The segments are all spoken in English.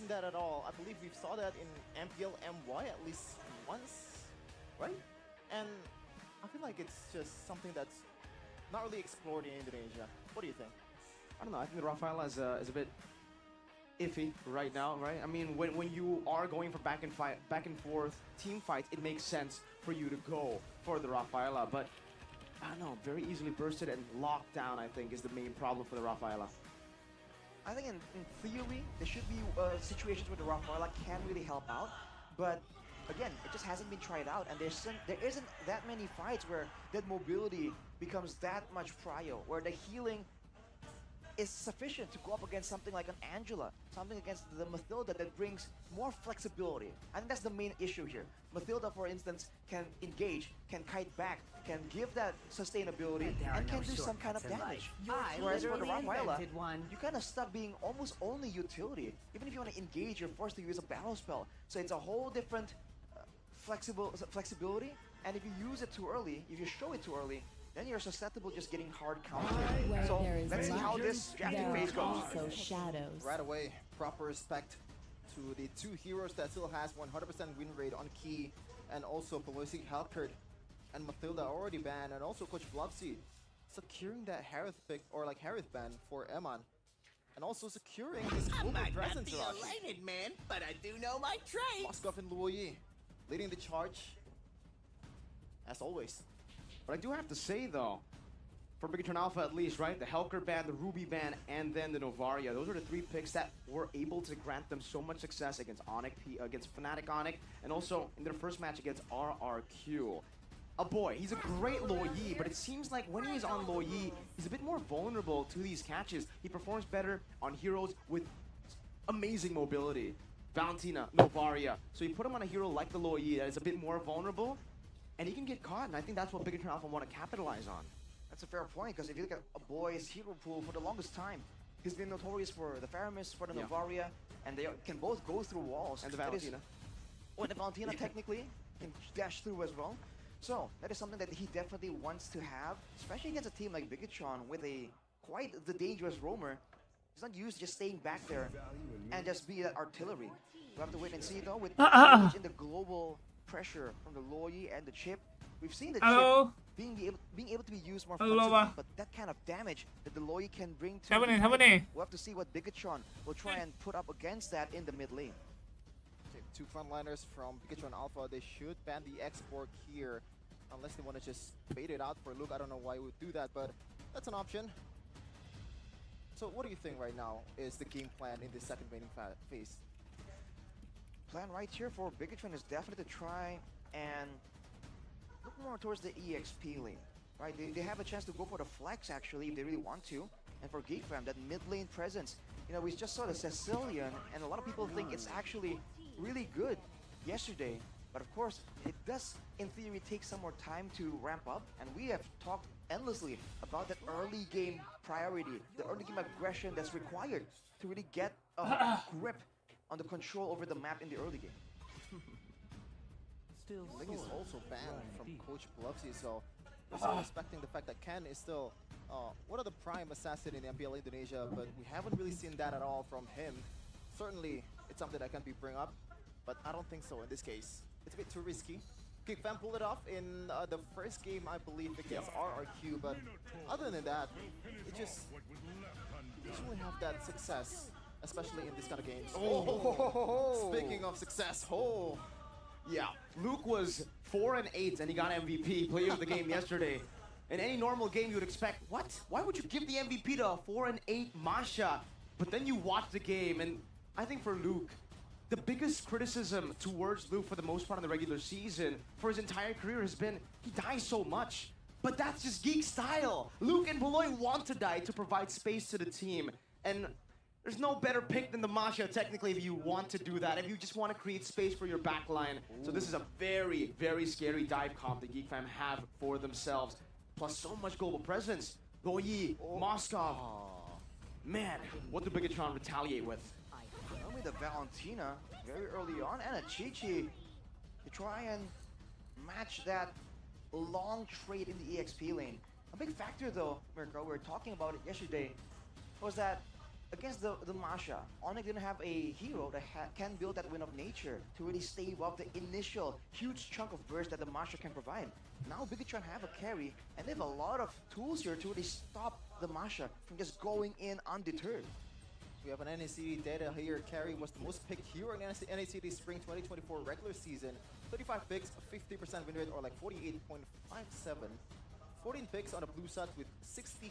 seen that at all. I believe we saw that in MPL MY at least once, right? And I feel like it's just something that's not really explored in Indonesia. What do you think? I don't know. I think the Rafaela is a bit iffy right now, right? I mean, when you are going for back and forth team fights, it makes sense for you to go for the Rafaela. But I don't know, very easily bursted and locked down, I think, is the main problem for the Rafaela. I think in theory, there should be situations where the Rafaela can really help out, but again, it just hasn't been tried out, and there isn't that many fights where that mobility becomes that much prio, where the healing is sufficient to go up against something like an Angela, something against the Mathilda that brings more flexibility. I think that's the main issue here. Mathilda, for instance, can engage, can kite back, can give that sustainability, and can do some kind of damage. Whereas for the Rafaela, you kind of stuck being almost only utility. Even if you want to engage, you're forced to use a battle spell. So it's a whole different flexibility, and if you use it too early, if you show it too early, then you're susceptible just getting hard countered. So let's see how this drafting phase goes. Also shadows. Right away, proper respect to the two heroes that still has 100% win rate on Key, and also Pelosi, Halkert, and Mathilda already banned, and also Coach Bluffsy securing that Harith pick, or like Harith ban for Eman, and also securing his global presence. I might not be a lighted man, but I do know my trade. Moskov and Luoyi leading the charge, as always. But I do have to say, though, for Bigatron Alpha at least, right? The Helker ban, the Ruby ban, and then the Novaria. Those are the three picks that were able to grant them so much success against Onyx, against Fnatic Onyx, and also in their first match against RRQ. Boy, he's a great Luoyi, but it seems like when he's on Luoyi, he's a bit more vulnerable to these catches. He performs better on heroes with amazing mobility. Valentina, Novaria. So you put him on a hero like the Luoyi that is a bit more vulnerable, and he can get caught, and I think that's what Bigatron Alpha want to capitalize on. That's a fair point, because if you look at a boy's hero pool for the longest time, he's been notorious for the Faramis, for the Novaria, and they can both go through walls. And the Valentina. Or the Valentina technically can dash through as well. So that is something that he definitely wants to have, especially against a team like Bigatron with quite the dangerous roamer. He's not used to just staying back there and just be that artillery. We'll have to wait and see though, with in the global pressure from the Luoyi and the chip. We've seen the chip being able to be used more flexibly, but that kind of damage that the Luoyi can bring to We'll have to see what Bigatron will try and put up against that in the mid lane. Okay, two frontliners from Bigatron Alpha. They should ban the export here, unless they want to just bait it out for Luke. I don't know why we would do that, but that's an option. So what do you think right now is the game plan in this second remaining phase? Plan right here for Bigatron is definitely to try and look more towards the EXP lane, right? They have a chance to go for the flex actually if they really want to. And for Geekfam, that mid lane presence, you know, we just saw the Sicilian, and a lot of people think it's actually really good yesterday. But of course, it does, in theory, take some more time to ramp up. And we have talked endlessly about that early game priority, the early game aggression that's required to really get a grip on the control over the map in the early game. Link is also banned from Coach Bluffsy, so we're still respecting the fact that Ken is still one of the prime assassin in MPL Indonesia, but we haven't really seen that at all from him. Certainly, it's something that can be bring up, but I don't think so in this case. It's a bit too risky. Kickfam pulled it off in the first game, I believe, against RRQ, but other than that, it just usually have that success, especially in this kind of games. Speaking of success, yeah, Luke was 4-8 and he got MVP, player of the game yesterday. In any normal game, you would expect, what? Why would you give the MVP to a 4-8 Masha? But then you watch the game, and I think for Luke, the biggest criticism towards Luke for the most part in the regular season for his entire career has been he dies so much. But that's just Geek style. Luke and Beloy want to die to provide space to the team. And there's no better pick than the Masha, technically, if you want to do that, if you just want to create space for your backline. So this is a very, very scary dive comp the Geek fam have for themselves. Plus so much global presence. Luoyi, Moskov. Man, what do Bigatron retaliate with? Only the Valentina very early on, and a Chi-Chi to try and match that long trade in the EXP lane. A big factor though, Mirko, we were talking about it yesterday, was that against the Masha, Onyx didn't have a hero that can build that Wind of Nature to really stave off the initial huge chunk of burst that the Masha can provide. Now Bigatron have a carry, and they have a lot of tools here to really stop the Masha from just going in undeterred. We have an NACD data here. Carry was the most picked hero in NACD Spring 2024 regular season. 35 picks, 50% win rate, or like 48.57. 14 picks on the blue side with 64%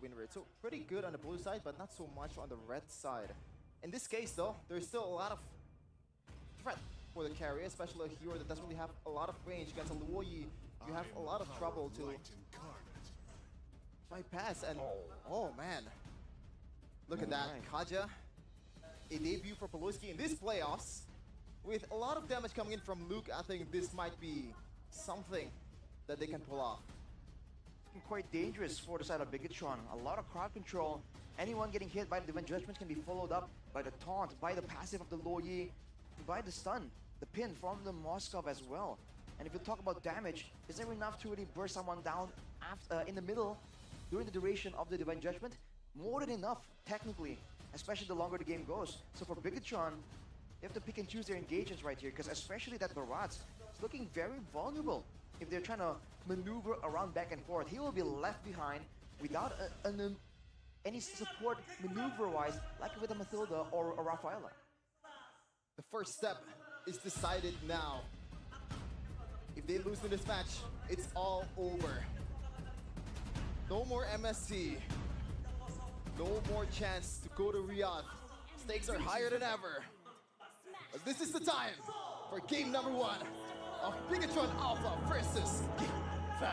win rate. So pretty good on the blue side, but not so much on the red side. In this case though, there's still a lot of threat for the carry, especially a hero that doesn't really have a lot of range. Against a Luoyi, you have a lot of trouble to bypass, and oh man. Look at that, Kaja, a debut for Poloski in this playoffs. With a lot of damage coming in from Luke, I think this might be something that they can pull off. Quite dangerous for the side of Bigatron. A lot of crowd control. Anyone getting hit by the Divine Judgment can be followed up by the taunt, by the passive of the Luoyi, by the stun, the pin from the Moskov as well. And if you talk about damage, is there enough to really burst someone down after, in the middle during the duration of the Divine Judgment? More than enough, technically, especially the longer the game goes. So for Bigatron, they have to pick and choose their engagements right here, because especially that Baratz is looking very vulnerable. If they're trying to maneuver around back and forth, he will be left behind without any support maneuver-wise, like with a Mathilda or a Rafaela. The first step is decided now. If they lose in this match, it's all over. No more MSC. No more chance to go to Riyadh. Stakes are higher than ever. But this is the time for game number 1 of Bigatron Alpha versus Fam.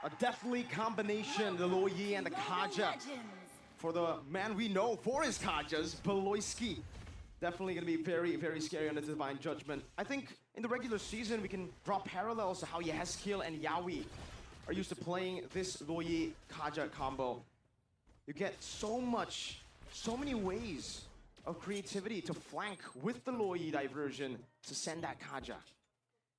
A deathly combination, the Luoyi and the Kaja. For the man we know for his Kajas, Beloyski. Definitely going to be very, very scary on the Divine Judgment. I think in the regular season, we can draw parallels to how Yehezkiel and Yawi are used to playing this Luoyi Kaja combo. You get so many ways of creativity to flank with the Luoyi diversion to send that Kaja.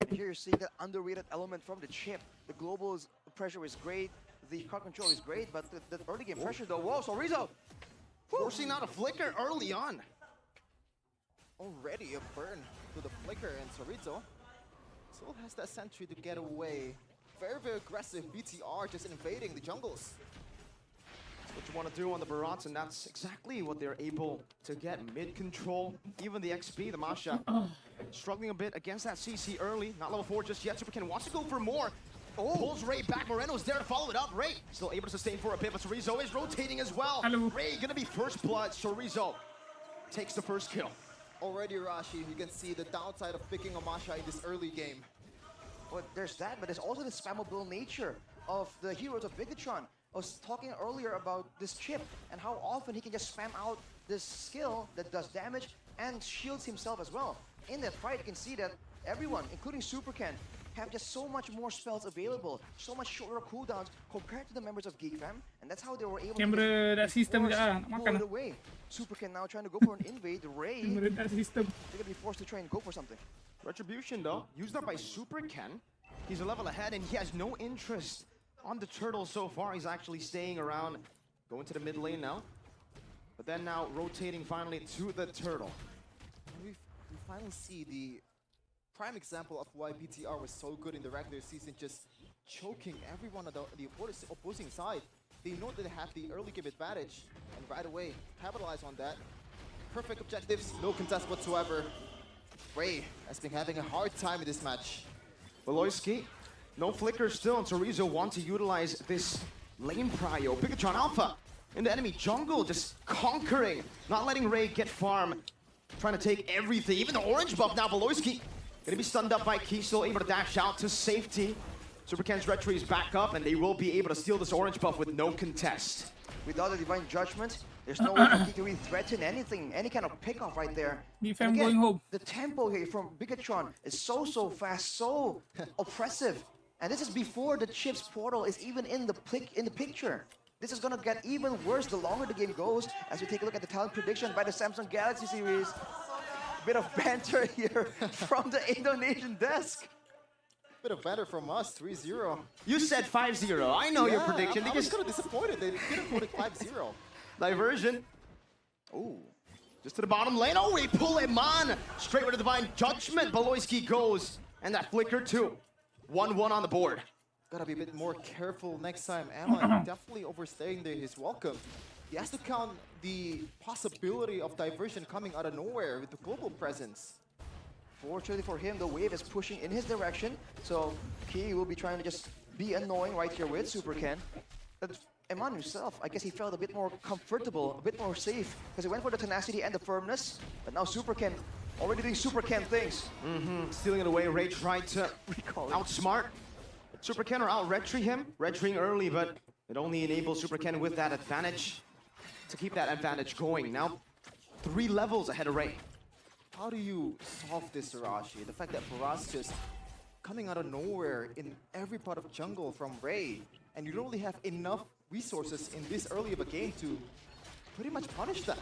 Here you're seeing that underrated element from the chip. The global pressure is great, the crowd control is great, but the early game pressure though, whoa, Sorizo! Forcing out a flicker early on. Already a burn to the flicker, and Sorizo still has that sentry to get away. Very, very aggressive BTR just invading the jungles. What you want to do on the Baratz, and that's exactly what they're able to get. Mid-control, even the XP, the Masha, struggling a bit against that CC early. Not level 4 just yet. Superkin wants to go for more. Pulls Ray back. Moreno's there to follow it up. Ray still able to sustain for a bit, but Sorizo is rotating as well. Hello. Ray gonna be first blood. Sorizo takes the first kill. Already, Rashi, you can see the downside of picking a Masha in this early game. Well, there's that, but there's also the spammable nature of the heroes of Bigatron. I was talking earlier about this chip and how often he can just spam out this skill that does damage and shields himself as well. In that fight, you can see that everyone, including Superken, have just so much more spells available, so much shorter cooldowns compared to the members of GeekFam, and that's how they were able Camera system to makan. pull it away. Superken now trying to go for an invade. Ray, Camera system. they're gonna be forced to try and go for something. Retribution though, used up by Superken. He's a level ahead and he has no interest on the turtle so far. He's actually staying around, going to the mid lane now. But then now rotating finally to the turtle. We finally see the prime example of why BTR was so good in the regular season, just choking everyone on the opposing side. They know that they have the early game advantage, and right away capitalize on that. Perfect objectives, no contest whatsoever. Ray has been having a hard time in this match. Beloyski, no flicker still, and Sorizo want to utilize this lane prio. Bigatron Alpha in the enemy jungle, just conquering, not letting Ray get farm, trying to take everything, even the orange buff now. Beloyski gonna be stunned up by Kiesel, able to dash out to safety. Superken's retry is back up, and they will be able to steal this orange buff with no contest. Without the Divine Judgment, there's no way for Geek to really threaten anything, any kind of pick-off right there. BFM And again, going home. the tempo here from Bigatron is so fast, so oppressive. And this is before the chip's portal is even in the picture. This is gonna get even worse the longer the game goes, as we take a look at the talent prediction by the Samsung Galaxy series. Bit of banter here from the Indonesian desk. Bit of banter from us, 3-0. You said 5-0. I know your prediction. I was kind of disappointed they didn't put it 5-0. Diversion. Oh, just to the bottom lane. Oh, we pull him on. Straight with the Divine Judgment. Baloyski goes. And that flicker too. 1-1 on the board. Gotta be a bit more careful next time. Emma definitely overstaying his welcome. He has to count the possibility of diversion coming out of nowhere with the global presence. Fortunately for him, the wave is pushing in his direction, so Key will be trying to just be annoying right here with Super Ken. But Eman himself, I guess he felt a bit more comfortable, a bit more safe, because he went for the tenacity and the firmness, but now Super Ken already doing Super Ken things. Stealing it away. Ray tried to outsmart Super Ken or out-retry him. Retrying early, but it only enables Super Ken with that advantage to keep that advantage going. Now, 3 levels ahead of Ray. How do you solve this, Arashi? The fact that Faraz just coming out of nowhere in every part of jungle from Ray, and you don't really have enough resources in this early of a game to pretty much punish that.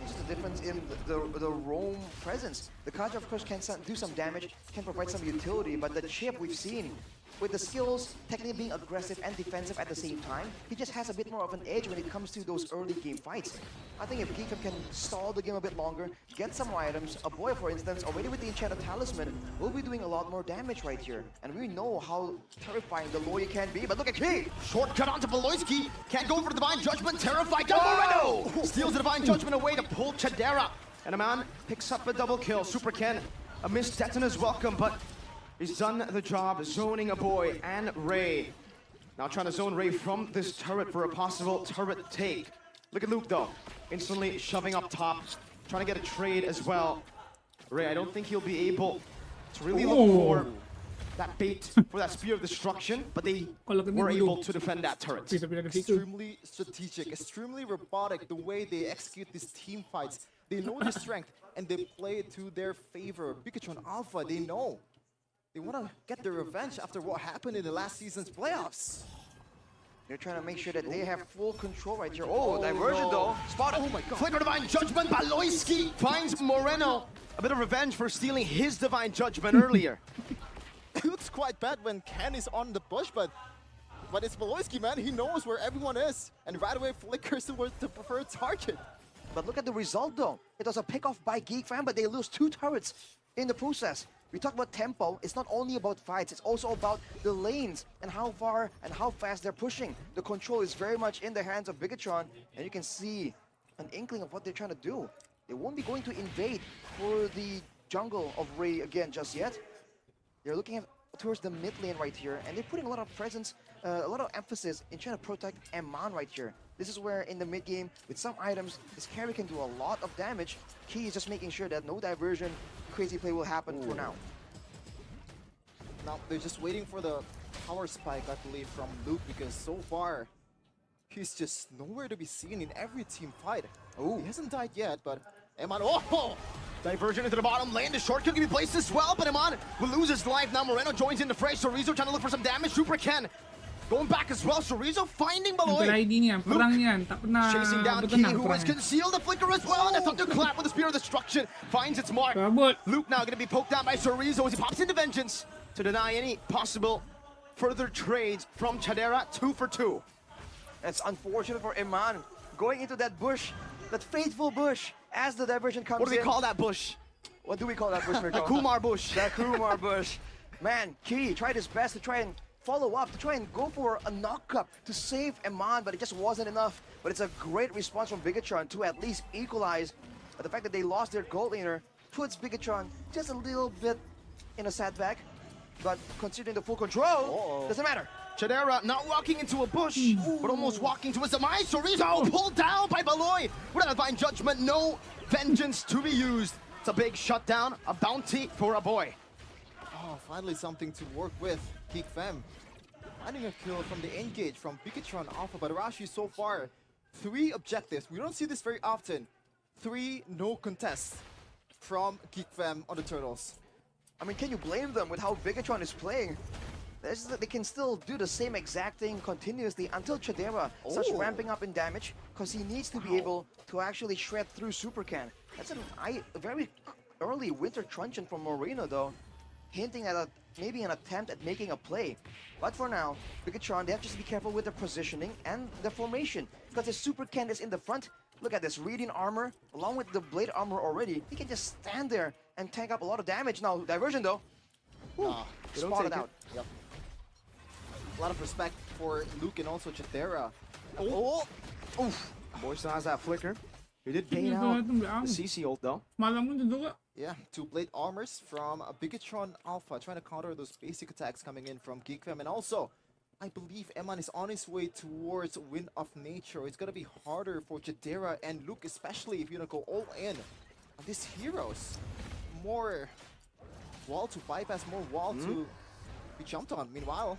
It's just the difference in the roam presence. The Kaja, of course, can do some damage, can provide some utility, but the chip we've seen, with the skills technically being aggressive and defensive at the same time, he just has a bit more of an edge when it comes to those early game fights. I think if Geekfam can stall the game a bit longer, get some more items, a boy for instance, already with the enchanted talisman, will be doing a lot more damage right here. And we know how terrifying the Loya can be, but look at Key! Shortcut onto Baloyski. Can't go for the Divine Judgment. Terrified. Moreno steals the Divine Judgment away to pull Chadera. And a man picks up a double kill. Super Ken, a missed Detona's welcome, but he's done the job zoning a boy and Ray. Now trying to zone Ray from this turret for a possible turret take. Look at Luke though, instantly shoving up top, trying to get a trade as well. Ray, I don't think he'll be able to really look for that bait for that Spear of Destruction, but they were able to defend that turret. Extremely strategic, extremely robotic the way they execute these team fights. They know their strength and they play it to their favor. Pikachu and Alpha, they know. They want to get their revenge after what happened in the last season's playoffs. They're trying to make sure that they have full control right here. Oh, diversion though. Spot. Oh my god. Flicker Divine Judgment. Baloyski finds Moreno. A bit of revenge for stealing his Divine Judgment earlier. It looks quite bad when Ken is on the bush, but it's Baloyski, man. He knows where everyone is, and right away flickers towards the preferred target. But look at the result though. It was a pick-off by Geekfam, but they lose 2 turrets in the process. We talk about tempo. It's not only about fights, it's also about the lanes and how far and how fast they're pushing. The control is very much in the hands of Bigatron, and you can see an inkling of what they're trying to do. They won't be going to invade for the jungle of Ray again just yet. They're looking towards the mid lane right here, and they're putting a lot of presence, a lot of emphasis in trying to protect Eman right here. This is where in the mid game, with some items, this carry can do a lot of damage. Key is just making sure that no diversion, crazy play will happen for now. Now they're just waiting for the power spike, I believe, from Luke, because so far he's just nowhere to be seen in every team fight. Oh, he hasn't died yet, but Eman, oh! Diversion into the bottom lane. The shortcut can be placed as well, but Eman will lose his life. Now Moreno joins in the fray. Sorizo trying to look for some damage. Super Ken going back as well. Sorizo finding Baloy. Luke chasing down Key, who is concealed. The flicker as well, and a thunderclap with the Spear of Destruction finds its mark. Luke now going to be poked down by Sorizo as he pops into Vengeance to deny any possible further trades from Chadera. 2 for 2. It's unfortunate for Eman going into that bush, that faithful bush, as the diversion comes in. What do we call that bush? What do we call that bush, Mirko? The Kumar bush. The Kumar bush. Man, Key tried his best to try and follow up, to try and go for a knock-up to save Eman, but it just wasn't enough. But it's a great response from Bigatron to at least equalize. But the fact that they lost their gold laner puts Bigatron just a little bit in a sad bag. But considering the full control, doesn't matter. Chadera not walking into a bush, but almost walking to his demise. Sorizo pulled down by Baloy. With a Divine Judgment, no vengeance to be used. It's a big shutdown, a bounty for a boy. Oh, finally something to work with. Geekfam finding a kill from the engage from Bigatron Alpha, but Arashi so far, 3 objectives. We don't see this very often. 3 no contests from Geekfam on the Turtles. I mean, can you blame them with how Bigatron is playing? They can still do the same exact thing continuously until Chadera starts ramping up in damage, because he needs to be able to actually shred through Super Ken. That's a very early winter truncheon from Moreno though, hinting at a maybe an attempt at making a play. But for now, Bigatron, they have to just be careful with their positioning and the formation. Because the Super Ken is in the front. Look at this, Radiant armor, along with the Blade armor already. He can just stand there and tank up a lot of damage. Now, diversion though. Woo, spotted out. Yep. A lot of respect for Luke and also Chitera. Oh! Oof! Boy still has that flicker. He did bait out the CC ult though. Yeah, 2 Blade armors from Bigatron Alpha, trying to counter those basic attacks coming in from GeekFam. And also, I believe Eman is on his way towards Wind of Nature. It's gonna be harder for Chidera and Luke, especially if you're gonna go all in on these heroes. More wall to bypass, more wall to be jumped on. Meanwhile,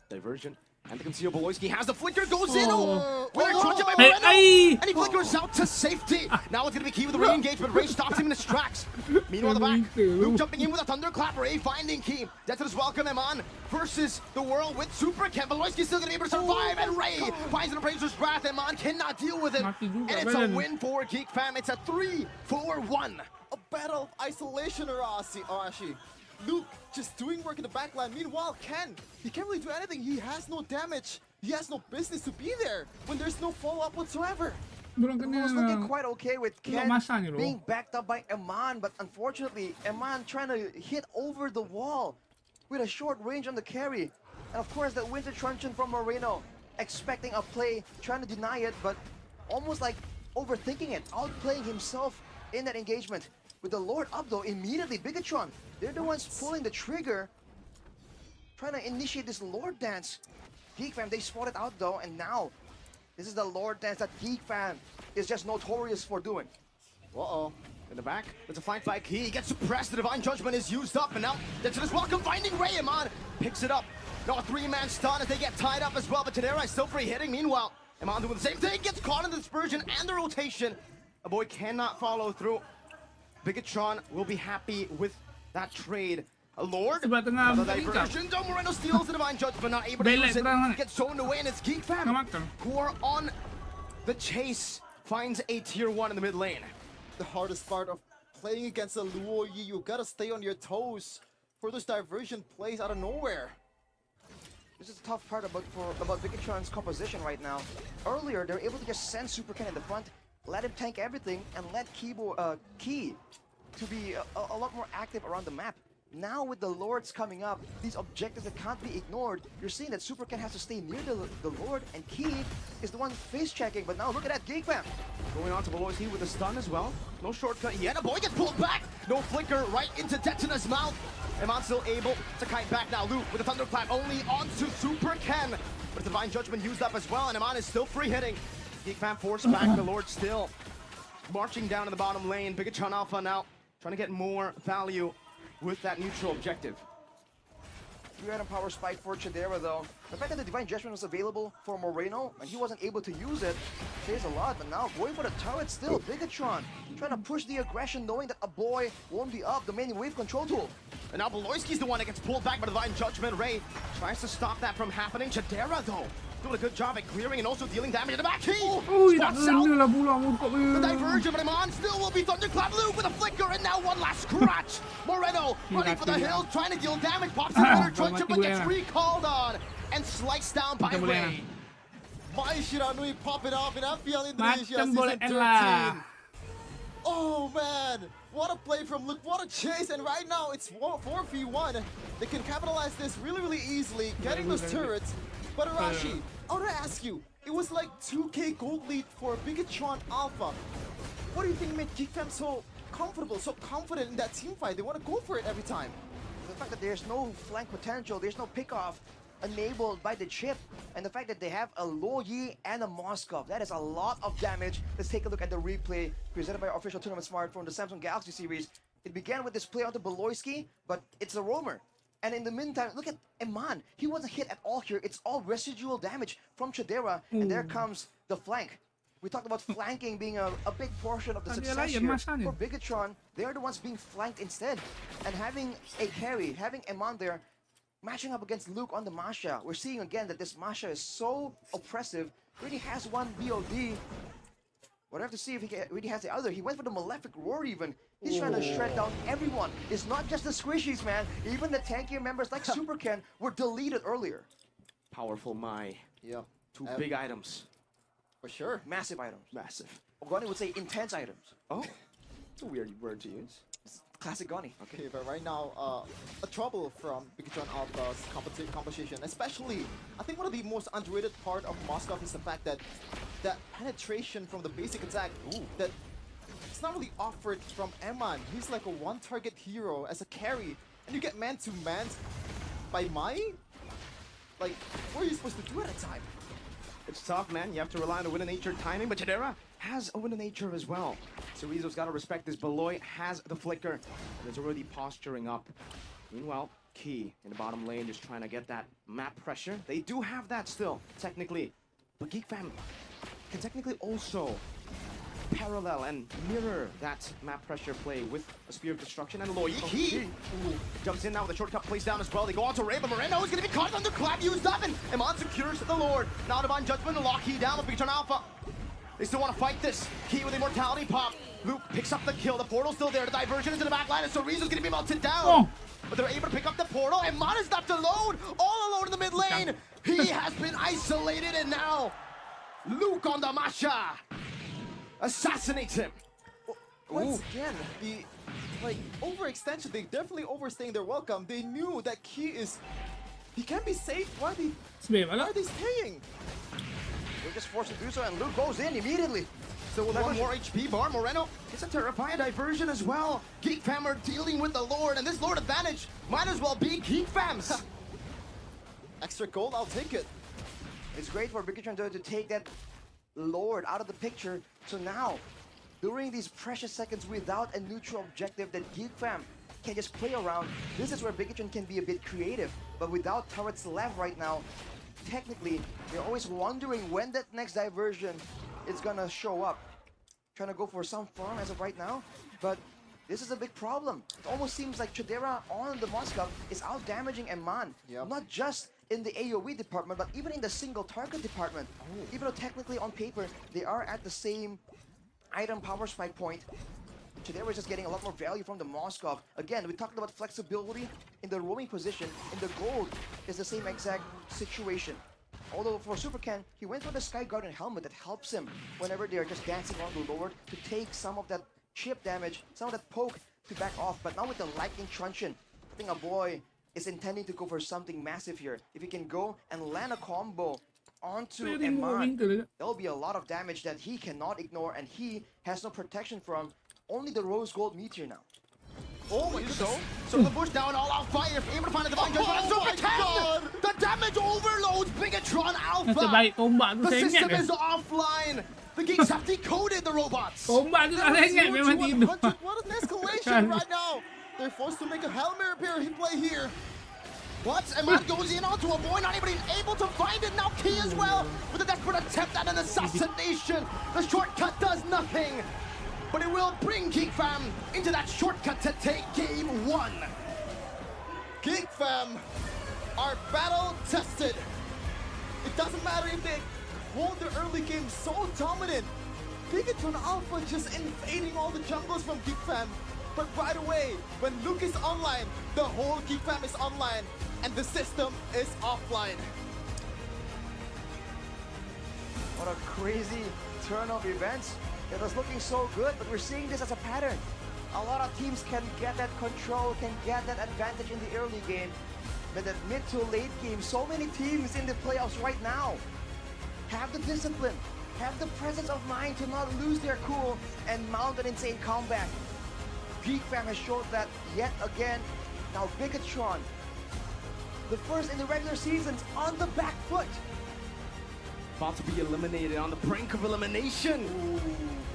diversion. And the conceal Boloyski has the flicker, goes in! Oh. Winner crunch by Hey, Moreno! hey. And he flickers out to safety! Now it's gonna be key with the re-engagement. Ray stops him in his tracks. Meanwhile, the back, Luke jumping in with a thunderclap. Ray finding key. Deton's welcome Eman versus the world with Super Ken. Boloyski's still gonna be able to survive, and Ray finds an Appraiser's Wrath. Eman cannot deal with it. And it's a win for Geek Fam. It's a 3-4-1. a battle of isolation, Arashi. Luke just doing work in the backline. Meanwhile, Ken, he can't really do anything. He has no damage. He has no business to be there when there's no follow-up whatsoever. It was looking quite okay with Ken being backed up by Eman, but unfortunately, Eman trying to hit over the wall with a short range on the carry. And of course, that Winter Truncheon from Moreno, expecting a play, trying to deny it, but almost like overthinking it, outplaying himself in that engagement. With the Lord up though, immediately Bigatron, they're the ones pulling the trigger, trying to initiate this Lord dance. Geek Fam, they spotted out though, and now this is the Lord dance that Geek Fam is just notorious for doing. Uh-oh. In the back, there's a flank by Key. He gets suppressed. The Divine Judgment is used up, and now Denton is welcome, finding Eman picks it up. Now a 3-man stun as they get tied up as well, but Tenera is still free hitting. Meanwhile, Eman doing the same thing, gets caught in the dispersion and the rotation. A boy cannot follow through. Bigatron will be happy with that trade. A Lord, another diversion. Though Moreno steals the Divine Judgment, not able to use it. Gets zoned away, and it's Geek Fam who are on the chase. Finds a tier 1 in the mid lane. The hardest part of playing against a Luo Yi, you gotta stay on your toes for those diversion plays out of nowhere. This is the tough part about Bigatron's composition right now. Earlier, they were able to just send Super Ken in the front, let him tank everything, and let Key to be a lot more active around the map. Now with the Lords coming up, these objectives that can't be ignored, you're seeing that Super Ken has to stay near the Lord, and Key is the one face-checking. But now look at that Geek Fam. Going on to Boloyski with a stun as well. No shortcut yet. A boy gets pulled back. No flicker right into Detona's mouth. Eman still able to kite back now. Luke with a thunderclap only onto Super Ken. But the Divine Judgment used up as well, and Eman is still free hitting. Geek Fam forced back. The Lord still marching down in the bottom lane. Bigatron Alpha now trying to get more value with that neutral objective. 3-item power spike for Chidera though. The fact that the Divine Judgment was available for Moreno and he wasn't able to use it says a lot, but now going for the turret still. Bigatron trying to push the aggression, knowing that a boy won't be up, the main wave control tool. And now Boloyski's the one that gets pulled back by the Divine Judgment. Ray tries to stop that from happening. Chidera though, doing a good job at clearing and also dealing damage in the back. Key spots out the diversion, but Eman still will be thunderclap. Luke with a flicker, and now one last scratch. Moreno running for the hills, trying to deal damage. Pops in the Truncheon, but gets recalled on and sliced down by Ray. Mai Shiranui popping off in MPL Indonesia season 13. Oh man, what a play from Luke, what a chase, and right now it's 4v1. They can capitalize this really easily, getting those turrets. But Arashi, I want to ask you, it was like 2k gold lead for Bigatron Alpha. What do you think made Geek Fam so comfortable, so confident in that team fight? They want to go for it every time. The fact that there's no flank potential, there's no pickoff enabled by the chip, and the fact that they have a Luo Yi and a Moskov, that is a lot of damage. Let's take a look at the replay presented by our official tournament smart from the Samsung Galaxy series. It began with this play onto Boloyski, but it's a roamer. And in the meantime, look at Eman. He wasn't hit at all here. It's all residual damage from Chidera, and there comes the flank. We talked about flanking being a big portion of the success here. For Bigatron, they're the ones being flanked instead. And having a carry, having Eman there, matching up against Luke on the Masha. We're seeing again that this Masha is so oppressive. Really has one BOD. But I have to see if he really has the other. He went for the Malefic Roar even. He's trying to shred down everyone. It's not just the squishies, man. Even the tankier members like Super Ken were deleted earlier. Powerful Mai. Yeah. Two big items. For sure. Massive items. Massive. Ogoni would say intense items. Oh, it's a weird word to use. Classic Goni. Okay, but right now, a trouble from Bigotron Alpha's composition, especially, I think one of the most underrated part of Moskov is the fact that that penetration from the basic attack, that it's not really offered from Eman. He's like a one-target hero as a carry, and you get man-to-man by Mai? Like, what are you supposed to do at a time? It's tough, man. You have to rely on the Wind of Nature timing, but Chidera has a Wind of Nature as well. Cerezo's got to respect this. Beloy has the flicker, and is already posturing up. Meanwhile, Key in the bottom lane just trying to get that map pressure. They do have that still, technically. But Geek Fam can technically also parallel and mirror that map pressure play with a Spear of Destruction and Loyi. Key jumps in now with a shortcut plays down as well. They go on to Ray, but Moreno is going to be caught under Clap used up, and Iman secures the Lord. Now Divine Judgment to lock Key down with Bigotron Alpha. They still want to fight this. Key with Immortality Pop. Luke picks up the kill. The portal's still there. The diversion into the back line, and Cerezo's going to be melted down. But they're able to pick up the portal, and Iman is left alone, all alone in the mid lane. He has been isolated, and now Luke on the Masha assassinates him. Once again, the overextension, they definitely overstaying their welcome. They knew that he can't be safe. Why are they staying? They're just forced to do so, and Luke goes in immediately. So with one more HP bar, Moreno gets a terrifying diversion as well. Geek Fam are dealing with the Lord, and this Lord advantage might as well be Geek Fam's. Extra gold, I'll take it. It's great for Bigotron to take that Lord out of the picture. So now, during these precious seconds without a neutral objective that Geek Fam can just play around, this is where Bigotron can be a bit creative. But without turrets left right now, technically, they're always wondering when that next diversion is gonna show up. Trying to go for some farm as of right now, but this is a big problem. It almost seems like Chidera on the Moskov is out damaging Eman. Yep. Not just in the AoE department, but even in the single target department. Even though technically on paper, they are at the same item power spike point, Chidera is just getting a lot more value from the Moskov. Again, we talked about flexibility in the roaming position, and the gold is the same exact situation. Although for Super Ken, he went for the Sky Guardian helmet that helps him whenever they're just dancing on the Lord to take some of that chip damage, some of that poke to back off. But now with the Lightning Truncheon, I think a boy is intending to go for something massive here. If he can go and land a combo onto Eman, there'll be a lot of damage that he cannot ignore, and he has no protection from. Only the Rose Gold Meteor now. Oh my goodness. So the push down, all out fire, able to find a Divine Judgment. Super Ken! The damage overloads Bigotron Alpha. The system is offline. The geeks have decoded the robots. What an escalation right now. They're forced to make a Hail Mary play here. What? Eman goes in onto a boy, not even able to find it. Now Key as well with a desperate attempt at an assassination. The shortcut does nothing. But it will bring Geek Fam into that shortcut to take game one. Geek Fam are battle tested. It doesn't matter if they hold their early game so dominant. Bigotron Alpha just invading all the jungles from Geek Fam. But right away, when Luke is online, the whole Geek Fam is online, and the system is offline. What a crazy turn of events. It was looking so good, but we're seeing this as a pattern. A lot of teams can get that control, can get that advantage in the early game. But at mid to late game, so many teams in the playoffs right now have the discipline, have the presence of mind to not lose their cool and mount an insane comeback. Geek Fam has showed that yet again. Now Bigotron, the first in the regular seasons, on the back foot. About to be eliminated, on the brink of elimination.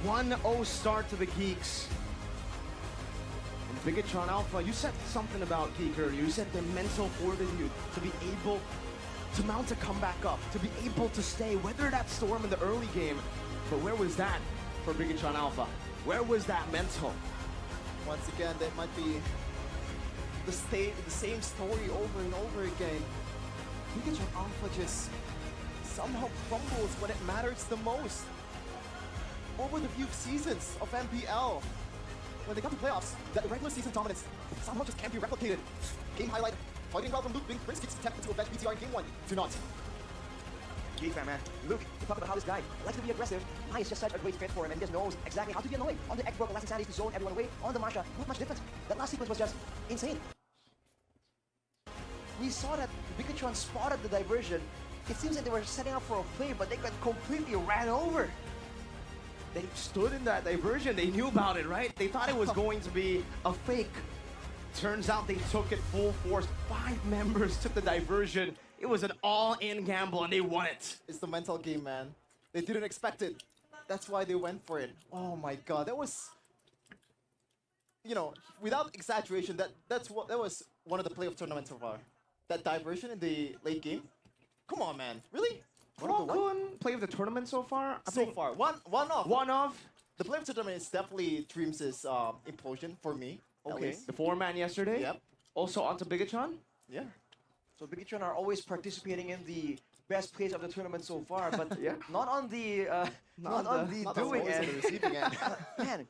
1-0 start to the Geeks. And Bigotron Alpha, you said something about Geek earlier. You said the mental fortitude to be able to mount a comeback up, to be able to stay, weather that storm in the early game. But where was that for Bigotron Alpha? Where was that mental? Once again, that might be the same story over and over again. Bigotron Alpha just somehow crumbles when it matters the most. over the few seasons of MPL, when they got to playoffs, that regular season dominance somehow just can't be replicated. Game highlight, fighting well from Luke, brings Kicks attempt to avenge BTR in game 1 to not. G-Fan, man. Luke, you talk about how this guy likes to be aggressive. I is just such a great fit for him, and he just knows exactly how to be annoying. On the X-Broke, last insanity to zone everyone away. On the Masha, not much difference. That last sequence was just insane. We saw that Bigotron spotted the diversion. It seems like they were setting up for a play, but they got completely ran over. They stood in that diversion. They knew about it, right? They thought it was going to be a fake. Turns out they took it full force. 5 members took the diversion. It was an all-in gamble, and they won it. It's the mental game, man. They didn't expect it. That's why they went for it. Oh my god, that was... You know, without exaggeration, that was one of the play of tournament so far. That diversion in the late game. Come on, man. Really? Kwon play of the tournament so far? So far. One off. One off. The play of the tournament is definitely Dreams' implosion for me. Okay. The 4-man yesterday? Yep. Also onto Bigotron? Yeah. So Bigotron are always participating in the best plays of the tournament so far, but yeah, not on the doing end. The receiving end. Man,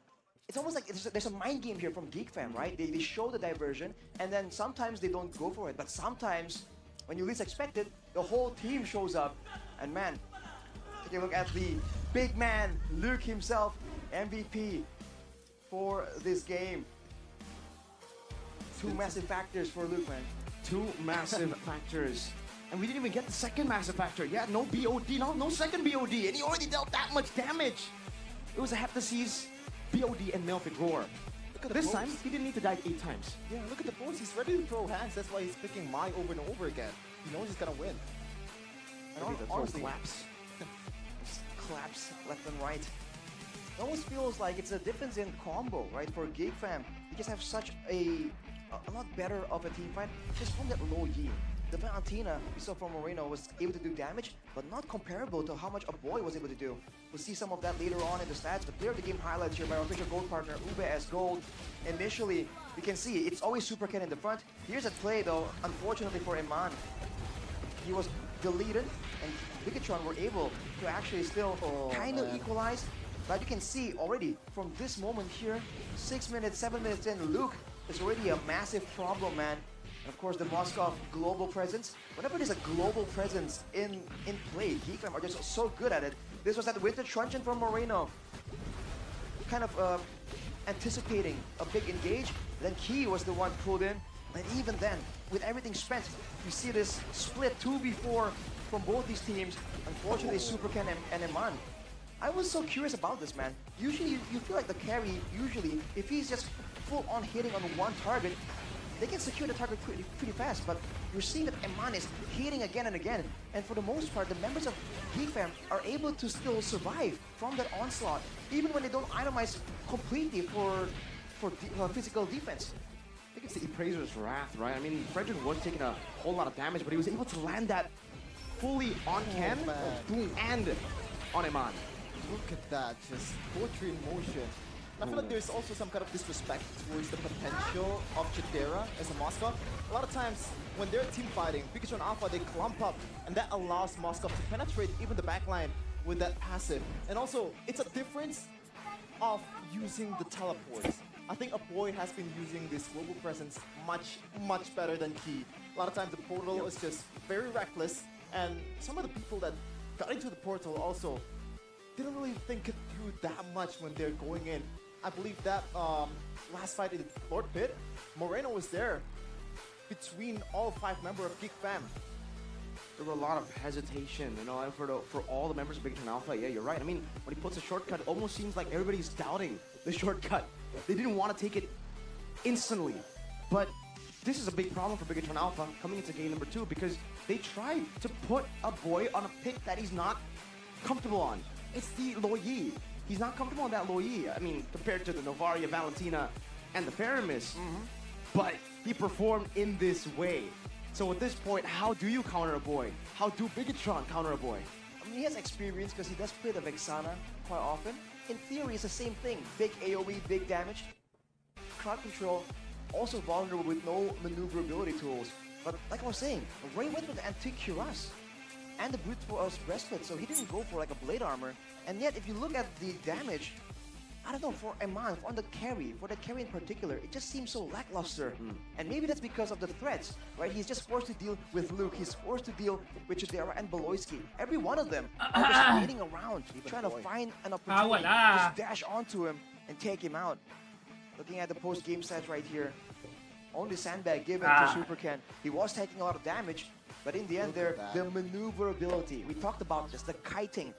it's almost like there's a mind game here from Geek Fam, right? They show the diversion, and then sometimes they don't go for it, but sometimes when you least expect it, the whole team shows up, and man, take a look at the big man, Luke himself, MVP for this game. 2 massive factors for Luke, man. 2 massive factors. And we didn't even get the second massive factor. Yeah, no BOD, no second BOD, and he already dealt that much damage. It was a Heptasis, BOD, and Melfic Roar. This time, he didn't need to dive 8 times. Yeah, look at the pose. He's ready to throw hands. That's why he's picking Mai over and over again. He knows he's gonna win. And honestly, claps. Claps left and right. It almost feels like it's a difference in combo, right? For Geek Fam, you just have such a lot better of a team fight. Just from that low Yi. The Valentina we saw from Moreno was able to do damage, but not comparable to how much a boy was able to do. We'll see some of that later on in the stats. The player of the game highlights here by our official gold partner, Ube as gold. Initially, you can see it's always Super Ken in the front. Here's a play though, unfortunately for Iman. He was deleted, and Bigotron were able to actually still kind of equalize. But you can see already from this moment here, 6 minutes, 7 minutes in, Luke is already a massive problem, man. And of course, the Moscow global presence. Whenever there's a global presence in play, Geek Fam are just so good at it. This was that Winter Truncheon from Moreno. Kind of anticipating a big engage. Then Key was the one pulled in. And even then, with everything spent, you see this split 2v4 from both these teams. Unfortunately, Super Ken and Iman. I was so curious about this, man. Usually, you feel like the carry, usually, if he's just full on hitting on one target, they can secure the target pretty fast, but you're seeing that Iman is hitting again and again. And for the most part, the members of Geek Fam are able to still survive from that onslaught, even when they don't itemize completely for physical defense. I think it's the Appraiser's Wrath, right? I mean, Frederick was taking a whole lot of damage, but he was able to land that fully on Ken, boom, and on Iman. Look at that, just poetry in motion. I feel like there's also some kind of disrespect towards the potential of Chidera as a Moskov. A lot of times, when they're team fighting, Pikachu and Alpha, they clump up, and that allows Moskov to penetrate even the backline with that passive. And also, it's a difference of using the teleports. I think Apoy has been using this global presence much better than Key. A lot of times the portal is just very reckless, and some of the people that got into the portal also didn't really think it through that much when they're going in. I believe that last fight in Lord Pit, Moreno was there between all 5 members of Geek Fam. There was a lot of hesitation, you know, for all the members of Big Ten Alpha. Yeah, you're right. I mean, when he puts a shortcut, it almost seems like everybody's doubting the shortcut. They didn't want to take it instantly. But this is a big problem for Big Ten Alpha coming into game number 2 because they tried to put a boy on a pick that he's not comfortable on. It's the Lo Yi. He's not comfortable on that Lo Yi. I mean, compared to the Novaria, Valentina, and the Faramis. But he performed in this way. So at this point, how do you counter a boy? How do Bigotron counter a boy? I mean, he has experience because he does play the Vexana quite often. In theory, it's the same thing. Big AoE, big damage. Crowd control, also vulnerable with no maneuverability tools. But like I was saying, Ray went with the Antique Cuirass. and the brute force breastplate, so he didn't go for like a blade armor. And yet, if you look at the damage, I don't know, for Eman, for the carry in particular, it just seems so lackluster. And maybe that's because of the threats, right? He's just forced to deal with Luke, he's forced to deal with Chidera and Beloyski. Every one of them are just waiting around, trying to find an opportunity to just dash onto him and take him out. Looking at the post-game stats right here, only sandbag given to Super Ken. He was taking a lot of damage, but in the end there, the maneuverability, we talked about this, the kiting.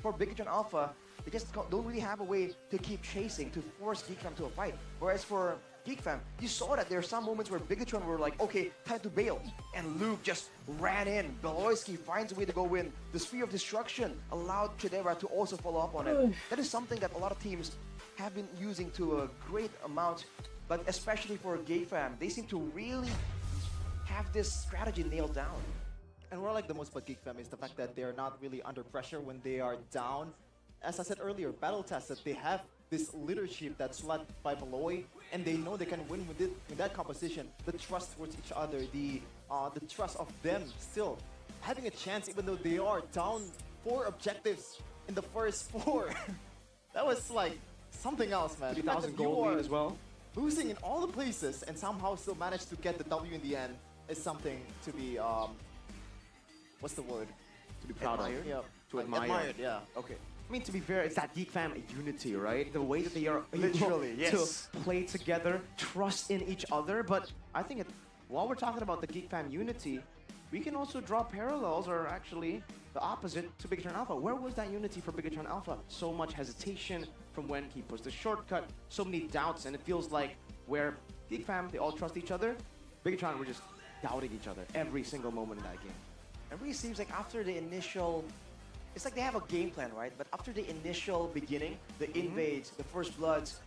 For Bigatron Alpha, they just don't really have a way to keep chasing, to force GeekFam to a fight. Whereas for GeekFam, you saw that there are some moments where Bigatron were like, okay, time to bail. And Luke just ran in. Beloyski finds a way to go in. The Sphere of Destruction allowed Chidera to also follow up on it. That is something that a lot of teams have been using to a great amount, but especially for GeekFam, they seem to really have this strategy nailed down. And what I like the most about GeekFam is the fact that they're not really under pressure when they are down. As I said earlier, battle tested, they have this leadership that's led by Malloy, and they know they can win with it with that composition. The trust towards each other, the trust of them still having a chance, even though they are down 4 objectives in the first 4. That was like something else, man. 3,000 gold lead as well. Losing in all the places and somehow still manage to get the W in the end is something to be what's the word? To be proud of. Yeah. To admire. Admired, yeah. Okay. I mean, to be fair, it's that GeekFam unity, right? The way that they are Literally, able yes. to play together, trust in each other. But I think while we're talking about the GeekFam unity, we can also draw parallels, or actually the opposite, to Bigatron Alpha. Where was that unity for Bigatron Alpha? So much hesitation from when he pushed the shortcut, so many doubts, and it feels like where GeekFam, they all trust each other, Bigatron were just doubting each other every single moment in that game. It really seems like after the initial, it's like they have a game plan, right? But after the initial beginning, the invades, the first bloods,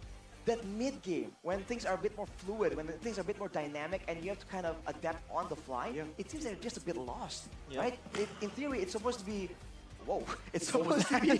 that mid-game, when things are a bit more fluid, when things are a bit more dynamic, and you have to kind of adapt on the fly, it seems they're just a bit lost, right? In theory, it's supposed to be, it's supposed to be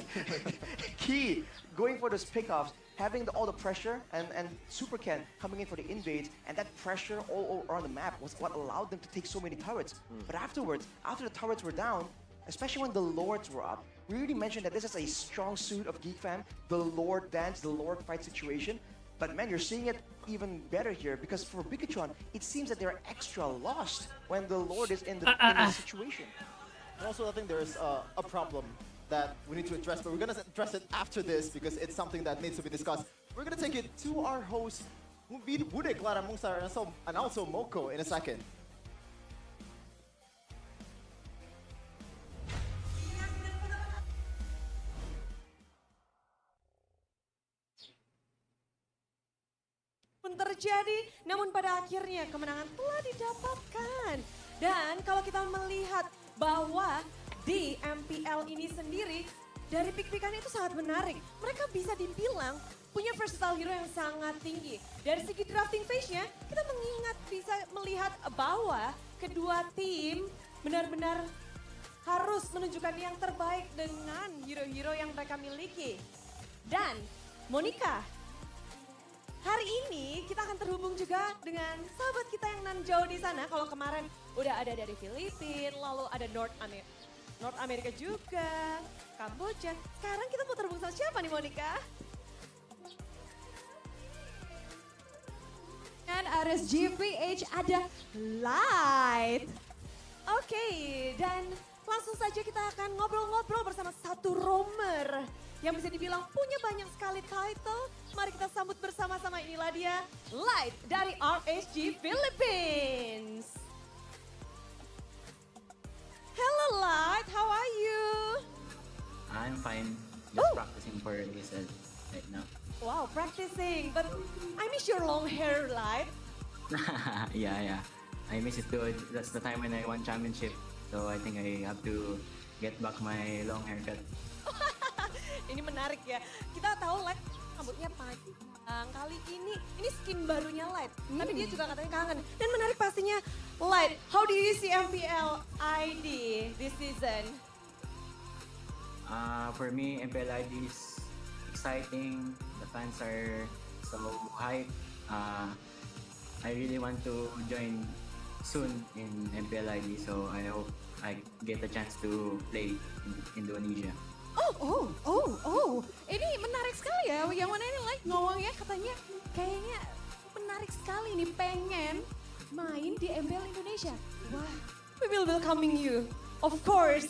key, going for those pickoffs, having all the pressure, and Super Ken coming in for the invades, and that pressure all around the map was what allowed them to take so many turrets. But afterwards, after the turrets were down, especially when the Lords were up, we already mentioned that this is a strong suit of GeekFam, the Lord dance, the Lord fight situation. But man, you're seeing it even better here, because for Bigatron, it seems that they're extra lost when the Lord is in the situation. And also, I think there's a problem that we need to address, but we're going to address it after this because it's something that needs to be discussed. We're going to take it to our host, Bude Clara Mungsar, and also Moko in a second. Pun terjadi, namun pada akhirnya kemenangan telah didapatkan. Dan kalau kita melihat bahwa di MPL ini sendiri, dari pick-pickannya itu sangat menarik. Mereka bisa dibilang punya versatile hero yang sangat tinggi. Dari segi drafting phase-nya, kita bisa melihat bahwa kedua tim benar-benar harus menunjukkan yang terbaik dengan hero-hero yang mereka miliki. Dan Monica, hari ini kita akan terhubung juga dengan sahabat kita yang nan jauh di sana. Kalau kemarin udah ada dari Filipina, lalu ada North America juga, Kamboja. Sekarang kita mau terhubung sama siapa nih, Monica? Dan RSGPH ada Light. Oke, dan langsung saja kita akan ngobrol-ngobrol bersama satu roamer yang bisa dibilang punya banyak sekali title. Mari kita sambut bersama-sama, inilah dia Light dari RSG Philippines. Hello Light, how are you? I'm fine. Just practicing for ESL right now. Wow, practicing, but I miss your long hair, Light. Yeah. I miss it too. That's the time when I won championship. So I think I have to get back my long haircut. Ini menarik ya. Kita tahu Light rambutnya panjang. Kali ini skin barunya Light. Tapi dia juga katanya kangen. Dan menarik pastinya Light, how do you see MPL ID this season? For me, MPL ID is exciting. The fans are so hype. I really want to join soon in MPL ID. So I hope I get a chance to play in Indonesia. Ini menarik sekali ya. Yang mana ini like ngomongnya katanya kayaknya menarik sekali nih pengen main di MPL Indonesia. Wah, we will welcoming you, of course.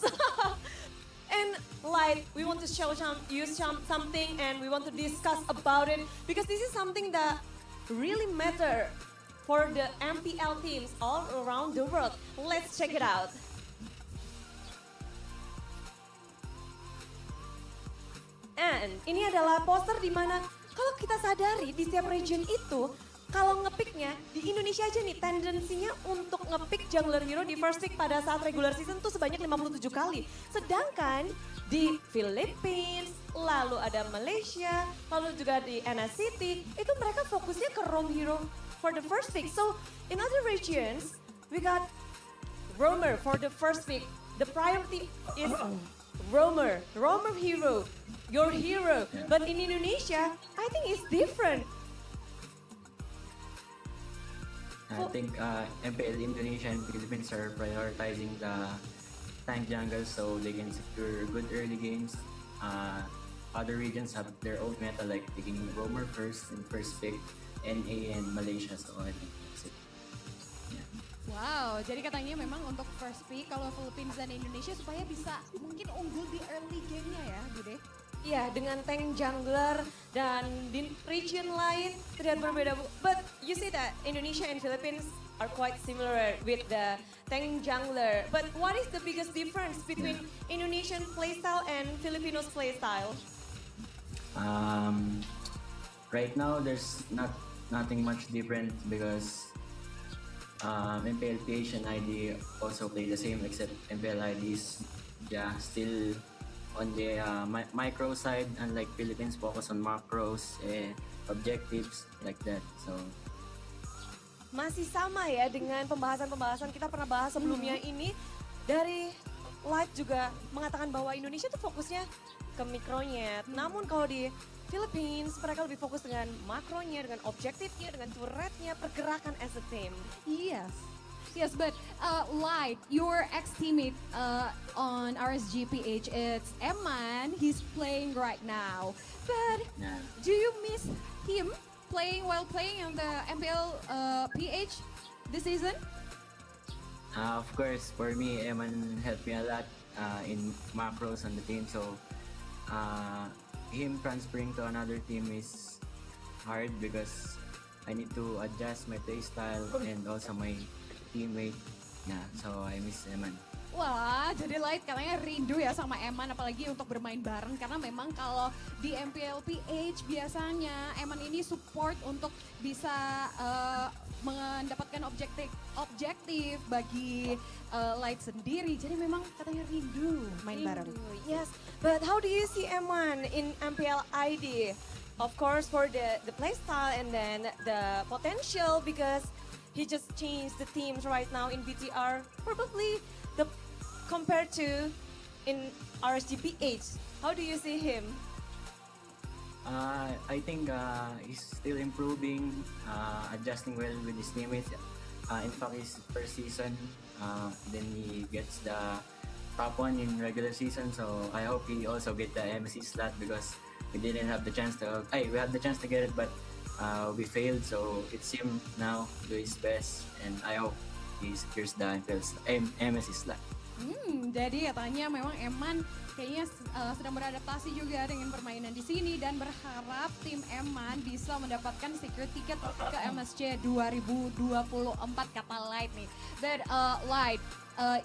And like we want to show something and we want to discuss about it because this is something that really matter for the MPL teams all around the world. Let's check it out. And ini adalah poster di mana kalau kita sadari di setiap region itu kalau ngepicknya di Indonesia aja nih tendensinya untuk ngepick jungler hero di first pick pada saat regular season tuh sebanyak 57 kali. Sedangkan di Philippines, lalu ada Malaysia, lalu juga di NSCT, itu mereka fokusnya ke roam hero for the first pick. So in other regions, we got roamer for the first pick. The priority is roamer hero, your hero. But in Indonesia, I think it's different. I think MPL Indonesia and Philippines are prioritizing the tank jungles so they can secure good early games. Other regions have their own meta like taking roamer first and first pick, NA and Malaysia. So I think that's it. Yeah. Wow, jadi katanya memang untuk first pick kalau Philippines dan Indonesia supaya bisa mungkin unggul di early game-nya ya, Bude? Iya, dengan tank jungler dan di region lain terlihat berbeda. But you see that Indonesia and Philippines are quite similar with the tank jungler. But what is the biggest difference between Indonesian playstyle and Filipinos playstyle? Right now, there's nothing much different because MPL PH and ID also play the same except MPL ID is still on the micro side, unlike Philippines focus on macros, objectives like that. So Masih sama ya dengan pembahasan-pembahasan kita pernah bahas sebelumnya ini. Dari Light juga mengatakan bahwa Indonesia tuh fokusnya ke mikronya. Namun kalau di Philippines mereka lebih fokus dengan makronya, dengan objektifnya, dengan turretnya, pergerakan as a team. Yes, but Light, your ex-teammate on RSGPH, it's Eman. He's playing right now. But do you miss him while playing on the MPL PH this season? of course, for me, Eman helped me a lot in macros on the team. So him transferring to another team is hard because I need to adjust my playstyle and also my teammate. So I miss Eman. Wah, jadi Light katanya rindu ya sama Eman apalagi untuk bermain bareng karena memang kalau di MPL PH biasanya Eman ini support untuk bisa mendapatkan objektif bagi Light sendiri. Jadi memang katanya rindu main bareng. Yes, but how do you see Eman in MPL ID? Of course for the playstyle and then the potential because he just changed the teams right now in BTR. Probably compared to in RSGPH. How do you see him? I think he's still improving, adjusting well with his teammates. In fact, his first season, then he gets the top one in regular season. So I hope he also get the MSC slot because we didn't have the chance to. We had the chance to get it, but we failed. So it's him now do his best, and I hope he secures the MSC slot. Jadi katanya memang Eman kayaknya sedang beradaptasi juga dengan permainan di sini dan berharap tim Eman bisa mendapatkan secure ticket ke MSC 2024 kata Light nih. But Light,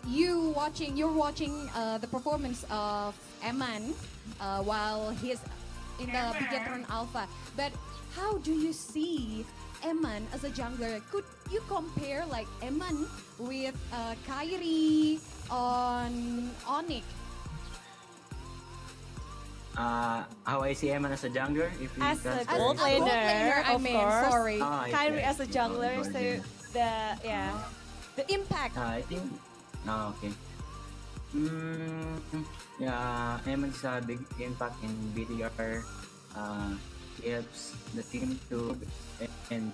you're watching the performance of Eman while he's in the Bigetron Alpha. But how do you see Eman as a jungler? Could you compare like Eman with Kairi on Onyx? How I see Eman as a jungler? As a gold laner, I of mean, course. sorry. Kyrie as a jungler, so the impact. I think. Okay. Eman is a big impact in BTR. He helps the team to and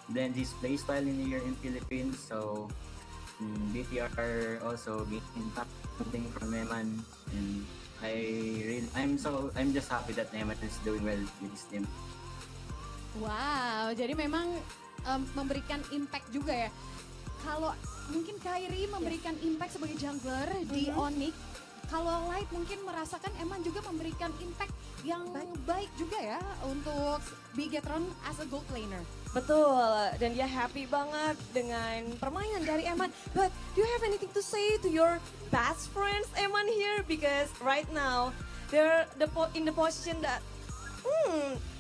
then his playstyle in here in Philippines. So BTR also getting something from Eman, and I'm just happy that Eman is doing well with his team. Wow, jadi memang memberikan impact juga ya. Kalau mungkin Kairi memberikan impact sebagai jungler di Onyx, kalau Light mungkin merasakan Eman juga memberikan impact yang baik juga ya untuk Bigetron as a gold laner. Betul, dan dia happy banget dengan permainan dari Eman. But do you have anything to say to your best friends Eman here? Because right now they're in the position that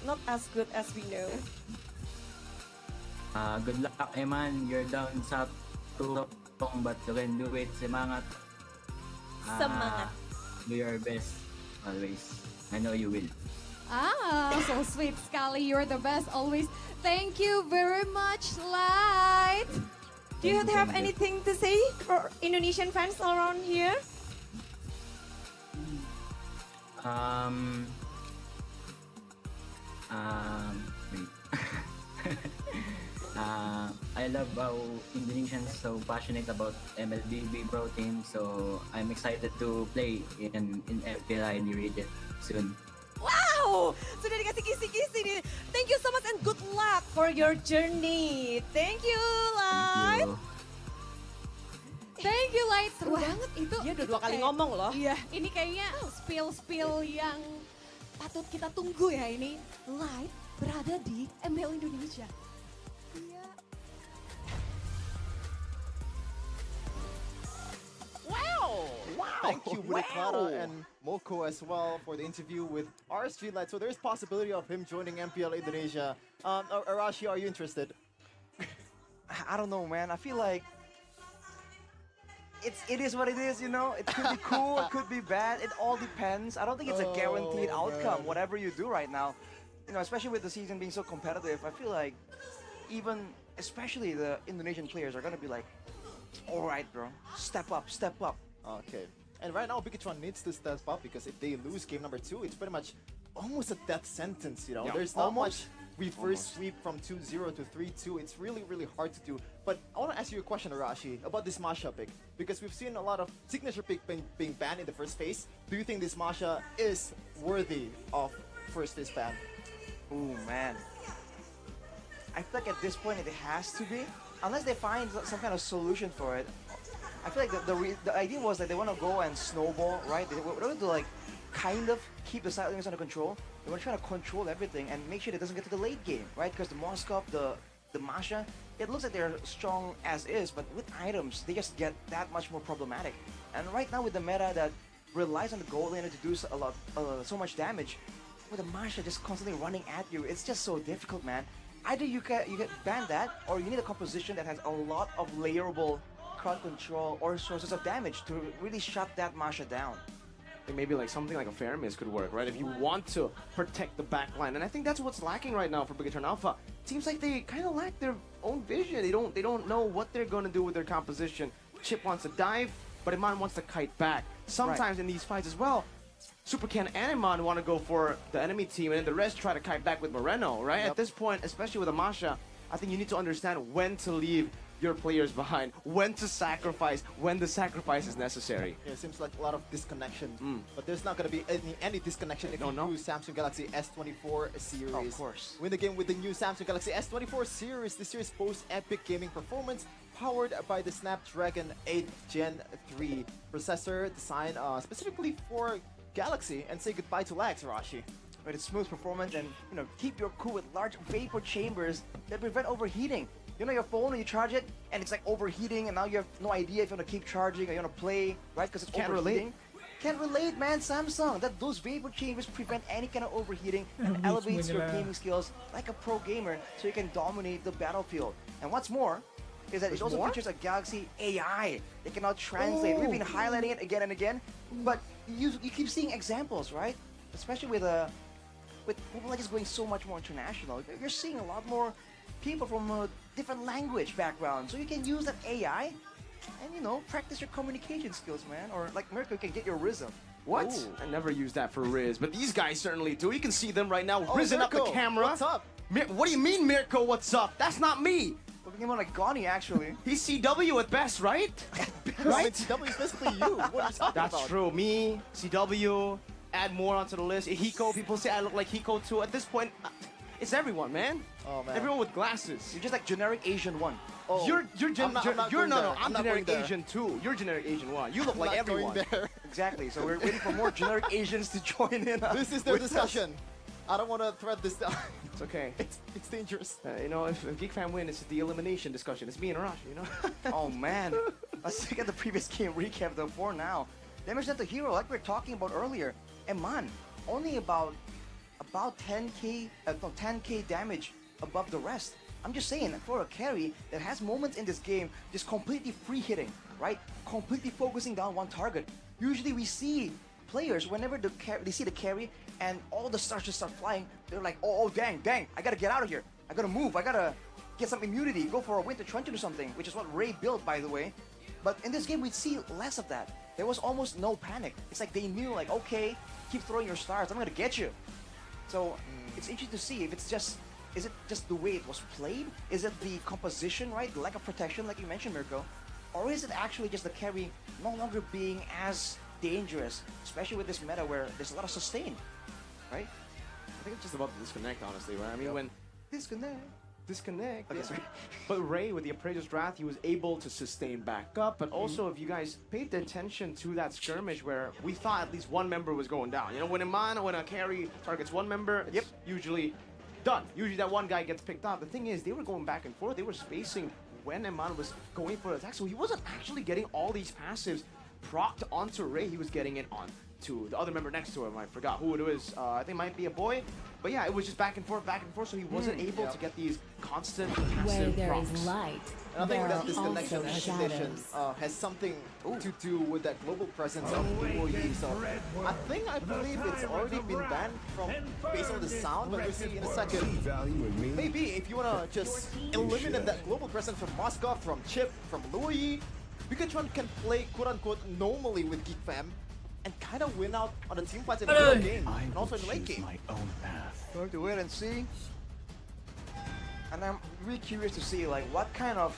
not as good as we know. Good luck, Eman. You're down sa tutong, but you can do it. Semangat. Semangat. Do your best always. I know you will. So sweet sekali. You're the best always. Thank you very much, Light. Do you have anything to say for Indonesian fans around here? Wait. I love how Indonesians so passionate about MLBB Pro team, so I'm excited to play in MPL ID region soon. Wow, sudah dikasih kisi-kisi nih. Thank you so much and good luck for your journey. Thank you, Light. Thank you, Light. Seru banget itu. Dia udah dua kali ngomong loh. Iya, ini kayaknya spill yang patut kita tunggu ya ini. Light berada di MPL Indonesia. Iya. Thank you, Clara and Moko as well for the interview with our Streetlight. So there's possibility of him joining MPL Indonesia. Arashi, are you interested? I don't know, man. I feel like it is what it is, you know? It could be cool, it could be bad. It all depends. I don't think it's a guaranteed outcome, whatever you do right now. You know, especially with the season being so competitive, I feel like especially the Indonesian players are going to be like, all right, bro, step up, step up. Okay. And right now, Bigetron needs to step up because if they lose game number 2, it's pretty much almost a death sentence, you know? Yeah, There's not much reverse sweep from 2-0 to 3-2. It's really, really hard to do. But I want to ask you a question, Arashi, about this Masha pick. Because we've seen a lot of signature pick being banned in the first phase. Do you think this Masha is worthy of first phase ban? Ooh, man. I feel like at this point it has to be. Unless they find some kind of solution for it. I feel like the idea was that they want to go and snowball, right? They want to like kind of keep the side lanes under control. They want to try to control everything and make sure it doesn't get to the late game, right? Because the Moskov, the Masha, it looks like they're strong as is, but with items, they just get that much more problematic. And right now with the meta that relies on the gold laner to do so much damage, with the Masha just constantly running at you, it's just so difficult, man. Either you get ban that, or you need a composition that has a lot of layerable crowd control or sources of damage to really shut that Masha down. I think maybe like something like a Fairmiss could work, right? If you want to protect the backline, and I think that's what's lacking right now for Bigetron Alpha. Seems like they kind of lack their own vision. They don't know what they're going to do with their composition. Chip wants to dive, but Iman wants to kite back. Sometimes in these fights as well, Supercan and Iman want to go for the enemy team, and then the rest try to kite back with Moreno, right? At this point, especially with Amasha, I think you need to understand when to leave your players behind, when to sacrifice, when the sacrifice is necessary. Yeah, it seems like a lot of disconnection, but there's not going to be any disconnection if you use Samsung Galaxy S24 series. Of course. Win the game with the new Samsung Galaxy S24 series. The series boasts epic gaming performance, powered by the Snapdragon 8 Gen 3 processor, designed specifically for Galaxy. And say goodbye to lags, Rashi. With its smooth performance and keep your cool with large vapor chambers that prevent overheating. You know your phone, and you charge it, and it's like overheating, and now you have no idea if you want to keep charging or you want to play, right? Because it's overheating. Can't relate, man, Samsung. Those vapor chambers prevent any kind of overheating and elevates your gaming skills like a pro gamer, so you can dominate the battlefield. And what's more, is that it also features a Galaxy AI. They can now translate. We've been highlighting it again and again, but you keep seeing examples, right? Especially with Mobile Legends going so much more international, you're seeing a lot more people from a different language background, so you can use that AI and practice your communication skills, man. Or like Mirko, you can get your rhythm. What? Ooh. I never used that for Riz, but these guys certainly do. You can see them right now, rizzing up the camera. What's up? What do you mean, Mirko? What's up? That's not me. Talking about like Goni, actually. He's CW at best, right? Right? CW is basically you. What are you talking That's about? true. Me, CW, add more onto the list. Hiko, people say I look like Hiko too. At this point, it's everyone, man. Oh, man. Everyone with glasses. You're just like generic Asian one. Oh, You're I'm not going there. I'm not generic going there. Asian too. You're generic Asian one. You look I'm like not everyone. going there. Exactly. So we're waiting for more generic Asians to join in. This is their with us. discussion. I don't want to thread this down. It's okay. It's dangerous. You know, if Geek Fam win, it's the elimination discussion. It's me and Arash, you know? Oh man. Let's look at the previous game recap though for now. Damage not the hero, like we were talking about earlier. Eman, only about 10k, no, 10k damage above the rest. I'm just saying, for a carry that has moments in this game just completely free hitting, right? Completely focusing down one target. Usually we see players, whenever they see the carry and all the stars just start flying, they're like, oh dang, I gotta get out of here. I gotta move, I gotta get some immunity, go for a winter trench or something, which is what Ray built, by the way. But in this game, we'd see less of that. There was almost no panic. It's like they knew, like, okay, keep throwing your stars, I'm gonna get you. So it's interesting to see if it's just, is it just the way it was played? Is it the composition, right? The lack of protection, like you mentioned, Mirko? Or is it actually just the carry no longer being as dangerous, especially with this meta where there's a lot of sustain, right? I think it's just about the disconnect, honestly, right? I mean, when disconnect. Okay, Yeah. sorry. But Ray, with the Appraiser's Wrath, he was able to sustain back up. But also, if you guys paid attention to that skirmish where we thought at least one member was going down. You know, when a carry targets one member, it's usually done. Usually that one guy gets picked up. The thing is, they were going back and forth. They were spacing when Eman was going for an attack. So he wasn't actually getting all these passives procced onto Ray. He was getting it on to the other member next to him. I forgot who it was. I think it might be a boy. But yeah, it was just back and forth, so he wasn't able to get these constant Where passive there procs. is light, And I think there that are disconnection also condition shadows. has something to do with that global presence of Luoyi. So I believe it's already been banned from based on the sound, but we'll see in a second. Maybe if you wanna just eliminate that global presence from Moscow, from Chip, from Luoyi, Pikachu can play quote-unquote normally with Geek Fam and kind of win out on the team fights in the early game and also in the late game. We'll have to wait and see. And I'm really curious to see like what kind of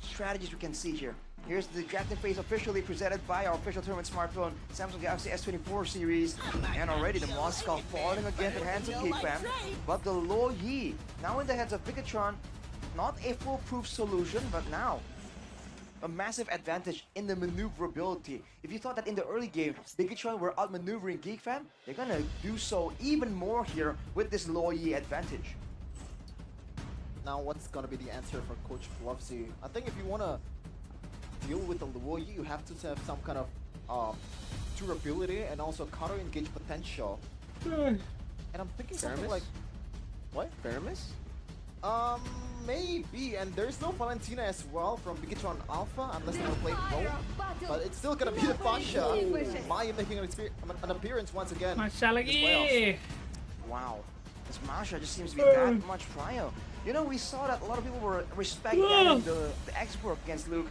strategies we can see here. Here's the drafting phase officially presented by our official tournament smartphone, Samsung Galaxy S24 series. And already the Moscow falling again in the hands of Geek Fam. But the Lo Yi, now in the hands of Pikachon, not a foolproof solution, but now a massive advantage in the maneuverability. If you thought that in the early game, Pikachon were outmaneuvering Geek Fam, they're gonna do so even more here with this Lo Yi advantage. Now what's gonna be the answer for Coach Bluffsy? I think if you wanna deal with the Luoyi, you have to have some kind of durability and also counter engage potential. And I'm thinking something Faramis? like, what? Faramis? Maybe. And there's no Valentina as well from Pikachu Alpha unless they want to play Rome. But it's still gonna be the Fasha. Maya making an appearance once again. Masya in the playoffs. lagi. Wow. This Masha just seems to be that much prior. You know, we saw that a lot of people were respecting the export against Luke.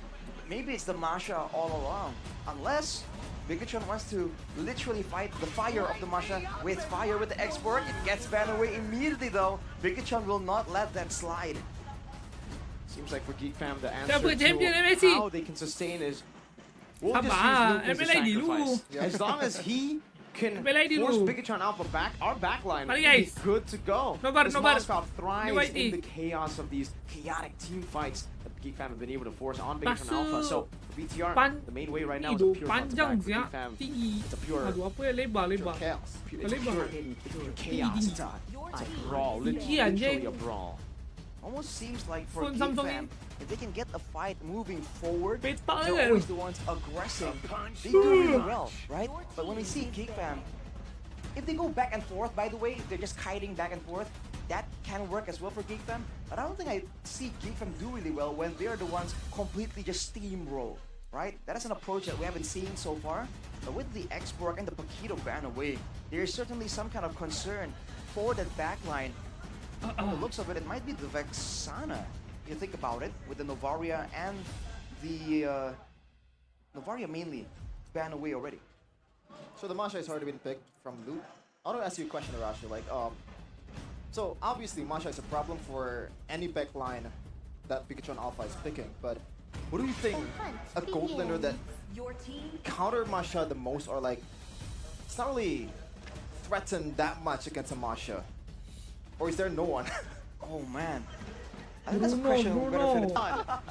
Maybe it's the Masha all along. Unless Pikachu wants to literally fight the fire of the Masha with fire with the export. It gets banned away immediately though. Pikachu will not let that slide. Seems like for Geek Fam, the answer Dapat champion to Messi. how they can sustain is we'll just Sabar, use Luke as a MPL dulu. sacrifice. As long as he can MPL force dulu. Pikachu Alpha back, our backline will Mari, be guys. good to go. Nobar, This Nobar. Moscow thrives Ni in YT. the chaos of these chaotic team fights that Geek Fam have been able to force on Pikachu Alpha. So for BTR, the main way right now is a Hidup pure front to panjang back for sih ya, Geek Fam. tinggi. It's a pure Aduh apa ya, lebar. Chaos. It's Lebar. pure chaos. It's a brawl, Tinggi, literally anjing. a brawl. Almost seems like for Phone Geek Samsung Fam, if they can get a fight moving forward, Petak they're kan? always the ones aggressing. They do really well, right? But when we see Geek Fam, if they go back and forth, by the way, if they're just kiting back and forth, that can work as well for Geek Fam. But I don't think I see Geek Fam do really well when they're the ones completely just steamroll, right? That is an approach that we haven't seen so far. But with the X-Borg and the Paquito ban away, there is certainly some kind of concern for that backline. From the looks of it, it might be the Vexana, if you think about it, with the Novaria and the Novaria mainly ban away already. So the Masha has already been picked from Luke. I want to ask you a question, Arashi. Like, so obviously Masha is a problem for any backline that Bigatron Alpha is picking. But what do you think a gold laner that counter Masha the most, or like it's not really threatened that much against a Masha? Or is there no one? Oh man. I think that's a question we're gonna fit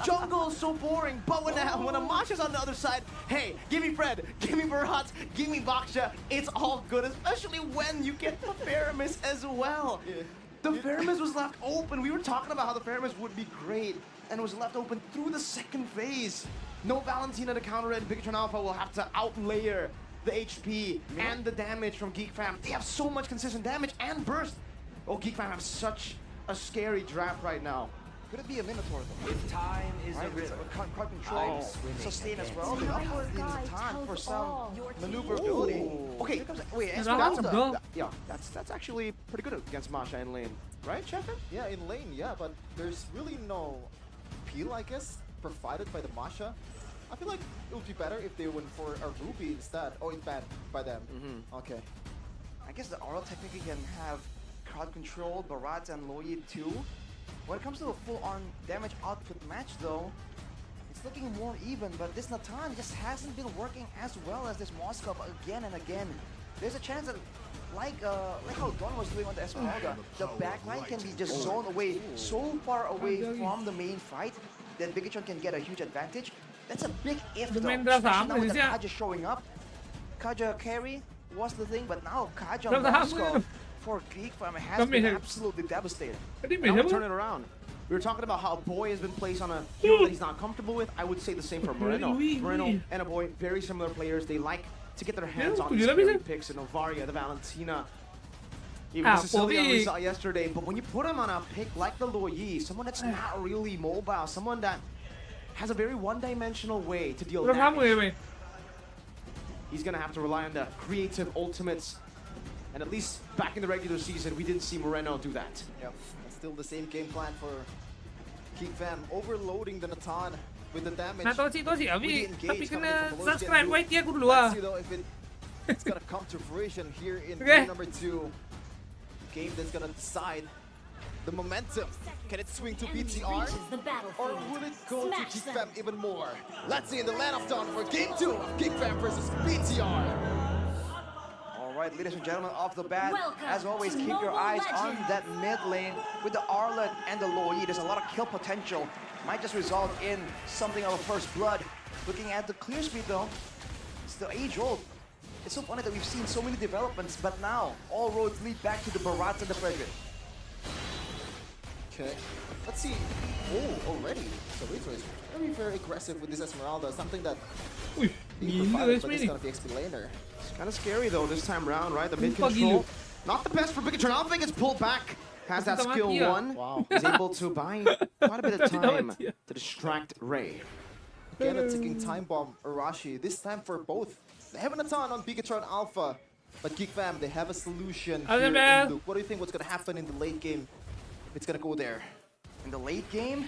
Jungle is so boring, but when a Masha's on the other side, hey, give me Fred, give me Berhat, give me Baksha, it's all good, especially when you get the Faramis as well. Yeah. The Faramis was left open. We were talking about how the Faramis would be great, and it was left open through the second phase. No Valentina to counter it, Bigatron Alpha will have to outlayer the HP and the damage from Geek Fam. They have so much consistent damage and burst. Oh, Geek Fam have such a scary draft right now. Could it be a Minotaur though? If time is Right, a with river, crowd control, sustain as well. The upward in the time for some maneuverability. Okay, Here comes, wait, That's Esmeralda. bro. Yeah, that's actually pretty good against Masha in lane, right, Chefin? Yeah, in lane, yeah, but there's really no appeal, I guess, provided by the Masha. I feel like it would be better if they went for a Ruby instead. Oh, it's banned by them. Okay. I guess the Aura technically can have crowd control, Barat and Loyi too. When it comes to a full-on damage output match though, it's looking more even, but this Natan just hasn't been working as well as this Moskov again and again. There's a chance that like how Don was doing on the Esmeralda, the backline can be just zoned away so far away from the main fight that Bigatron can get a huge advantage. That's a big if though, especially now with the Kaja showing up. Kaja carry was the thing, but now Kaja Moskov for Geek Fam has been absolutely devastating. Now we turn it around. We were talking about how Boy has been placed on a hero that he's not comfortable with. I would say the same for Moreno. Moreno and a Boy, very similar players. They like to get their hands on these scary picks, and Novaria, the Valentina, even Cecilia we saw yesterday. But when you put him on a pick like the Loyi, someone that's not really mobile, someone that has a very one-dimensional way to deal damage, he's gonna have to rely on the creative ultimates. And at least back in the regular season, we didn't see Moreno do that. Yep, and still the same game plan for Geek Fam, overloading the Natan with the damage. Nah, tahu sih, with the tapi engage kena coming in from subscribe Lowe's YT aku dulu Let's see though if it's gonna come to fruition here in game number 2. Game that's gonna decide the momentum. Can it swing to BTR? Or will it go to Geek Fam even more? Let's see in the Land of Dawn for game 2 of Geek Fam versus BTR. Alright, ladies and gentlemen, off the bat, as always, keep your eyes on that mid lane with the Arlet and the Loyi. There's a lot of kill potential. Might just result in something of a first blood. Looking at the clear speed though, it's the age-old. It's so funny that we've seen so many developments, but now all roads lead back to the Barats and the Frederick. Okay, let's see. Oh, already. So Rizzo is very aggressive with this Esmeralda, something that being provided by this kind of XP laner. It's kind of scary though this time around, right? The mid control, not the best for Bigatron Alpha. Gets pulled back. Has that skill 1. Wow. Is able to buy quite a bit of time to distract Ray. Again, a ticking time bomb, Arashi. This time for both. They have a Natan on Bigatron Alpha, but Geek Fam, they have a solution here in Luke. What do you think what's going to happen in the late game if it's going to go there? In the late game,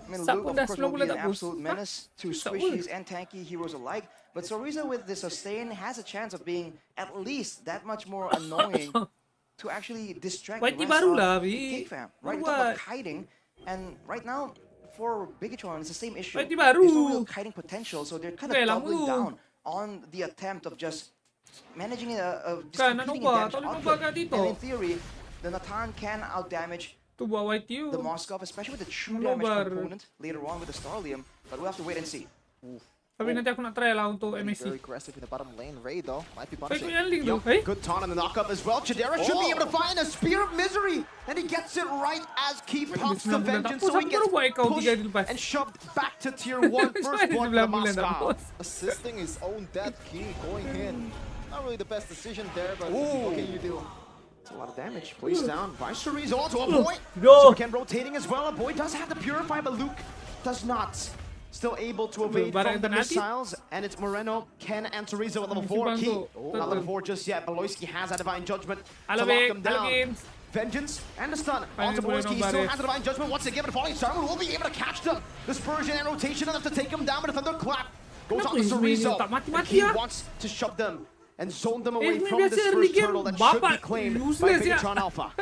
I mean, Luke, of course, will be an absolute menace to squishies and tanky heroes alike. But Soriza with the sustain has a chance of being at least that much more annoying to actually distract the rest of Geek Fam. Right, we talk about kiting, and right now, for Bigatron, it's the same issue. There's no real kiting potential, so they're kind of doubling down on the attempt of just managing just competing in damage output. And in theory, the Natan can outdamage the Moskov, especially with the true damage component later on with the Starlium, but we'll have to wait and see. Tapi nanti aku nak try lah untuk Very MSC. aggressive in the bottom lane. Ray though might be punishing. Good taunt on the knockup as well. Chidera should be able to find a Spear of Misery, and he gets it right as Key pops the Vengeance, so he gets pushed and shoved back to tier 1. First blood for the Moscow. Assisting his own dead Key going in. Not really the best decision there, but what can you do? It's a lot of damage. Placed down by Chorizo onto a Boy. So again rotating as well. A Boy does have the Purify, but Luke does not. Still able to evade from the missiles, and it's Moreno, Ken, and Chorizo at level 4. Key, not level 4 just yet. Baloyski has that Divine Judgment to lock him down. Vengeance and the stun onto Baloyski. He still has a Divine Judgment. Once again, but Falling Star will be able to catch them. Dispersion and rotation enough to take him down, but a Thunderclap goes on to Chorizo. He wants to shove them and zone them away from this first turtle that should be claimed by Bigatron Alpha.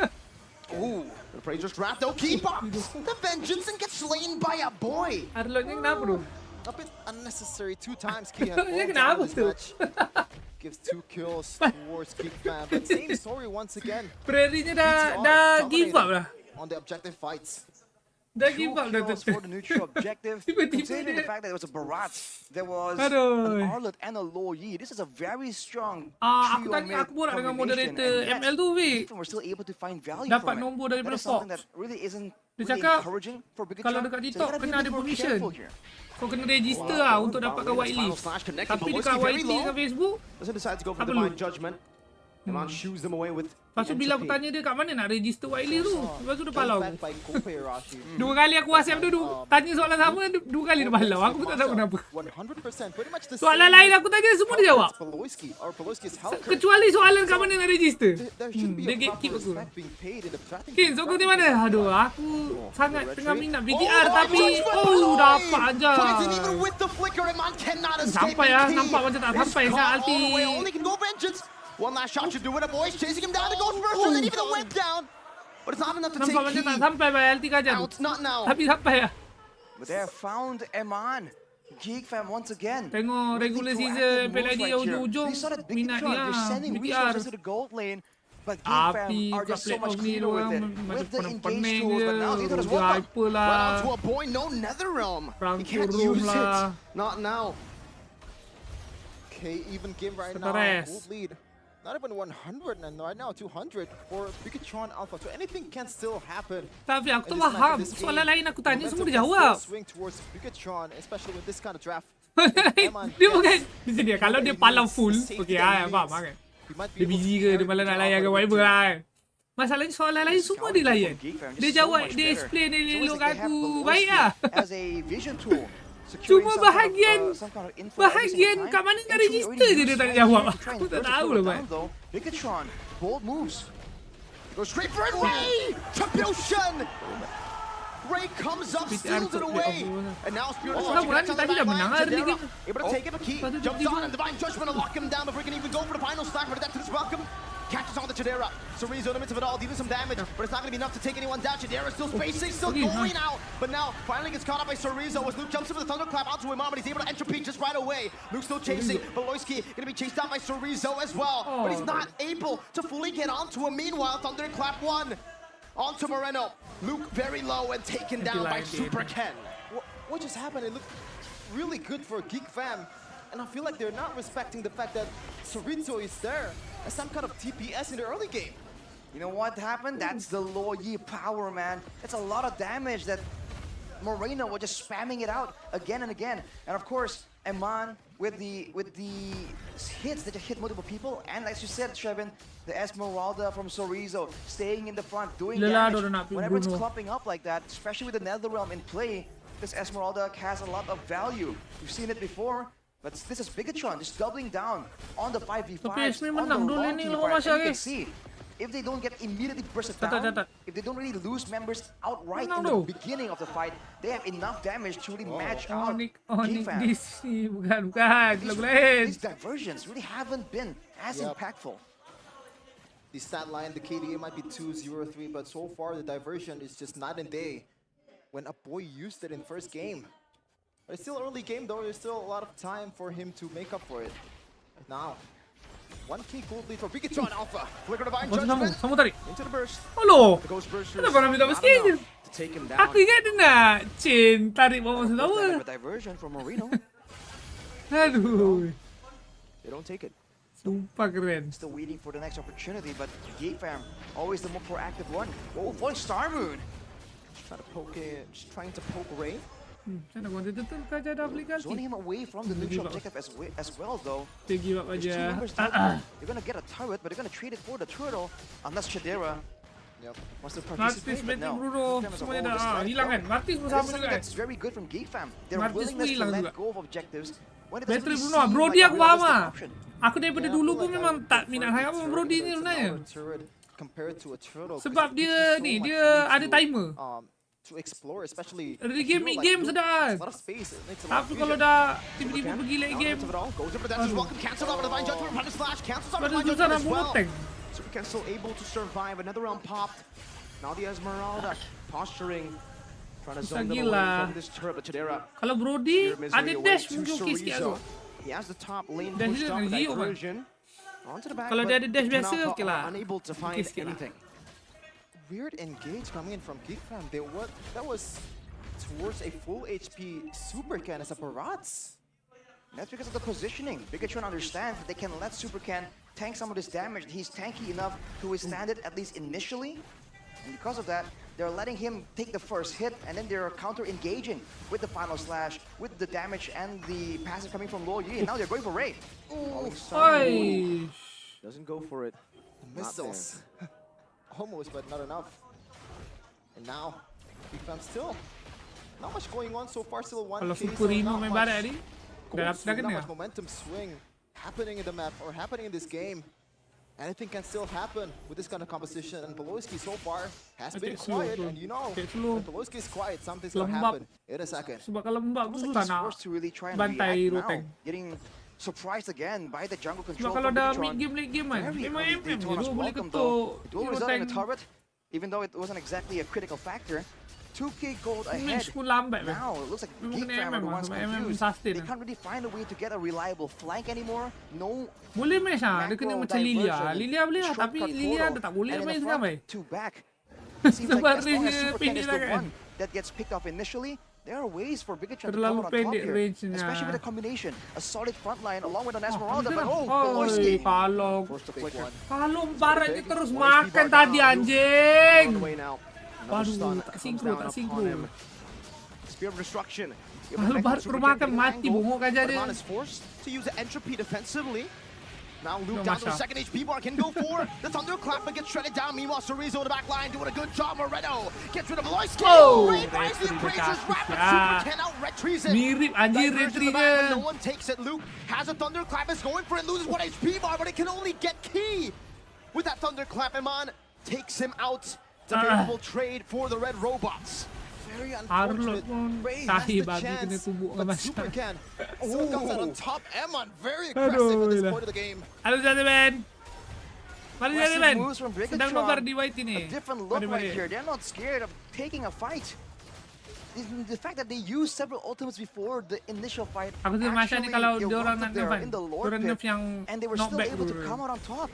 Ooh, the Appraiser's Wrath though, keep up the vengeance and gets slain by a boy. Arlotnya kenapa bro? A bit unnecessary. 2 times Key has Dia fallen kenapa down this tu? match. Gives 2 kills towards Geek Fam, but same story once again. Prairie-nya dah BTR give up dominating dah. on the objective fights. Dah 2 give up dah kills tu. for the neutral objective. Tiba-tiba Considering the dia- fact that there was a Barat, there was Aduh. an Arlot and a Low Yi. This is a very strong Aku trio tanya, mid aku borak dengan combination, moderator and yet, ML tu, Vic. Geek Fam were still able to find value Dapat from it. nombor daripada That is something Fox. that really isn't Dia really cakap, encouraging for Big kalau Chun. dekat So you TikTok gotta be kena a ada bit more permission. careful here. Kau kena register lah untuk dapatkan whitelist. Tapi dekat YT dengan Facebook, Doesn't decide to go for Apa divine lu? judgment. Iman shoos them away with lepas tu bila aku tanya dia kat mana nak register whitelist tu, lepas tu dia palau Back aku. by Kope Arashi. 2 kali aku WhatsApp dia, tanya soalan sama, 2 kali dia palau. Aku pun tak tahu kenapa. 100%, pretty much the Soalan same lain with aku tanya, semua dia jawab. Pelosi or Pelosi's health curve. Kecuali soalan kat mana nak register. There should be Dia a gatekeep proper aku. respect being paid in the batting. Kin, so kau di mana? Aduh, aku sangat tengah minat BTR tapi dapat aja. Finds it even with the flicker. Iman cannot escape. Sampai and Key nampak macam tak is sampai caught saya all ulti. the way. Only can go vengeance. One last shot should do it. A boy's chasing him down. The ghost bursters and even the whip down. But it's not enough to Nampak take macam tak Key sampai by ulti kajan. out. Not now. Tapi sampai ya. But they have found Eman. Geek Fam once again. Tengok Really regular proactive season moves PLD right here. hujung-hujung They saw that Big minat Chun, dia they're sending BTR. resources to the gold lane. But Geek Tapi Fam are kat just so much playoff ni cleaner with it. macam With the engaged pening tools, but now je. Zito has Dia woke up. hyper Run out lah. to a boy. No nether realm. Perang He can't turun use lah. it. Not now. Okay, even game right now. Stres. Gold lead. Not even 100 and right now 200 for Pikachu Alpha. So anything can still happen. Tapi aku in tak this match, in faham. this game. Soalan lain aku tanya semua Momentum dia can jawab. still swing towards Pikachu, especially with this kind of draft. Dia bukan macam dia. Kalau dia palau full, okey ah, faham kan. He might Dia be able to busy ke, carry dia malah nak Pikachu layan ke Alpha whatever to lah kan. Masalahnya soalan lain semua dia layan. Dia jawab, dia explain, dia elok kat aku. Baik lah. As a vision tool. Cuma bahagian kat mana nak register je dia tak nak jawab. Aku tak tahu lah Mat. Bigatron, bold moves. Go straight for it. Ray! Tribulation! Ray comes up, steals it away. And now Spirit is Kamu kan tadi dah menang lah early game. able to take it, but Key Lepas tu jumps tiba-tiba- on and Divine Judgment to lock him down before he can even go for the final stack. But that's welcome. Catches on the Chidera. Cerezo in the midst of it all, dealing some damage, but it's not going to be enough to take anyone down. Chidera still spacing, still going out. But now, finally gets caught up by Cerezo as Luke jumps in with a thunderclap onto Imam, but he's able to enter peak just right away. Luke still chasing, but Loisky going to be chased down by Cerezo as well. But he's not able to fully get onto him. Meanwhile, thunderclap one onto Moreno. Luke very low and taken down by Super Ken. What just happened? It looked really good for Geek Fam. And I feel like they're not respecting the fact that Cerezo is there as some kind of TPS in the early game. You know what happened? That's the Low Yi power, man. That's a lot of damage that Moreno was just spamming it out again and again. And of course, Eman with the hits that just hit multiple people. And as you said, Trevin, the Esmeralda from Cerezo staying in the front, doing Lelah damage. dah nak Whenever it's bunuh. clumping up like that, especially with the Netherrealm in play, this Esmeralda has a lot of value. We've seen it before. But this is Bigatron just doubling down on the 5v5s, Tapi Esme on menang the dulu long ni, team lawan fight. And you Masya, can see, if they don't get immediately bursted Tak, tak, down, tak. if they don't really lose members outright Menang in the tu. beginning of the fight, they have enough damage to really match out Onyx G-Fan. DC. Bukan, lagu lain. These diversions really haven't been as Yep. impactful. The stat line, the KDA might be 2-0-3, but so far the diversion is just night and day. When a boy used it in first game. But it's still early game though, there's still a lot of time for him to make up for it. Now, 1K gold lead for Pikachu Alpha. Flicker Divine Kau sama, Judgment sama tarik. into the burst. Halo. The Ghost Bursters Kenapa nak minta not meski je? enough to take him down. Aku ingat dia nak chain tarik bawah masa Of course, they have sama. a diversion from Moreno. Aduh. They don't take it. Sumpah keren. Still waiting for the next opportunity, but Gate Fam, always the more proactive one. Oh, voice Star Moon. Just trying to poke it, just trying to poke Ray. Macam mana kau tutup kaca dah beli Zoning kaki. him away from the neutral objective as well, though. Dia give up There's two aja. members down. They're gonna get a turret, but they're gonna trade it for the turtle. Unless Chidera Yep. wants to Martis, participate, but Betty, no. Bruno, Geek Fam as a semuanya whole dah just let it hilang go. kan. Martis pun And this sama is juga something kan. that's very good from Gate Fam. Their Martis willingness pun to hilang let juga. go of objectives when it doesn't Battery really Bruno, seem Brody like a aku faham realistic ah. option. Aku daripada Yeah, I dulu feel pun like I memang would tak prefer minat like sangat a sama turret Brody ni because it's an sebenarnya. hour turret compared to a turtle. 'Cause Sebab it gives dia you so ni, much dia room ada timer. to explore, especially Early if game, you're mid like game Luke, sedap. there's a lot of space. It makes a lot Tapi of kalau vision. dah tiba-tiba pergi late game, Elements of it all. Goes in for that as welcome. Cancels out with Divine Judgment. Punish Slash. Cancels out with baru Divine susah Judgment nak as well. bunuh tank. Super Ken still able to survive. Another round popped. Now the Esmeralda posturing, trying to Susah zone them gila. away from this turret. But Chidera, Kalau Brody Here, Misery ada away dash to mungkin okey sikit tu. Chorizo. He has the top lane Dan pushed dia up with Gio kan? diversion. Onto the back, Kalau but dia ada dash biasa, Tanaka okey lah. are unable to find Okey sikit lah. anything. Weird engage coming in from Geek Fam. That was towards a full HP Supercan as a Barats. That's because of the positioning. Bigatron understands that they can let Supercan tank some of this damage. He's tanky enough to withstand it, at least initially. And because of that, they're letting him take the first hit, and then they're counter-engaging with the final slash, with the damage and the passive coming from Lo Yi. And now they're going for Ray. Oi. Doesn't go for it. The missiles. Almost, but not enough. And now, Geek Fam still not much going on so far. Still one Kalau case. Fukurino main barat tadi, dah Not kena. much momentum swing happening in the map or happening in this game. Anything can still happen with this kind of composition. And Pelosi so far has been Take slow, quiet. bro. And you know, Take slow. when Pelosi is quiet, something's gonna Lembab. happen in a second. Sebab kalau lembab tu Almost susah like he's nak forced to really try and bantai react Roteng. now. Getting surprised again by the jungle Sebab control kalau from dah Bigatron. mid game late game kan, Very memang early MM je Daytona's tu boleh welcome, ketuk though. It will result in a Roteng. turret, even though it wasn't exactly a critical factor. 2k gold ahead. Match pun lambat kan. Now it looks like Memang Geek kena Fam are the MM lah, ones sebab MM confused. sustain They lah. can't really find a way to get a reliable flank anymore. No Boleh match lah, dia kena macro macam Lilia. diversion, Lilia boleh lah, tapi shortcut Lilia photo, dah tak boleh and in main the sekarang front baik. to back. It seems like Sebab as long as range dia Supercan pendek is lah the kan. one that gets picked off initially, there are ways for Bigatron to Terlalu come out on top pendek here. range-nya. Especially with a combination. A solid front line along with an Esmeralda. Dah But lah. oh, Oi, Pelosi. kalau Forced to flicker. kalau barat dia terus Boys makan bar tadi down. anjing. On the way now. Another Aduh, stun tak comes sinkro, down tak upon sinkro. him. Spear of Destruction. Kalau barat terus makan mati bongok aja dia. But is forced to use the entropy defensively. Now No, Luke down to the Masha. second HP bar, can go for the thunderclap but gets shredded down. Meanwhile, Chorizo in the back line doing a good job. Moreno gets rid of Loisky. Oh, Ray buys the Retri Appraiser's dah wrap, but ya. Super can out Retri's it. Mirip anjir Diversion in the back, but no Retri-nya. one takes it. Luke has a thunderclap, is going for it, loses 1 HP bar, but it can only get key. With that thunderclap, Iman takes him out. It's a favorable trade for the red robots. Very Arlo unfortunate. pun Ray tahi has the bagi kena chance, tumbuk dengan but Masha. Supercan still comes out on top. Emon very Aduh, aggressive at this gila. point of the game. Halo gentlemen. Mari Aggressive gentlemen. moves from Sedang Bigatron. nobar di YT ni. A different look Mari, mari. right here. They're not scared of taking a fight. The fact that they used several ultimates before the initial fight Aku suka Masha ni kalau dia orang nak erupted there nerf kan. in the Dia Lord orang pit, nerf yang and they were still knockback able to tu. come out on top.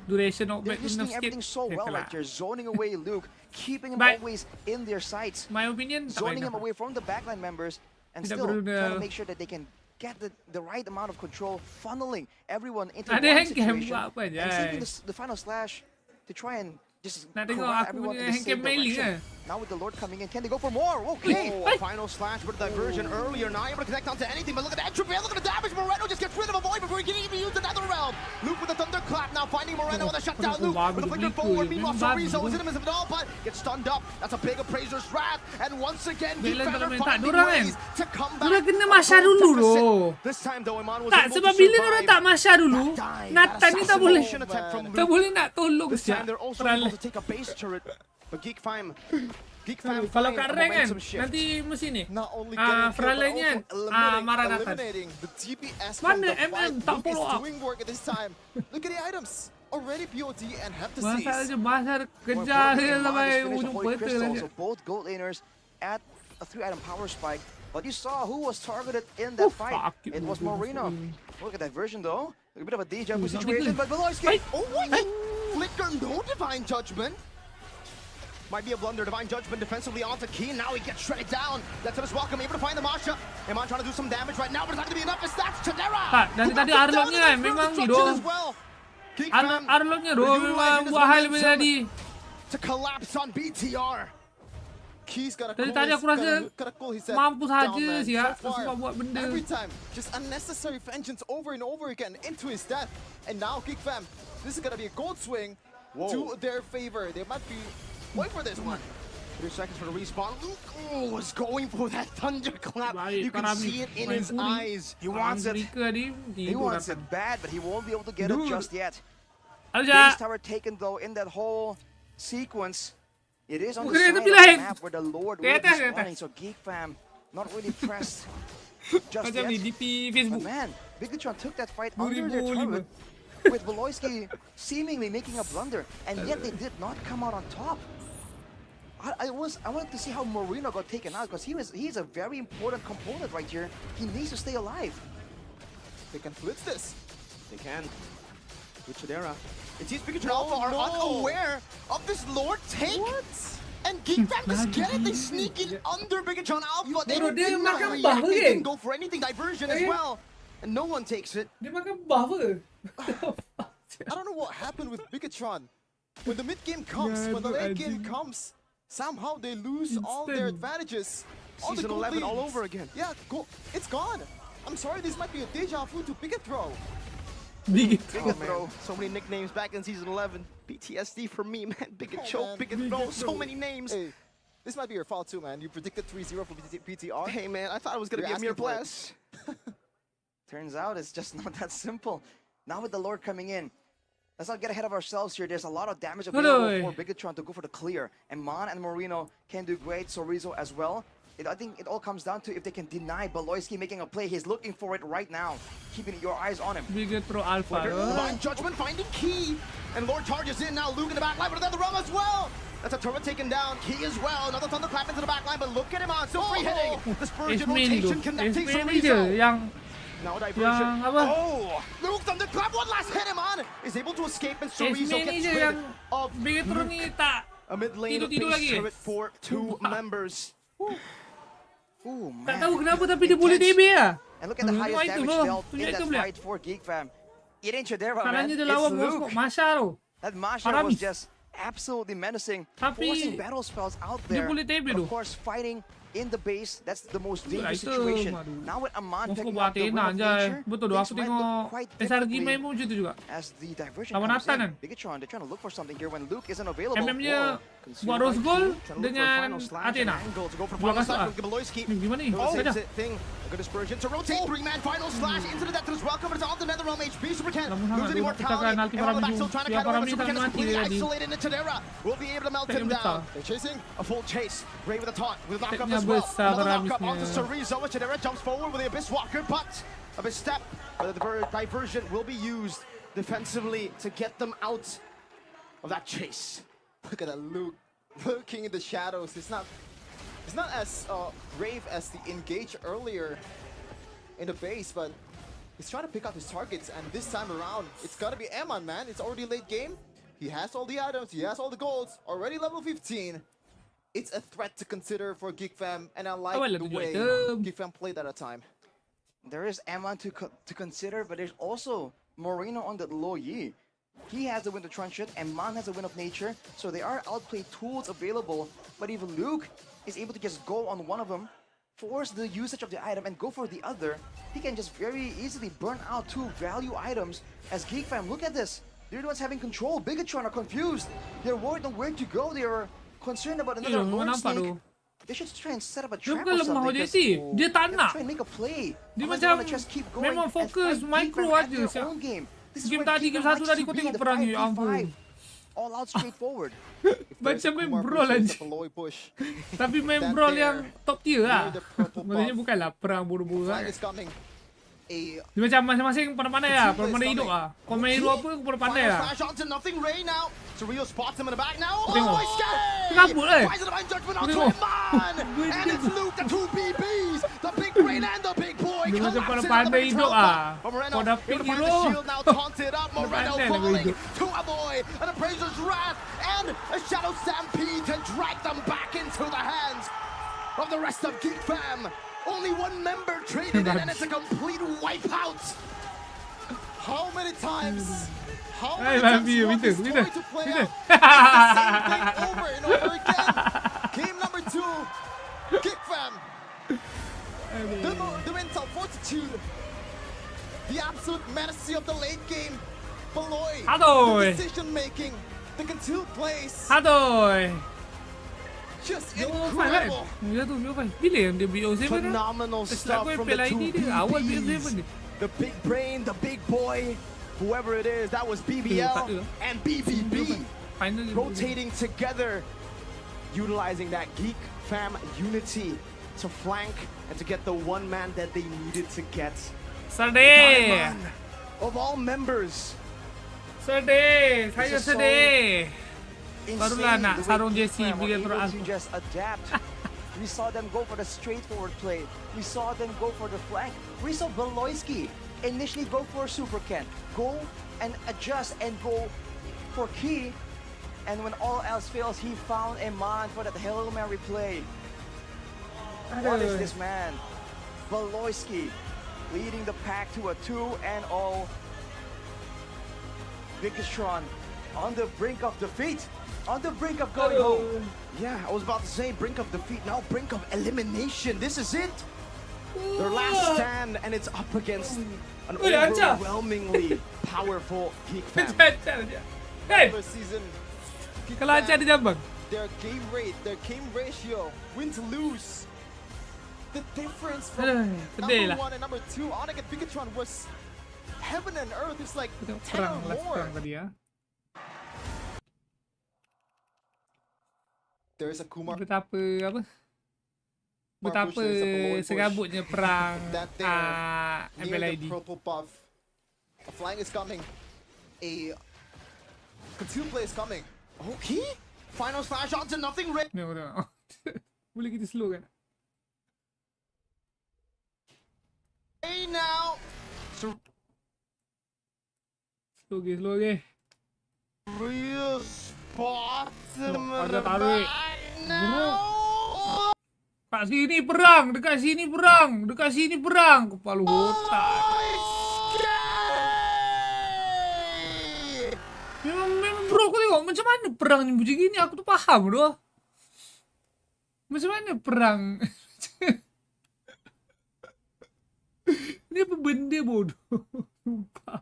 Duration They're knockback tu just nerf doing sikit. everything so well Kelah. right here, zoning away Luke, keeping him Baik. always in their sights, My opinion tak zoning baik. him away from the backline members, and Tidak still perlu trying to dia- make sure that they can get the right amount of control, funneling everyone into Ada one yang camp situation, buat apa je. and saving the final slash to try and just Nak tengok corral aku everyone punya in the hand same cam mailing direction. Now with the Lord coming in, can they go for more? Okay. Oh, a final slash, but a diversion earlier. Not able to connect onto anything, but look at the entropy, look at the damage. Moreno just gets rid of a void before he can even use another realm. Luke with the thunderclap, now finding Moreno with a shutdown. Luke with a flicker forward. Meanwhile, Chorizo is in him as all, but gets stunned up. That's a big Appraiser's wrath. And once again, Geek Bila Fam kalau are main tak, finding dorang ways kan, to come back. dorang kena A Masha goal dulu deficit. doh. This time though, Iman was Tak, able sebab to bila orang survive. tak Masha dulu, That dive, Nathan ni that tak boleh. assassination attempt from Tak Luke. boleh nak tolong This time they're also siap. able to take a base turret. But Geek Fam Kalau find kat a rank kan, momentum shift. nanti mesti ni. Not only getting killed, front but line-nya also marah datang. eliminating the DPS Mana from the MM fight. tak Luke is follow up? doing work at this time. Look at the items. Already POD and have to Masa seize. je Masha kejar More dia importantly, sampai Iman just finished ujung the Holy portal Crystal, aja. so both gold laners at a 3-item power spike. But you saw who was targeted in that fight. fuck you. It was Moreno. Look at that version though. A bit of a deja vu Not situation, good. but Veloisky. Oh, what? Flicker, no Divine Judgment. Might be a blunder. Divine Judgment defensively onto Keen. Now he gets shredded down. That's his welcome. Able to find the Masha. Iman trying to do some damage right now, but it's not going to be enough. It's that Chidera. Tak, dari tadi Arlong-nya memang ni doh. Arlong-nya doh memang buat hal lebih tadi. To collapse on BTR. Key's gotta Dari cool tadi his- aku rasa gotta cool his head mampu down, saja man. siap So far, sebab buat benda. every time, just unnecessary vengeance over and over again into his death. And now, Geek Fam, this is gonna be a gold swing to their favor. They might be wait for this one. 3 seconds for the respawn. Luke was going for that thunderclap. Baik, You can Parami see it in main his puri. eyes. He wants it. Mereka ni He tidur wants datang. it bad, but he won't be able to get it Dude. just yet. Halo Base Jack. tower taken though in that whole sequence. It is on the Bukan side itu of the lain. map where the Lord Ke will be atas, ke atas. spawning, so Geek Fam not really pressed just Macam yet. ni DP But Facebook. man, Bigatron took that fight under their 2005. turret with Veloisky seemingly making a blunder, and yet they did not come out on top. I wanted to see how Marino got taken out because he's a very important component right here. He needs to stay alive. They can blitz this. They can. With Chidera. It seems Pikachu Alpha are unaware of this Lord take. What? And Geek Fam just get it. They sneak in under Bigatron Alpha. They Bro, dia did not makan react. buff They ke? didn't go for anything. Diversion as well. And no one takes it. Dia makan buff ke? I don't know what happened with Bigatron. When the mid game comes, Yeah, when the bro, late game anjing. comes, somehow they lose all their Instant. advantages. All the Season gold 11 all leads. over again. Yeah, it's gone. I'm sorry, this might be a deja vu to Bigathrow. Big Big throw. So many nicknames back in season 11. PTSD for me, man. Big choke, big throw. So many names. Hey, this might be your fault too, man. You predicted 3-0 for PTR. Hey, man, I thought it was going to be You're a mere asking for it. bless. Turns out it's just not that simple. Now with the Lord coming in, let's not get ahead of ourselves here. There's a lot of damage available for Bigatron to go for the clear. And Mon and Marino can do great. Sorizo as well. I think it all comes down to if they can deny Baloyski making a play. He's looking for it right now. Keeping your eyes on him. Big Pro Alpha. Divine Judgment finding Key. And Lord charges in now. Luke in the back line, but another realm as well. That's a turret taken down. Key as well. Another thunderclap into the back line, but look at him on. Still free hitting. The Spurgeon rotation connecting ni je Sorizo. yang Now diversion. yang apa? Oh! Luke thunderclap. One last hit him on. Is able to escape and Sorizo Esme ni gets je rid yang of Big Pro Luke. ni tak A mid lane Tidur-tidur base lagi. turret for two members. Ooh, tak man. tahu kenapa tapi dia boleh Intense. DB lah. And look at the Tunjuk highest item damage bro. dealt Tunjuk in that item dia. fight for Geek Fam. It ain't Chidera, man. Salahnya dia It's lawan Luke. Masha tu. That Masha Paramis. was just absolutely menacing, Tapi forcing battle spells out dia there. boleh table But tu. of course, fighting in the base, that's the most dangerous item, situation. aduh. Now with Aman Musuh picking buat up the win Athena of anjay. nature, Betul tu things aku might tengok look quite SRG differently main pun macam tu juga. as the diversion Lawan comes Nathan in. kan? Bigatron, they're trying to look for something here when Luke isn't available. MM dia Consumed buat by rose goal Key. Trying to look for a dengan final slash and Athena. angle to go for Dua final kasut slash lah. with Gabaloyski. Ni gimana ni? Oh, Saja. thing. A good dispersion to rotate. Three-man final slash into the depth as well. Covers all the Netherrealm HP. Super Ken Namun hangat losing dia immortality. tekan And ulti on the back Paramis still tu. trying to Ya, cut over. Paramis Super tak Ken is mati completely tadi. isolated into Tadera. Will be able to melt Tak him besar. down. They're chasing a full chase. Ray with a taunt. With a knockup Teknya as well. besar Another knockup Paramisnya. onto Sorizo. And Tadera jumps forward with the Abyss Walker. But a step. The diversion will be used defensively to get them out of that chase. Look at that Luke lurking in the shadows. It's not as brave as the engage earlier in the base, but he's trying to pick out his targets. And this time around, it's gotta be Eman, man. It's already late game. He has all the items. He has all the golds. Already level 15. It's a threat to consider for Geek Fam, and I like Awal lah the tunjuk way item. Geek Fam played at a time. There is Aman to consider, but there's also Marino on the low Yi. He has the Wind of Truncheon, and Man has the Wind of Nature, so there are outplay tools available. But if Luke is able to just go on one of them, force the usage of the item, and go for the other, he can just very easily burn out two value items. As Geek Fam, look at this. They're the ones having control. Bigatron are confused. They're worried on where to go. They're concerned about another Memang Lord nampak Snake. tu. They should try and set up a Dia trap bukan or lemah something. objektif. Dia tak nak. Try and make a play. Dia Unless they macam wanna just keep going memang and fokus fight micro Geek Fam at aja, their siap. own game. This is Game where tadi, Geek game Fam satu likes tadi to kau be, tengok the perang ni, 5v5. ampun. All out straightforward. Macam main Kumar brawl versus anjing. the Beloy push. Tapi main That brawl there, yang top tier lah. near the purple Maksudnya buff. bukanlah perang bodoh-bodoh Flag lah. is coming. A Dia macam masing-masing pandai-pandai lah. Pandai hidup lah. Kau main hero apa, kau pandai Final lah. slash onto nothing. Ray now. Surreal spots him in the back now. Oh, Tengok. boy, scary! Kabut, eh. Finds the divine judgment onto Tengok. Iman. And it's Luke, the two BBs. The big brain and the big boy. Dia macam collapsing pandai on the hidup Victor ah. Alpha. But Moreno Kau dah able pick to find hero. the shield now taunted up. Dia Moreno pandai lah kau falling hidup. to Avoid. An Appraiser's Wrath. And a Shadow Stampede to drag them back into the hands of the rest of Geek Fam. Only one member traded in and it's a complete wipeout. How many times? How Hey, many man, times Peter, was this Peter, going to play Peter. out? It's the same thing over and over again. Game number 2, Geek Fam. The mental fortitude, the absolute mastery of the late game. Beloy, Aduh. the decision making, the concealed plays, Aduh. just Dia mau fight kan? incredible. Dia tu, dia fight. Bila yang dia BO7 kan? Phenomenal Setelah stuff kau from MPL the ID two dia, awal BO7 BBs. dia. The big brain, the big boy, whoever it is, that was BBL and BBB Final dia rotating together, utilizing that Geek Fam unity to flank and to get the one man that they needed to get. Sedih. Diamond, of all members, Sedih. Saya This is so- sedih. Barulah nak sarung insane JC game bila plan, were terus able to just adapt. We saw them go for the straightforward play. We saw them go for the flank. We saw Beloyski initially go for a Super Ken, go and adjust and go for key. And when all else fails, he found Eman for that Hail Mary play. What is this man? Beloyski leading the pack to a 2-0. Bigatron on the brink of defeat, on the brink of going home. Yeah, I was about to say brink of defeat, now brink of elimination. This is it. Their last stand, and it's up against an overwhelmingly powerful Geek fam. Hey, First season, Geek kalau Aceh fam, ada jambang. their game rate, their game ratio, win to lose. The difference from sedih number lah. 1 and number 2, Onyx and Bigatron, was heaven and earth. It's like 10 Perang, or last more. perang tadi ya. There is a Kumar Betapa apa? Betapa serabutnya perang that there MPL near ID. the purple buff. A flying is coming. A Concealed play is coming. Okay. Finals flash on to nothing. Tengok. Boleh kita slow kan? Hey now. Slow ke. Real spots. Ada tarik. Bro. Dekat sini perang. Dekat sini perang. Kepala otak. Memang bro, aku tengok macam mana perang ni macam gini. Aku tu faham tu. Macam mana perang? Ni apa benda bodoh? Sumpah.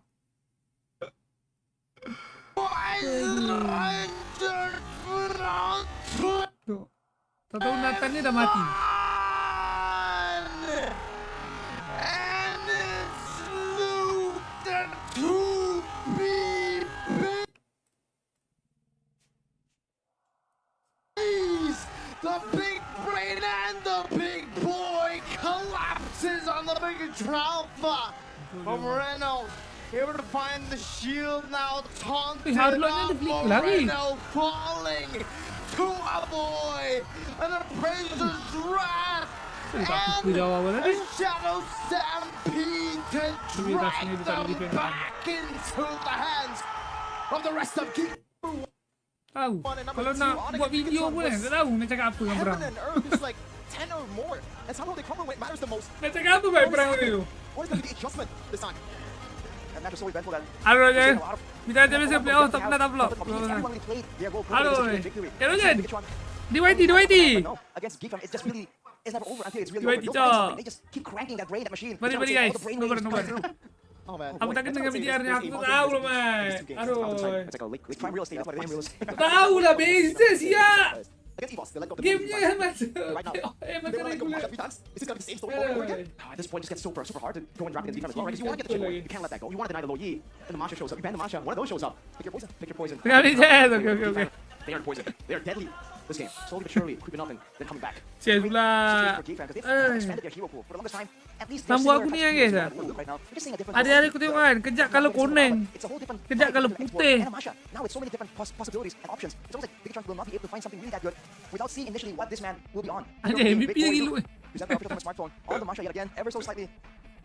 Tuh. Tak tahu Nathan ni dah mati. The big brain and the big boy collapses on the biggest alpha. Moreno able to find the shield now, taunted up. Moreno falling to a boy, and the Appraiser's wrath, and a shadow stampede to drag them back into the hands of the rest of Geek. Tahu. Kalau nak buat video pun kan, tak tahu nak cakap apa dengan perang. Heaven and earth is like 10 or more. And somehow they crumble when it matters the most. Nak cakap apa baik perang ni tu? What is going to be the adjustment this time? That match was so eventful that Halo je. Kita ada biasa play off tak pernah tak vlog. everyone played their role Halo. perfectly to victory. Halo je. Bigatron, DYT. but no, against Geek Fam, it's just really, it's never over until it's really over. DYT Those guys, cok. they just keep cranking that brain, that machine. Mari Bigatron guys. takes all the brain Nobar. waves coming through. Oh man. Aku tak kena dengan VTR ni, aku tak tahu lah Mat. Aduh. It's like a late prime real estate, that's what it is. Tak tahu lah beza siap. Against EVOS, they let go of the Gamenya kan macam right now. macam They let go regular. of 3 times. Is this going to be the same story over and over again? At this point, it just gets super hard to go and drop against defense as well, right? Because you want to get the chip point. You can't let that go. You want to deny the low Yi. And the Masha shows up. You ban the Masha. One of those shows up. Pick your poison. Pick your poison. Tengah ni chat. Okay. They are poison. They are deadly. This game, slowly but surely, creeping up and then coming back. Chat pula. Sambut aku ni kan guys. Hari-hari aku tengok kan, kejap kalau kuning, kejap kalau putih. Now it's so many different possibilities and options. It's almost like Bigatron will not be able to find something really that good without seeing initially what this man will be on. Ada MVP lagi lu. Present the official from a smartphone on the Masha yet again, ever so slightly.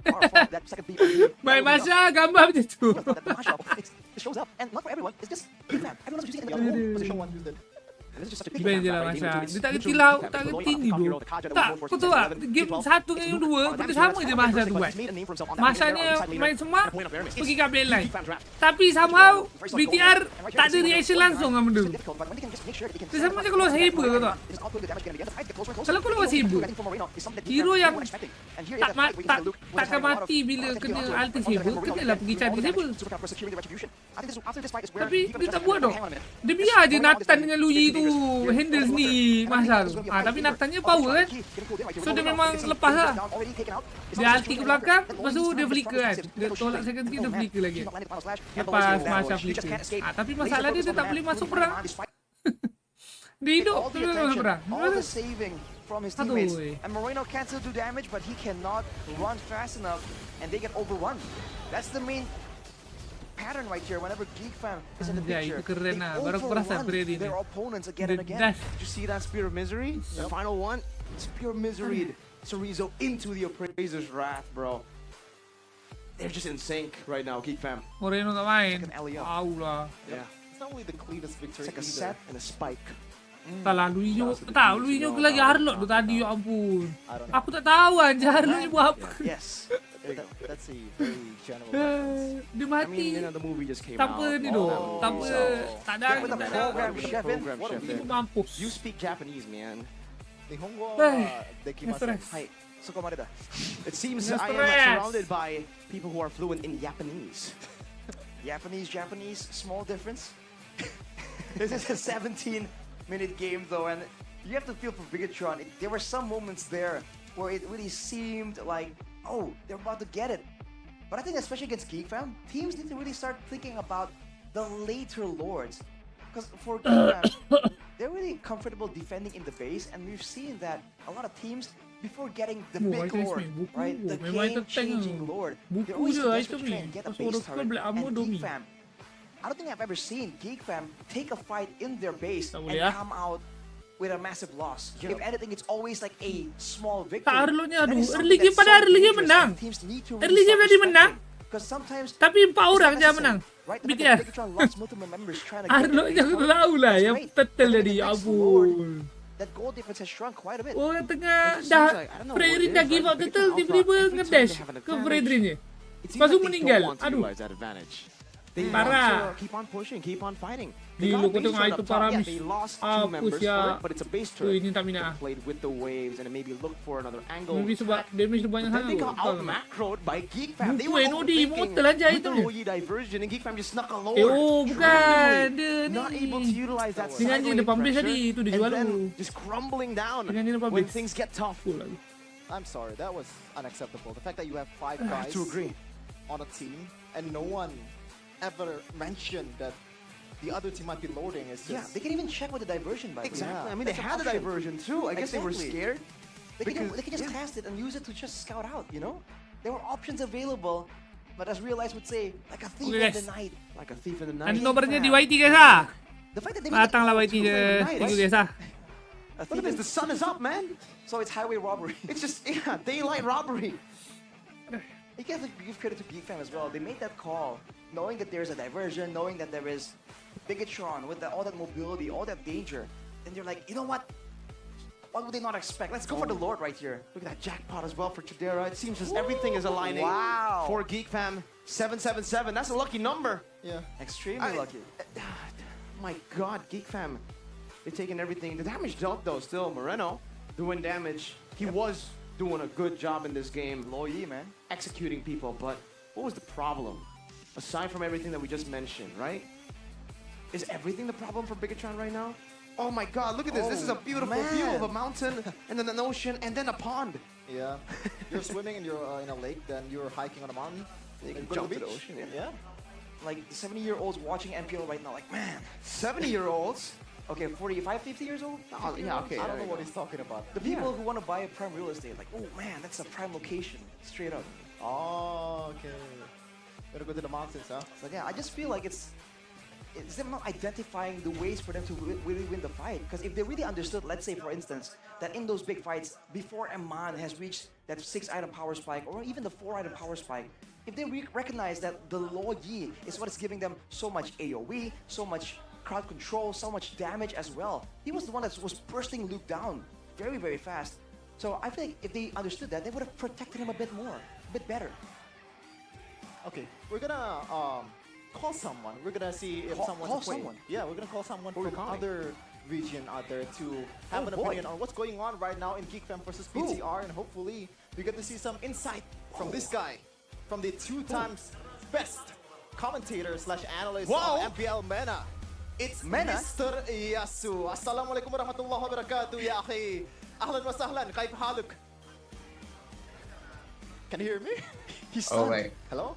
That second beat on the Baik Masya, gambar macam tu. the Masha, it shows up, and not for everyone. It's just fan. Everyone's using it in the other room. Position 1 used it. Best je lah Masya. Dia tak kerti laut, tak kerti ni bro. Tak, kau tahu tak? Game 1 dengan game 2, benda sama je Masya tu buat. Masya ni main semak, pergi ke update line. Tapi somehow, BTR tak ada reaction langsung dengan benda tu. Dia sama macam kalau saber kau tahu. Kalau kau lawan saber, hero yang takkan mati bila kena ulti saber, kenalah pergi cari saber. Tapi dia tak buat tau. Dia biar je Nathan dengan Luigi tu handle sendiri masa tu. Tapi Nathannya power kan. So dia memang lepas lah. Dia ulti ke belakang, lepas tu dia flicker kan. Dia tolak second kill, dia flicker lagi. Lepas Masha flicker. Tapi masalah dia tak boleh masuk perang. Dia hidup, dia boleh masuk perang. All the saving from his teammates. And Moreno can still do damage, but he cannot run fast enough, and they get overrun. That's the main pattern right here. Whenever Geek Fam is in the Anjay, picture, itu keren they lah. Baru aku perasan overrun Freddy their ni. opponents again and The again. dash. Did you see that Spear of Misery? The final one? Spear of Misery. Chorizo into the Appraiser's Wrath, bro. They're just in sync right now, Geek Fam. Moreno tak main. It's like an alley up. Tahu lah. Yeah. It's not only the cleanest victory It's like a either. set and a spike. Tak lah, Luinho. Tak, Luinho ke lagi Harlock tu tadi, ya ampun. I don't know. Aku tak tahu anjir Harlock ni buat apa. Yes. That's a very general Dia reference. I mean, mati. the movie just came Tanpa out. ni tu. Oh. Tanpa, tak ada. With a Tak ada. program chef in. Program What a chef weird- in. Mampus. You speak Japanese, man. Nihongo Hey, dekimasen. stress. Hi. Sukomarida. It seems No I am stress. surrounded by people who are fluent in Japanese. Japanese, small difference. This is a 17-minute game though, and you have to feel for Bigatron. There were some moments there where it really seemed like, oh, they're about to get it. But I think especially against Geek Fam, teams need to really start thinking about the later lords. Because for Geek Fam, they're really comfortable defending in the base, and we've seen that a lot of teams, before getting the Oh, big item lord, ni, buku. right, the Memang item game-changing tank. lord, Buku they're always je desperate item to ni. try and get a Pas base orang turret. black armor And domi. Geek Fam, I don't think I've ever seen Geek Fam take a fight in their base Tak and boleh, ah. come out with a massive loss. If anything, it's always like a small victory. Tak, Harlock ni, That aduh, is something early game that's pada so early game dangerous menang. and teams need to Early game start tadi menang. respecting. Because sometimes Tapi 4 orang it's je not menang. necessary, right? The fact BTS. that Bigatron lost multiple members trying to get Harlock the je base aku turret tahu lah is yang great. turtle But then tadi. the next lord, Ampun. that goal difference has shrunk quite a bit. Orang tengah It dah seems like, I don't know what Fredrin it dah is, give right? out Bigatron turtle Alpha, tiba-tiba every time ngedash they have an ke advantage, Fredrin je. It seems Lepas tu like they meninggal. don't want to Aduh. utilize that advantage. They Parah. want to keep on pushing, keep on fighting. Di They got lu a kau base tengok turret itu up top. para Yeah, miss. they lost 2 Apa members sia. for it, but it's a base turret. Ini tak minat ah. Played with the waves and then maybe look for another angle. Maybe sebab damage dia banyak Then sangat. they got kot. out macroed by Geek Fam. They Buku were NOD, overthinking mortal aja with itu the ni. Loyi diversion and Geek Fam just snuck a lord. Oh, bukan. Dia Not ni. able to utilize that Dengan side je lane depan base pressure tadi, itu dia and jual then tu. just crumbling down Dengan dia depan when base. things get tough. Full lagi. I'm sorry, that was unacceptable. The fact that you have 5 I guys have to agree. on a team and no one ever mentioned that the other team might be loading is just... Yeah, they can even check with the diversion by the way. Exactly. Yeah. I mean, they That's an had the option. diversion too. I guess they were Exactly. scared. They can just cast it and use it to just scout out, you know? There were options available, but as Real Life would say, like a thief Okay, in guys. the night. Like a thief in the Nanti night. nobarnya di YT guys ah. The fact that they made it Datanglah all YT to je. night, Tunggu right? guys ah. A Look thief at this. in- The sun is up, man. So it's highway robbery. It's just daylight robbery. You have to give credit to Geek Fam as well. They made that call, knowing that there's a diversion, knowing that there is Bigatron with all that mobility, all that danger. And they're like, you know what? What would they not expect? Let's go for the Lord right here. Look at that jackpot as well for Chidera. It seems as everything is aligning Wow. for Geek Fam. 777. That's a lucky number. Yeah. Extremely lucky. My God, Geek Fam. They're taking everything. The damage dealt though, still Moreno doing damage. He was doing a good job in this game, Loyi, man. executing people. But what was the problem? Aside from everything that we just mentioned, right? Is everything the problem for Bigatron right now? Oh my God, look at this. This is a Oh, beautiful view of a man. mountain and then an ocean and then a pond. Yeah. You're swimming and you're in a lake, then you're hiking on a mountain. You can go jump to the the beach. ocean. Yeah. Like the 70-year-olds watching MPL right now, like, man. 70-year-olds. Okay, 45, 50 years old? Oh, yeah, okay. I don't there know you what go. he's talking about. The people who want to buy a prime real estate, like, oh man, that's a prime location. Straight up. Oh, okay. Gotta go to the mountains, huh? But yeah, I just feel like it's them not identifying the ways for them to really win the fight. Because if they really understood, let's say for instance, that in those big fights, before Eman has reached that 6-item power spike, or even the 4-item power spike, if they recognize that the Law Yi is what is giving them so much AoE, so much crowd control, so much damage as well. He was the one that was bursting Luke down very, very fast. So I feel like if they understood that, they would have protected him a bit more, a bit better. Okay, we're gonna call someone. We're gonna see if someone's call acquainted. someone? Yeah, we're gonna call someone Who are we from calling? other region out there to have an boy. opinion on what's going on right now in Geek Fam versus PTR, and hopefully we get to see some insight from this guy, from the 2 times best commentator slash analyst Wow. of MPL MENA. It's MENA? Mr. Yasu. Assalamualaikum warahmatullahi wabarakatuh, ya akhi. Ahlan wa sahlan, kayf haluk? Can you hear me? He's Oh, stunned. wait. Hello?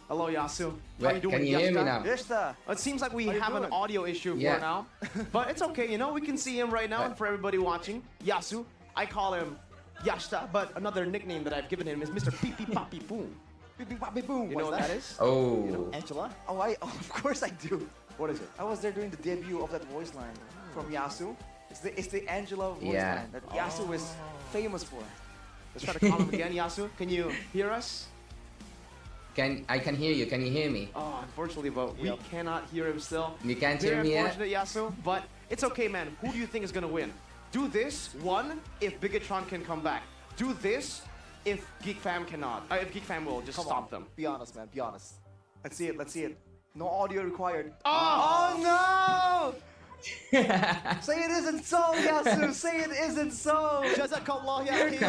Hello, Yasu. How Wait, you doing, can you hear me Yasta? now? Yesta. It seems like we How you have an doing? audio issue Yeah. for now, but it's okay. You know, we can see him right now, and for everybody watching, Yasu. I call him Yashta, but another nickname that I've given him is Mr. Pee Pee Papi Boom. Beep, beep, bop, beep, boom. You know what that is? Oh. Angela? Oh, of course I do. What is it? I was there during the debut of that voice line from Yasu. It's the Angela voice Yeah. line that Yasu is famous for. Let's try to call him again, Yasu. Can you hear us? I can hear you. Can you hear me? Oh, unfortunately, but we Yep. cannot hear him still. You can't Very hear me yet? unfortunate, Yasu, but it's okay, man. Who do you think is gonna win? Do this, one, if Bigatron can come back. Do this, if Geek Fam cannot. If Geek Fam will just Come stop on. them. Be honest, man. Be honest. Let's see it. Let's see it. No audio required. Oh, Say it isn't so, Yasu. Say it isn't so. Jazakallah, ya akhi.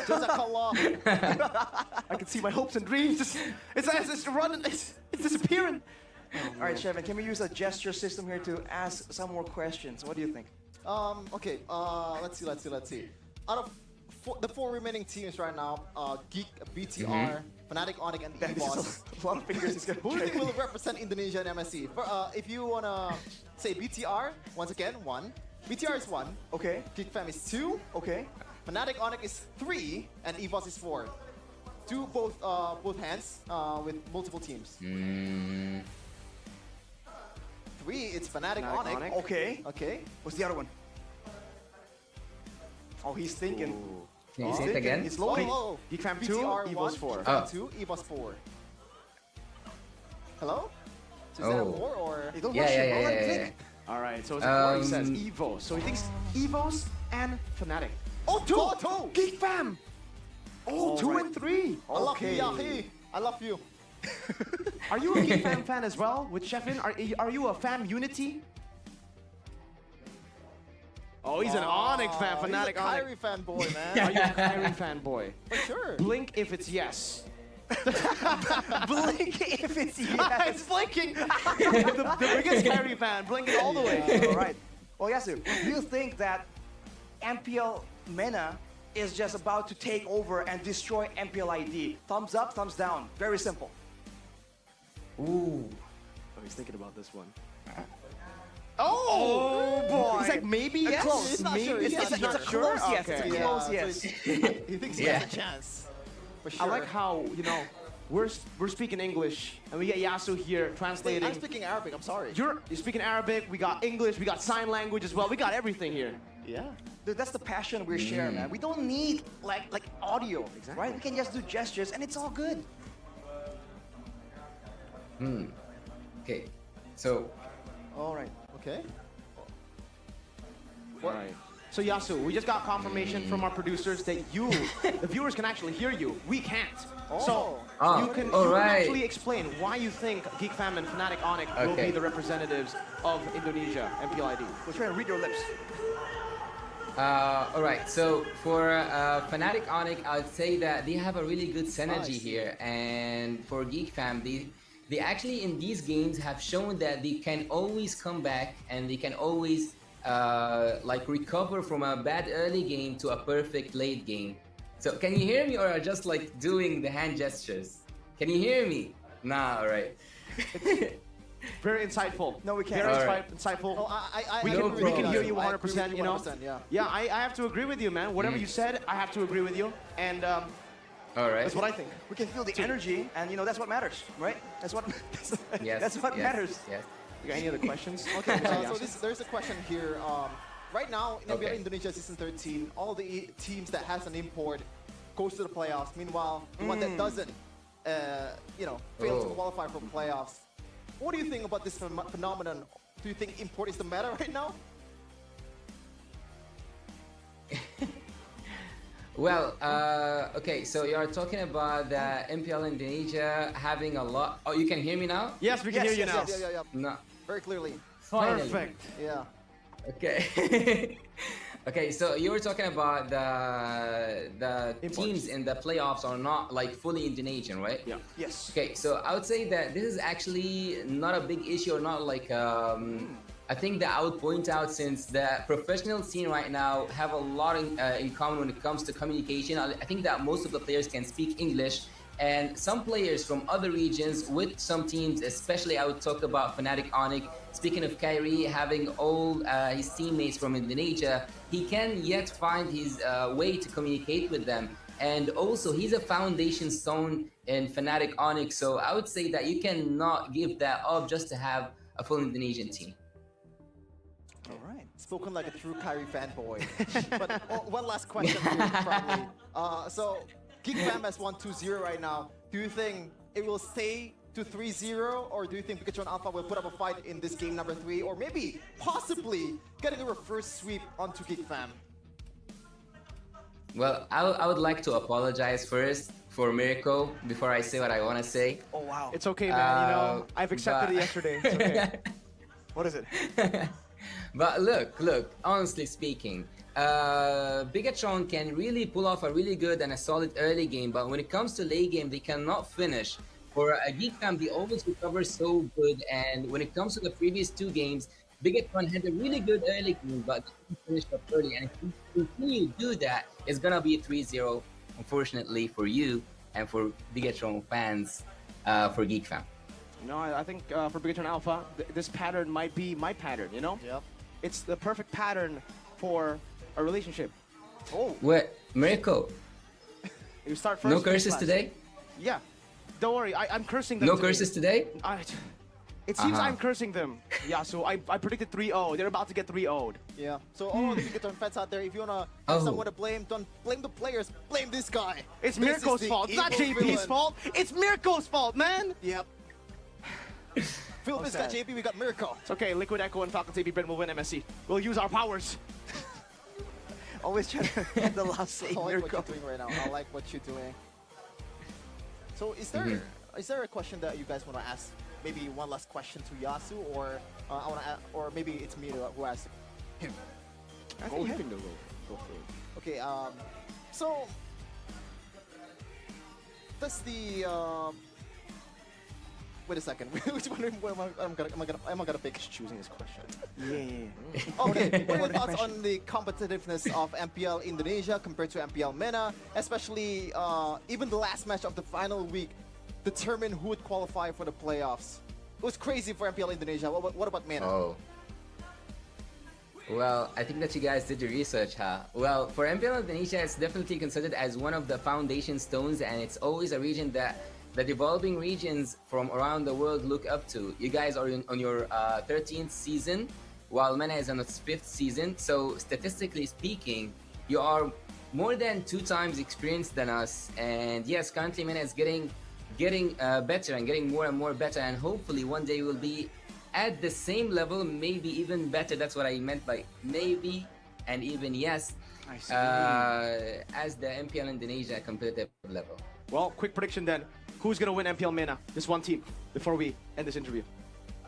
Jazakallah. I can see my hopes and dreams. It's running. It's disappearing. All right, Shevin, can we use a gesture system here to ask some more questions? What do you think? Okay, let's see. Out of the four remaining teams right now, Geek, BTR, Fnatic, Onyx, and This EVOS. is a lot of fingers he's Who do you gonna think will represent Indonesia and MSC? If you wanna say BTR, once again, 1. BTR is 1. Okay, Geek Fam is 2. okay. Fnatic, Onyx is 3, and EVOS is 4. Do both hands with multiple teams. 3, it's Fnatic, Fnatic, Onyx. Onyx. Okay. Okay. What's the other one? Oh, he's thinking. Can you say it again? He's loading. Geek Fam 2, BTR EVOS 1, 4. Geek Fam 2, EVOS 4. Hello? So is that a Oh. 4 or? Hey, don't Yeah, rush yeah, it. yeah, Don't let him yeah, think. All right, so it's a 4, he says Um, EVO. So he thinks EVOS and Fnatic. Oh, Oh, two. Geek Fam! Oh, 2 right. and 3. I love you, Okay. Yahi. I love you. Are you a Geek Fam fan as well with Sheffin? Are you a Fam Unity? Oh, he's an Onyx fan, Fnatic He's a Onyx. Kyrie fanboy, Are man. you a Kyrie fanboy? For sure. Blink if it's yes. Blink if it's It's yes. blinking. the biggest Kyrie fan, blinking all the way. All right. Well, Yasu, do you think that MPL MENA is just about to take over and destroy MPL ID? Thumbs up, thumbs down. Very simple. Ooh. Oh, he's thinking about this one. Oh, boy. He's like, maybe yes. close. He's not Maybe- sure. It's, He's it's, not it's a sure. close yes. Okay. It's a close yes. He thinks he Yeah. has a chance. For sure. I like how, we're speaking English, and we get Yasu here translating. I'm speaking Arabic, I'm sorry. You're speaking Arabic, we got English, we got sign language as well. We got everything here. Yeah. Dude, that's the passion we share, man. We don't need like audio, Exactly. right? We can just do gestures and it's all good. Okay. So, All right. Okay. All right. So Yasu, we just got confirmation from our producers that you, the viewers, can actually hear you. We can't. So Ah, you can all right. actually explain why you think Geek Fam and Fnatic Onyx will Okay. be the representatives of Indonesia, MPLID. We're trying to read your lips. all right. So for Fnatic Onyx, I'd say that they have a really good synergy here, and for Geek Fam, they actually in these games have shown that they can always come back and they can always like recover from a bad early game to a perfect late game. So can you hear me, or are just like doing the hand gestures? Can you hear me? Nah. All right. Very insightful. No, we can't. Very All right. insightful. Oh, I We agree can, with we can hear guys. you I 100%, agree you know? with 100%, yeah. Yeah, I have to agree with you, man. Whatever you said, I have to agree with you. And All right. that's what I think. We can feel the energy, and that's what matters, right? That's what. Yes. That's what yes, matters. Yes. You got any other questions? Okay, Yeah. so there's a question here. Right now, in Okay. Indonesia Season 13, all the teams that has an import goes to the playoffs. Meanwhile, the one that doesn't, fails to Oh. qualify for playoffs. What do you think about this phenomenon? Do you think import is the matter right now? Well, okay, so you are talking about the MPL Indonesia having a lot. Oh, you can hear me now? Yes, we can hear you now. Yeah. No. Very clearly. Finally. Perfect. Yeah. Okay. Okay, so you were talking about the Imports. teams in the playoffs are not like fully Indonesian, right? Yeah. Yes. Okay, so I would say that this is actually not a big issue, or not like I think that I would point out, since the professional scene right now have a lot in common when it comes to communication. I think that most of the players can speak English, and some players from other regions with some teams, especially I would talk about Fnatic Onyx. Speaking of Kyrie having all his teammates from Indonesia, he can yet find his way to communicate with them. and also he's a foundation stone in Fnatic Onyx. So I would say that you cannot give that up just to have a full Indonesian team. All right. Spoken like a true Kyrie fanboy. But one last question for you, probably. So, Geek Fam has won 2-0 right now. Do you think it will stay to 3-0, or do you think Pikachu and Alpha will put up a fight in this game number 3, or maybe, possibly, getting a reverse sweep onto Geek Fam? Well, I would like to apologize first for Miracle before I say what I want to say. Oh, wow. It's okay, man. You know, I've accepted it yesterday. It's okay. What is it? But look, honestly speaking, Bigatron can really pull off a really good and a solid early game, but when it comes to late game, they cannot finish. For a Geek Fam, they always recover so good, and when it comes to the previous 2 games, Bigatron had a really good early game, but didn't finish up early, and if you continue to do that, it's gonna be 3-0, unfortunately for you and for Bigatron fans for Geek Fam. You know, I think for Bigatron Alpha, this pattern might be my pattern, you know? Yep. It's the perfect pattern for a relationship. Oh. What? Miracle? You start first. No finish curses last. today? Yeah. Don't worry, I'm cursing them No today. curses today? It seems I'm cursing them. Yeah, so I predicted 3-0. They're about to get 3-0'd. Yeah. So all the Pikachu fans out there, if you wanna have someone to blame, don't blame the players. Blame this guy. It's This Mirko's is the fault. It's not evil JP's villain. fault. It's Mirko's fault, man. Yep. Philip's got JP, we got Miracle. It's okay. Liquid Echo and Falcon JP Brent will win MSC. We'll use our powers. Always trying to get the last say. I like Miracle. what you're doing right now. I like what you're doing. So is there a question that you guys want to ask? Maybe one last question to Yasu, or or maybe it's me who asks him. I think you can go for it. Okay. So that's the. Wait a second. Which one am I gonna pick? Just choosing his question. Yeah. Okay, what are your thoughts on the competitiveness of MPL Indonesia compared to MPL MENA, especially even the last match of the final week determined who would qualify for the playoffs? It was crazy for MPL Indonesia. What about MENA? Oh. Well, I think that you guys did your research, huh? Well, for MPL Indonesia, it's definitely considered as one of the foundation stones, and it's always a region that the developing regions from around the world look up to. You guys are on your 13th season, while MENA is on its 5th season. So statistically speaking, you are more than 2 times experienced than us. And yes, currently MENA is getting better and getting more and more better. And hopefully one day we'll be at the same level, maybe even better. That's what I meant by maybe and even yes, as the MPL Indonesia competitive level. Well, quick prediction then. Who's gonna win MPL MENA? Just one team before we end this interview.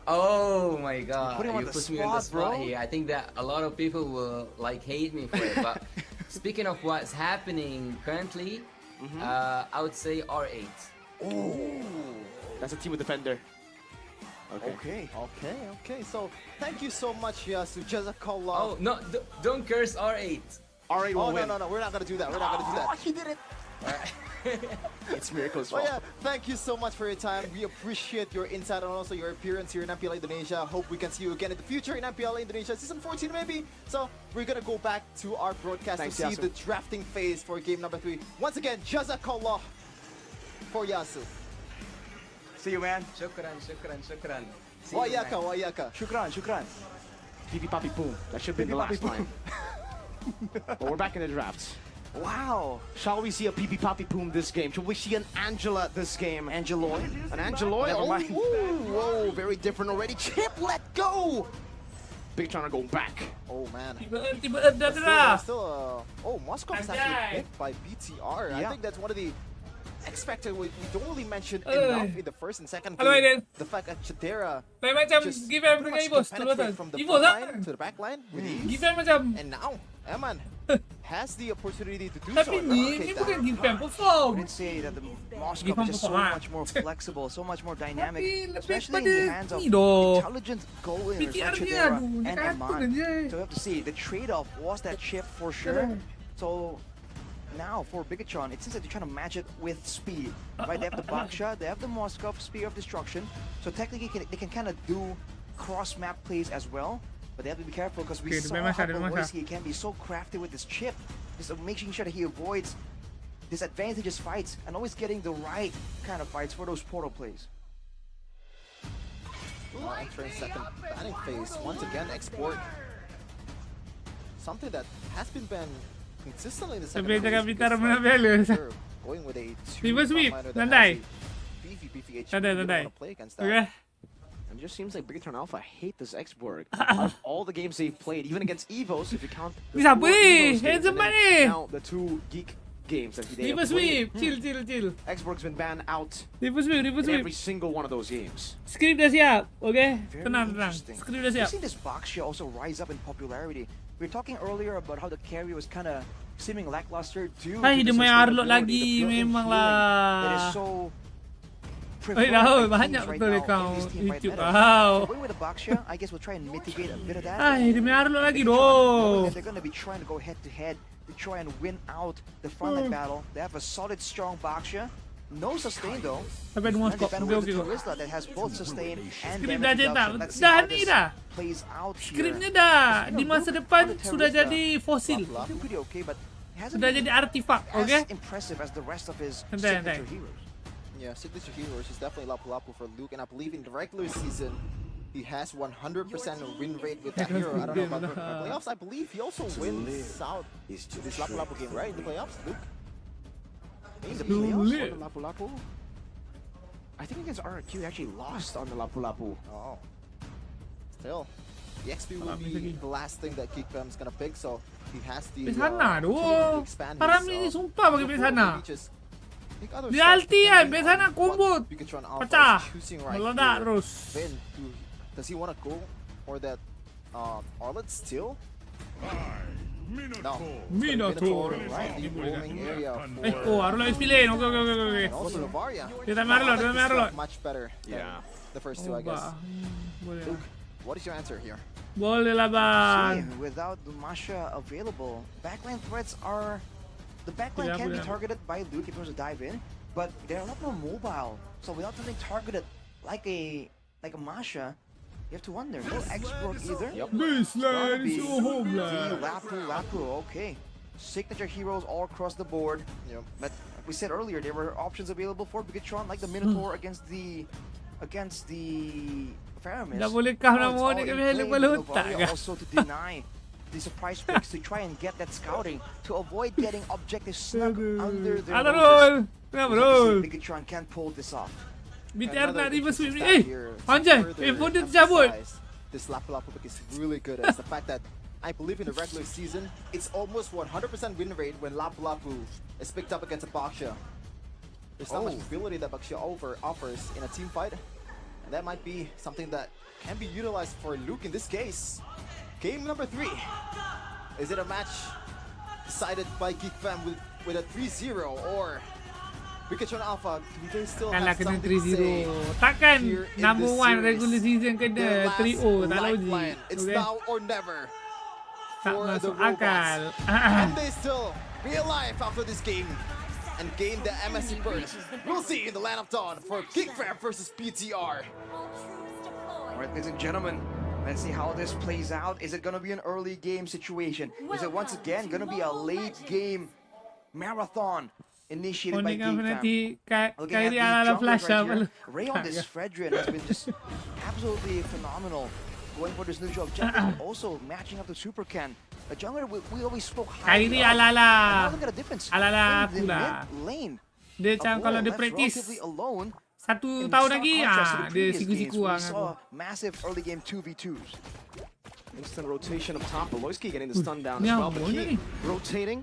Oh my god, put him on you the put me on the spot, spot bro. here. I think that a lot of people will like hate me for it, but speaking of what's happening currently, I would say R8. Oh, that's a team with Defender. Okay. Okay. So thank you so much, Yasu. Jazakallah. Oh no, don't curse R8. R8 will win. No. We're not gonna do that. We're not gonna do that. He did it. It's Miracle's Well, fault. yeah, thank you so much for your time. We appreciate your insight and also your appearance here in MPL Indonesia. Hope we can see you again in the future in MPL Indonesia Season 14 maybe. So we're going to go back to our broadcast Thanks, to see Yasu. the drafting phase for game number 3. Once again, Jazakallah for Yasu. See you, man. Shukran. See you, man. Wayaka. Shukran. PP Papi Boom. That should be the last time. But we're back in the drafts. Wow. Shall we see a PP Papi Boom this game? Shall we see an Angela this game? Angeloy. An Angeloy? Never Oh, mind. whoa, very different already. Chip, let go! Big China going back. Oh man. Tiba dah Still, dah. Moscow is Anjay. actually picked by BTR. I Yeah. think that's one of the X Factor we don't really mention enough in the first and second Hello, game. Aiden. The fact that Chidera Lain macam just give em pretty dengan much Ivo can penetrate terus. from the Ivo front lah. line to the back line with ease. Give em macam And now, Eman has the opportunity to do so. tapi and ni replicate bukan that. give em perform. I would say that the Moscow Give him is just so perform. much more flexible, so much more dynamic, Tapi lebih especially in pada the hands of ni doh. intelligent goal-winners like PTR ni Chidera aduh, and dekat aku Eman. je. So we have to see, the trade-off was that chip for sure. So now for Bigatron, it seems like they're trying to match it with speed. Right? They have the Baksha, they have the Moskov Spear of Destruction. So technically they can kind of do cross-map plays as well. But they have to be careful because we Okay, saw dia main how Masha, dia main Masha. He can be so crafty with this chip. Just making sure that he avoids disadvantageous fights and always getting the right kind of fights for those portal plays. Entering second banning phase. Once again, export. Something that has been banned consistently in the second phase. Going with a Tiba sweep, Nandai. beefy HP. Nandai, You don't Nandai. want to play against that. Okay. And it just seems like Bigatron Alpha hate this X-Borg. Out of all the games they've played, even against Evos, if you count the Bisa 4 boleh, Evos games, handsome and then money. now the 2 Geek games that they Tiba have played. sweep, chill. X-Borg's been banned out Tiba sweep. in every single one of those games. Skrip dah siap, okay? Very Tenang. interesting. Skrip dah We've siap. seen this Baxia also rise up in popularity. We were talking earlier about how the carry was kind of seeming lackluster due Hai, to dia the main Arlot sustainability, lagi, the built-in memang healing that is lah. so Oi, preferred Rahul, by banyak teams right betul now kau in this team fight YouTube meta. kau. So going with the Baxia, I guess we'll try and mitigate a bit of that. Hai, dia main Arlot lagi Knowing doh. that they're going to be trying to go head to head to try and win out the frontline battle. They have a solid, strong Baxia. No sustain though. Sampai dua And they skop. ban Okay, with okay. the Terizla that has both sustain and Skrip damage dah cetak. reduction. Let's see Dah how ni this dah. plays out here. Skripnya dah. Di masa depan On the sudah Terizla, jadi fosil. looking pretty okay, but hasn't Sudah been jadi artifak, as okay? impressive as the rest of his Santai, signature santai. heroes. Yeah, signature heroes is definitely Lapu Lapu for Luke, and I believe in the regular season he has 100% win rate with that hero. I don't know about the playoffs. I believe he also wins out this Lapu Lapu game, right? In the playoffs, Luke. In the Too playoffs lit. on the Lapu Lapu? I think against RRQ he actually lost on the Lapu Lapu. Oh, still, the XP will be the last thing that Geekfam's gonna pick, so he has the Besana opportunity to doh. expand Parah his, ni sumpah bagi field Besana. maybe just pick other Dia stuff ulti kan, depending Besana on combo. what Bigatron Alpha is Pecah. choosing right Meledak here. terus. Ben, does he want to go for that Arlet still? No. Minotaur. Right, the roaming area Oh, Arlot is pilih. Okay. and also Novaria. Dia tak main Arlot, dia main Arlot. Much better than Yeah. the first two, I guess. Boleh Luke, lah. what is your answer here? Boleh lah bang. See, without the Masha available, backline threats are... The backline Yeah, can be boleh. targeted by Luke if he was to dive in, but they're a lot more mobile. So without something targeted like a Masha, you have to wonder. No X-Brook either. Yep. Baseline is be your homeland. The Lapu, okay. Signature heroes all across the board. Yep. But like we said earlier, there were options available for Bigatron, like the Minotaur against the Faramis. Dah boleh kah nak It's mau all ni in kami play helak with balut Novaria tak kah? also to deny the surprise picks to try and get that scouting to avoid getting objectives snug under their Ada noses. roll. Kenapa We'll have to roll? see if Bigatron can pull this off. BTR Another nak reverse interesting sweep ni. stat Eh, here to Anjay. further Phone dia tercabut. emphasize This Lapu Lapu pick is really good as the fact that I believe in the regular season, it's almost 100% win rate when Lapu Lapu is picked up against a Baxia. There's not much ability that Baxia offers in a team fight, and that might be something that can be utilized for Luke in this case. Game number 3. Is it a match decided by Geekfam with a 3-0, or Bigatron Alpha, do they still Kalah have kena something to say 3-0. Takkan here in number this 1 series? regular season Their kena last 3-0. Tak logik. lifeline. It's Okay? now or never Tak for the masuk robots. akal. Can they still be alive after this game and gain the MSC berth? We'll see in the Land of Dawn for Geekfam versus BTR. All right, ladies and gentlemen, let's see how this plays out. Is it going to be an early game situation? Is it once again going to be a late game marathon initiated by Unik kan Geekfam? nanti Looking at Kairi the ala-ala junglers flash right apa here, Ray on this Fredrin has been just absolutely phenomenal. Going for this neutral objective, also matching up to Super Ken. A jungler we always spoke highly Kairi of. ala-ala. And now look at the difference. Ala-ala In the pula. mid lane, Dia macam a kalau bull dia that's practice relatively alone. 1 In tahun stark lagi, contrast to the dia previous games siku-siku where lah we dengan saw aku. massive early game 2v2s. Instant rotation up top. Beloyski getting the stun down Ni as well, but apa he ni? rotating.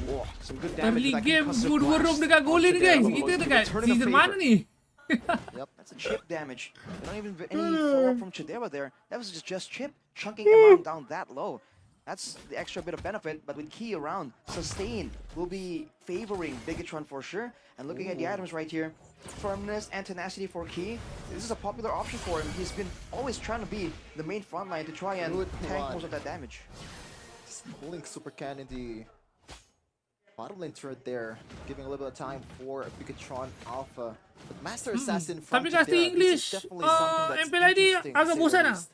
Whoa, some good damage. Early with that game concussive dua-dua room blast dekat goal onto ni there, guys. but Kita Beloyski dekat returning the season favor. mana ni? Yep, that's a chip damage. Not even any follow-up from Chidera there. That was just chip chunking him down that low. That's the extra bit of benefit, but with Key around, sustain will be favoring Bigatron for sure. And looking at the items right here, firmness and tenacity for Key. This is a popular option for him. He's been always trying to be the main front line to try and Good tank one. most of that damage. Just pulling Super Can in the bottom lane turret there, giving a little bit of time for Bigatron Alpha. But Master Assassin from Tapi kasi Chidera, English, this is definitely something that's MPL ID interesting, to agak say the bosan lah. least.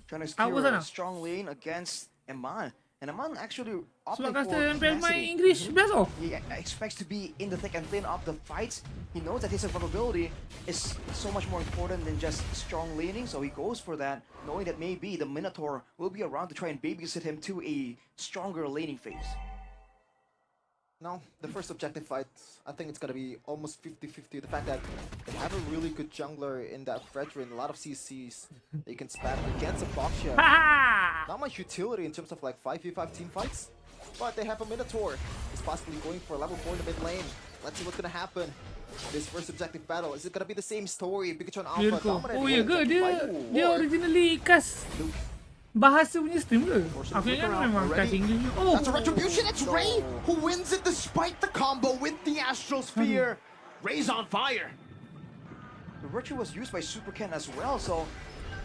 Trying to Aku secure sana. a strong lane against Eman. And Aman actually Sebab opting for kata MPL main tenacity. English biasa. He expects to be in the thick and thin of the fights. He knows that his survivability is so much more important than just strong laning, so he goes for that, knowing that maybe the Minotaur will be around to try and babysit him to a stronger laning phase. Now, the first objective fight, I think it's gonna be almost 50-50. The fact that they have a really good jungler in that Fredrin, a lot of CCs they can spam against a Boxia. Not much utility in terms of like 5v5 team fights, but they have a Minotaur. He's possibly going for level 4 in the mid lane. Let's see what's gonna happen. This first objective battle, is it gonna be the same story? Pikachu and Alpha dominating. Oh ya ke? Dia originally cast bahasa punya stream ke? Aku ingat memang cast English. Oh. That's a retribution. It's Ray who wins it despite the combo with the Astral Sphere. Ray's on fire. The Virtue was used by Super Ken as well, so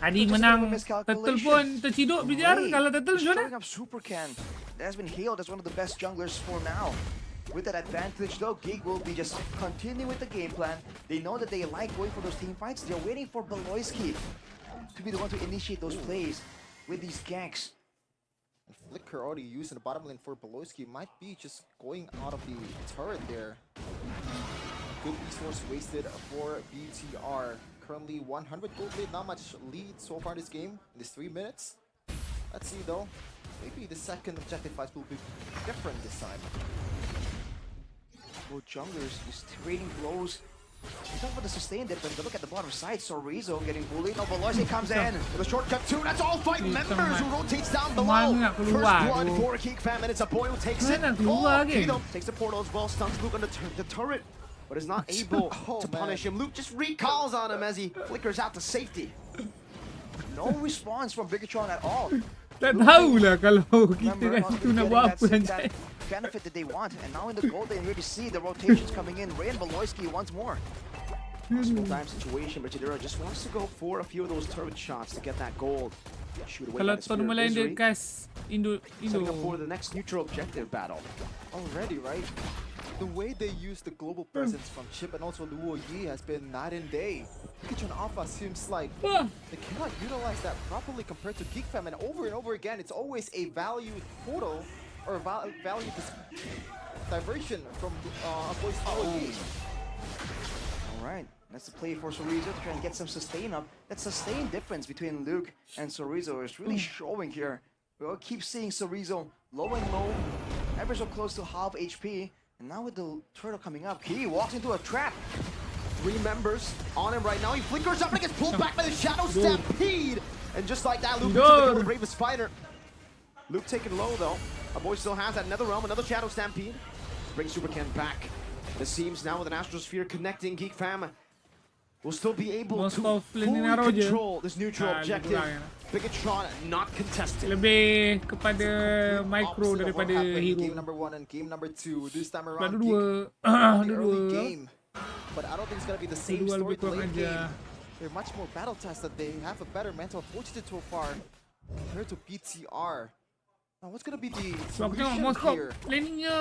Adi menang Turtle pun terciduk BDR. Kalau Turtle macam mana? showing up Super Ken that has been hailed as one of the best junglers for now. With that advantage though, Gig will be just continuing with the game plan. They know that they like going for those team fights. They're waiting for Beloyski to be the one to initiate those plays with these ganks. Flicker already used in the bottom lane for Beloyski might be just going out of the turret there. Good resource wasted for BTR. Currently 100 gold lead, not much lead so far this game, in this 3 minutes. Let's see though, maybe the second objective fight will be different this time. Both junglers just trading blows. We talk about the sustain difference, but look at the bottom side. Sorizo getting bullied. No, Beloyski comes in with a shortcut too. That's all fight members who rotates down below. First blood for Geek Fam, and it's a boy who takes it. Oh, Kino takes the portal as well, stuns Luke on the turret, but is not able to punish him. Luke just recalls on him as he flickers out to safety. No response from Bigatron at all. Tak tahulah kalau kita kat situ nak buat apa that benefit that they want, and now in the gold they really see the rotations coming in. Ray and Beloyski once more. Possible time situation, but Chidera just wants to go for a few of those turret shots to get that gold. Shoot away Kalau by the Spirit tournament lain dia Misery. cast Indo. Setting up for the next neutral objective battle. Already, right? The way they use the global presence from Chip and also Luo Yi has been night and day. Pikachu and Alpha seems like they cannot utilize that properly compared to Geek Fam, and over again, it's always a value portal or value diversion from boys Luo Yi. Alright, that's the play for Sorizo to try and get some sustain up. That sustain difference between Luke and Sorizo is really showing here. We'll keep seeing Sorizo low and low, ever so close to half HP. And now with the turtle coming up, he walks into a trap. 3 members on him right now. He flickers up and gets pulled back by the Shadow Stampede. And just like that, Luke becomes the bravest fighter. Luke taken low though. Our boy still has that Nether Realm, another Shadow Stampede. Brings Super Ken back. It seems now with an Astral Sphere connecting, Geek Fam will still be able to fully control this neutral objective. Bigatron not contested. Lebih kepada micro daripada hero. Game number 1 and game number 2 this time around. Dua. The early game, but I don't think it's gonna be the same story to late game. They're much more battle tested. They have a better mental fortitude so far compared to BTR. Now, what's gonna be the Sebab aku tengok solution Moskov here? laninnya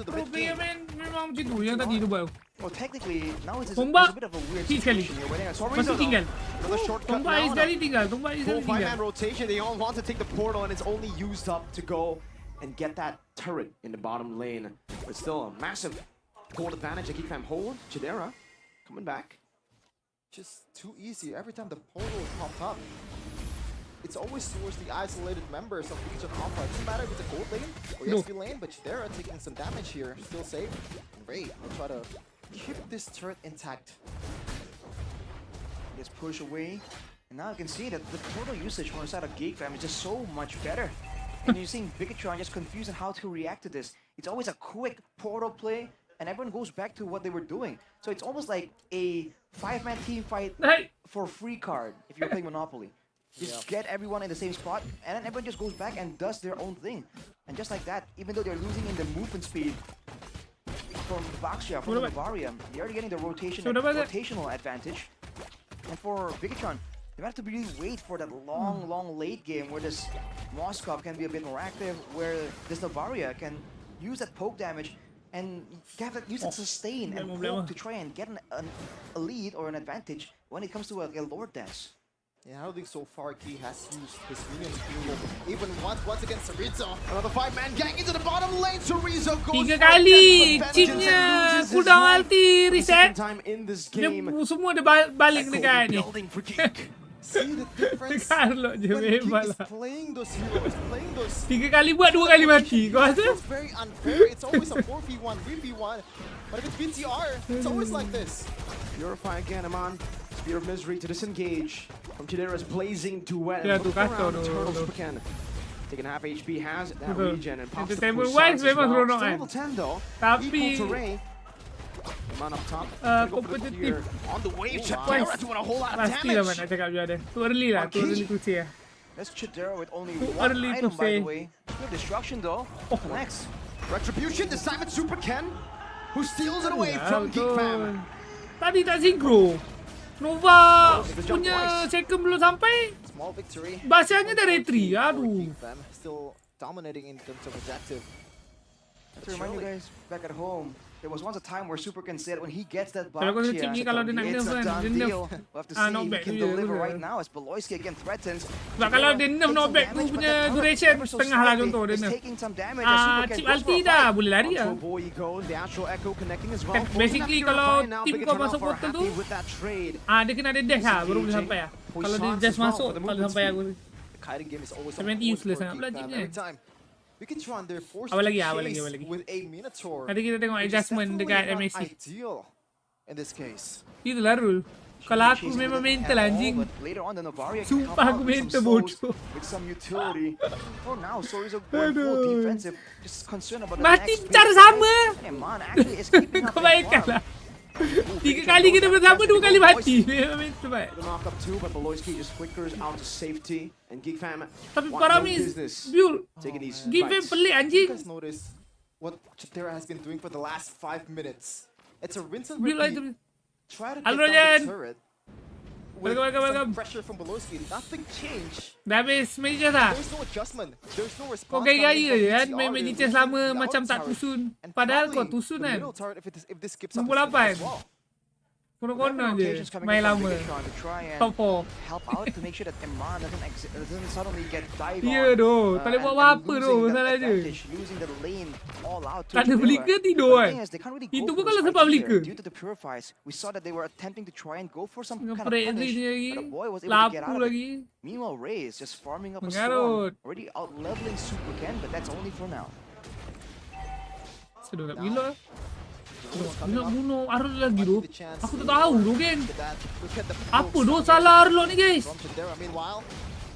pro player memang macam tu yang tadi tu baru. Well, technically, now it's a Tombak bit of a weird hit sekali. situation here. Waiting at Lepas tu Sorizo, tinggal. Another shortcut Tombak now. Izali tinggal. Tombak Full Izali 5-man tinggal. rotation. They all want to take the portal, and it's only used up to go and get that turret in the bottom lane. But still a massive portal advantage that Geek Fam hold. Chidera coming back. Just too easy. Every time the portal popped up, it's always towards the isolated members of Pikachu and Alpha. It doesn't matter if it's a gold lane or EXP lane, but Chidera taking some damage here. Still safe. And Ray will try to keep this turret intact. gets pushed away. And now you can see that the portal usage on the side of Geek Fam is just so much better. And you're seeing Bigatron just confused on how to react to this. It's always a quick portal play, and everyone goes back to what they were doing. So it's almost like a 5-man team fight for free card if you're playing Monopoly. Just get everyone in the same spot, and then everyone just goes back and does their own thing. And just like that, even though they're losing in the movement speed from Baxia, from Nobar, they're getting the rotational advantage. And for Bigatron, they have to really wait for that long late game where this Moskov can be a bit more active, where this Novaria can use that poke damage and use that sustain and poke to try and get a lead or an advantage when it comes to a Lord Dance. Yeah, I don't think so far Key has used his minions even once against Sarizo. Another 5-man gang into the bottom lane. Sarizo goes 3 for kali death, Cingnya loses his cooldown life ulti for the reset. second time in this Dia game. semua dia balik dekat ni. Building for Geek. See the difference Carlo je when Geek memang is lah. playing those heroes, playing those. 3 kali buat 2 kali mati. Kau rasa? It's very unfair. It's always a 4v1, 3v1. But if it's BTR, it's always like this. Purify again, Aman. Spear of Misery to disengage. From Chidera's blazing duet. Ya, And tu looking kacau around, tu. Turtle Supercan. Taking half HP, has that Betul. regen and pops the Entertainment push wise sides as memang well. seronok Still kan. level 10 though. Tapi Equal terrain. Aman up top. Gonna go for the kompetitif. clear. On the wave, Wise. Chidera doing a whole lot of Pasti lah damage. nak cakap je ada. Too early lah. Too early to say lah. That's Chidera with only Too one early to item, by say. the way. Good destruction, though. Oh. Next. Retribution, this time it's Super Ken, who steals it away Ya, from Geek betul. Fam. Tadi tak sinkro. Nova punya second belum sampai. Small victory. Bahasanya dah retry. Aduh. Fam still dominating in terms of objective. To remind you guys, back at home, there was once a time where Supercan said when he gets that Kalau kau box cek ni here, kalau dia nak it's nerf a kan. done Dia nerf. deal. We'll have to Ah, see not if he bad can tu je, deliver betul. right now as Beloyski again threatens. Sebab kalau dia nerf not bad tu punya duration setengah lah contoh dia nerf. Taking some damage as Ah, Supercan chip goes ulti for a dah fight. boleh lari lah. Onto a boy go, the Astral Echo connecting as well. Kan, basically kalau tim kau masuk portal tu, with that trade. dia kena ada dash lah baru boleh sampai lah. Kalau dia just masuk tak boleh sampai aku. The kiting game is always Sebenarnya on point useless for sangat Geek pula Fam. timnya. Every time Wikitron, they're forced Awal to lagi, chase with a Minotaur. Nanti kita tengok which is adjustment dekat definitely MSC. not ideal in this case. Itulah rule. Kalau aku Chasing memang with it mental at all, anjing. but later on, the Novaria can Sumpah come out aku with mental some souls, bodoh. with some utility. For now, Sorizo going full Aduh. defensive, just concerned about the Mati next cara big sama. fight. And Man actually is keeping up Kau in bayangkan farm. lah. 3 kali kita bersama 2 kali mati. Memang mental baik. The knock up too, but Beloyski just flickers out to safety. And Geek Fam Tapi want para no mis business build taking these give fights. pelik You anjing. guys notice what Chitera has been doing for the last 5 minutes. It's a rinse and Build lah repeat. itu. Try to Halo, take down Ryan. the turret with Welcome. some pressure from Beloyski. Nothing changed. Dah habis Magic lah. There's no adjustment. There's no Kau response. gaya-gaya coming je from kan BTR. main They're Magic losing selama the macam outer tak turret. tusun. And Padahal probably kau tusun the kan. middle turret, if this skips up, Nombor is gonna 8. as well. Kono-kono je. Occasions coming Main in from lama. Bigatron to try and Top 4. help out to make sure that Eman doesn't suddenly get dive Ya on, doh. Tak boleh buat and apa-apa losing doh. that Masalah je. advantage, losing the lane all out to Tak ada Chidera. flicker tidur The kan. thing is, they can't really Itu go pun for kalau this sebab fight here. flicker. Due to the purifies, we saw that they were attempting to try and go for some Dengan kind of Freddy punish, ni lagi. but the boy was able to get out Lapu of it. lagi. Meanwhile, Ray is just farming up a Mengarut. storm, already out leveling Super Ken, but that's only for now. Sedap gila. Beloyski's Dia nak coming up. bunuh Arlo lagi doh. The chance Aku tak tahu doh kan. Look at that. Look at the Apa pokes doh salah Arlo ni guys? from Chidera. Meanwhile,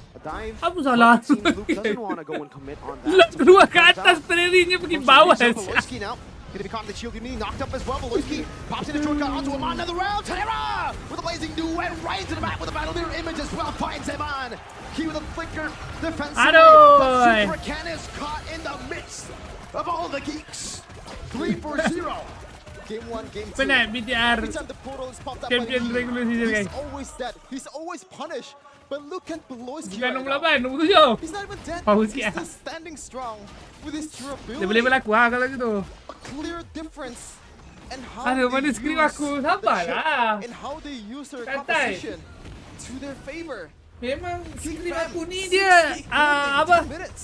A dive. Apa salah? But it seems Luke doesn't want to go and commit on that. Luke keluar ke atas training pergi bawah. Beloyski now. Gonna be caught in the shield, getting knocked up as well. Beloyski pops in a shortcut onto Eman, another round. Terra with a blazing duet right into the back with a battle mirror image as well. Finds Eman. He with a flicker defensively. Aduh. But Super Ken is caught in the midst of all the geeks. 3-0. game 1, game 2. Penat BTR. Every time the portal is popped up Champion by regular season, he's guys. always dead. He's always punished. But look at Beloyski Bukan right nombor now. 8, nombor 7. He's not even dead. Power He's sikit still lah. standing strong with his Dia durability. boleh berlaku lah kalau gitu. A clear difference in how Aduh, they mana skrip use aku? the Sabarlah. chip and how they use their Santai. composition to their favor. Memang skrip Fam, aku ni 6 dia gate golden in apa? 10 minutes.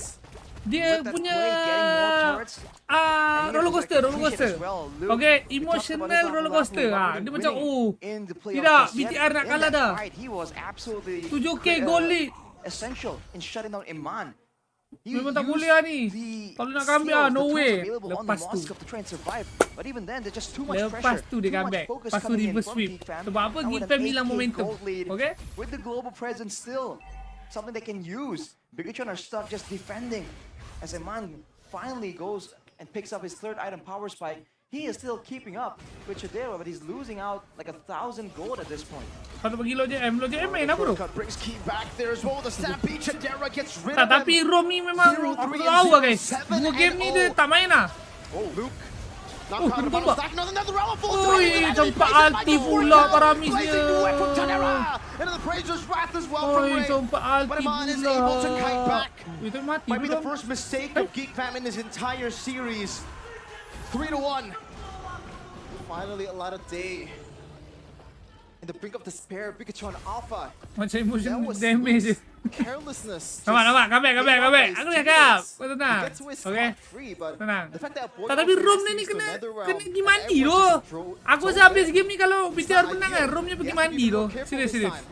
Dia With that punya play, getting more turrets, and roller here's coaster, the roller coaster. execution as well. Luke, Okay, we talked about emotional this roller last coaster. week, Dia macam winning in the playoffs, tidak, but yet BTR nak in kalah that dah. fight, he was absolutely 7K goal lead. essential in shutting down Eman. He Memang tak used boleh lah ni. the Kalau nak comeback lah, skills, no the tools way. available on the Lepas tu. Moscow to try and survive. But even then, there's just too much Lepas pressure, tu dia too much comeback. focus Lepas tu coming in reverse from sweep. Geek Fam. Sebab apa? And Geek with Fam an hilang 8K momentum. gold lead, Okay? with the global presence still, something they can use. Bigatron are stuck just defending. As Eman finally goes and picks up his third item, Power Spike, he is still keeping up with Chidera, but he's losing out like 1,000 gold at this point. Kalau bagi lo JM main apa bro? Shortcut brings Key back there as well. The Stampede. Chidera gets rid Tak, of him. tapi Rom ni memang 0, aku 3, tak tahu lah 0, guys. 7 Dua game and ni dia 0. tak main lah. Oh, Luke. Knocked Oh, out of the kenapa? bottom stack. Another round full. Oi, sempat ulti pula Paramis dia. Blazing duet from Chidera. And the Praetor's Wrath as well from Oi, Ray. sempat But ulti Eman is able to kite pula. back. Itu mati Might be the belum? first mistake of Geek Fam in this entire series. 3-1. Finally, a lot of day In the brink of despair, Bigatron Alpha. Macam emotion That was damage je. carelessness. Nampak. Comeback. Aku dah cakap. Kau tenang. Gets away Okay. scot-free, but Tenang. the fact that boy Tapi also roamnya ni escapes to kena Netherrealm, pergi and mandi everyone's doh. just throw- Aku so rasa habis bad. game ni kalau It's BTR not menang ideal. kan, roamnya You pergi have to be mandi more doh. careful Serius. this time.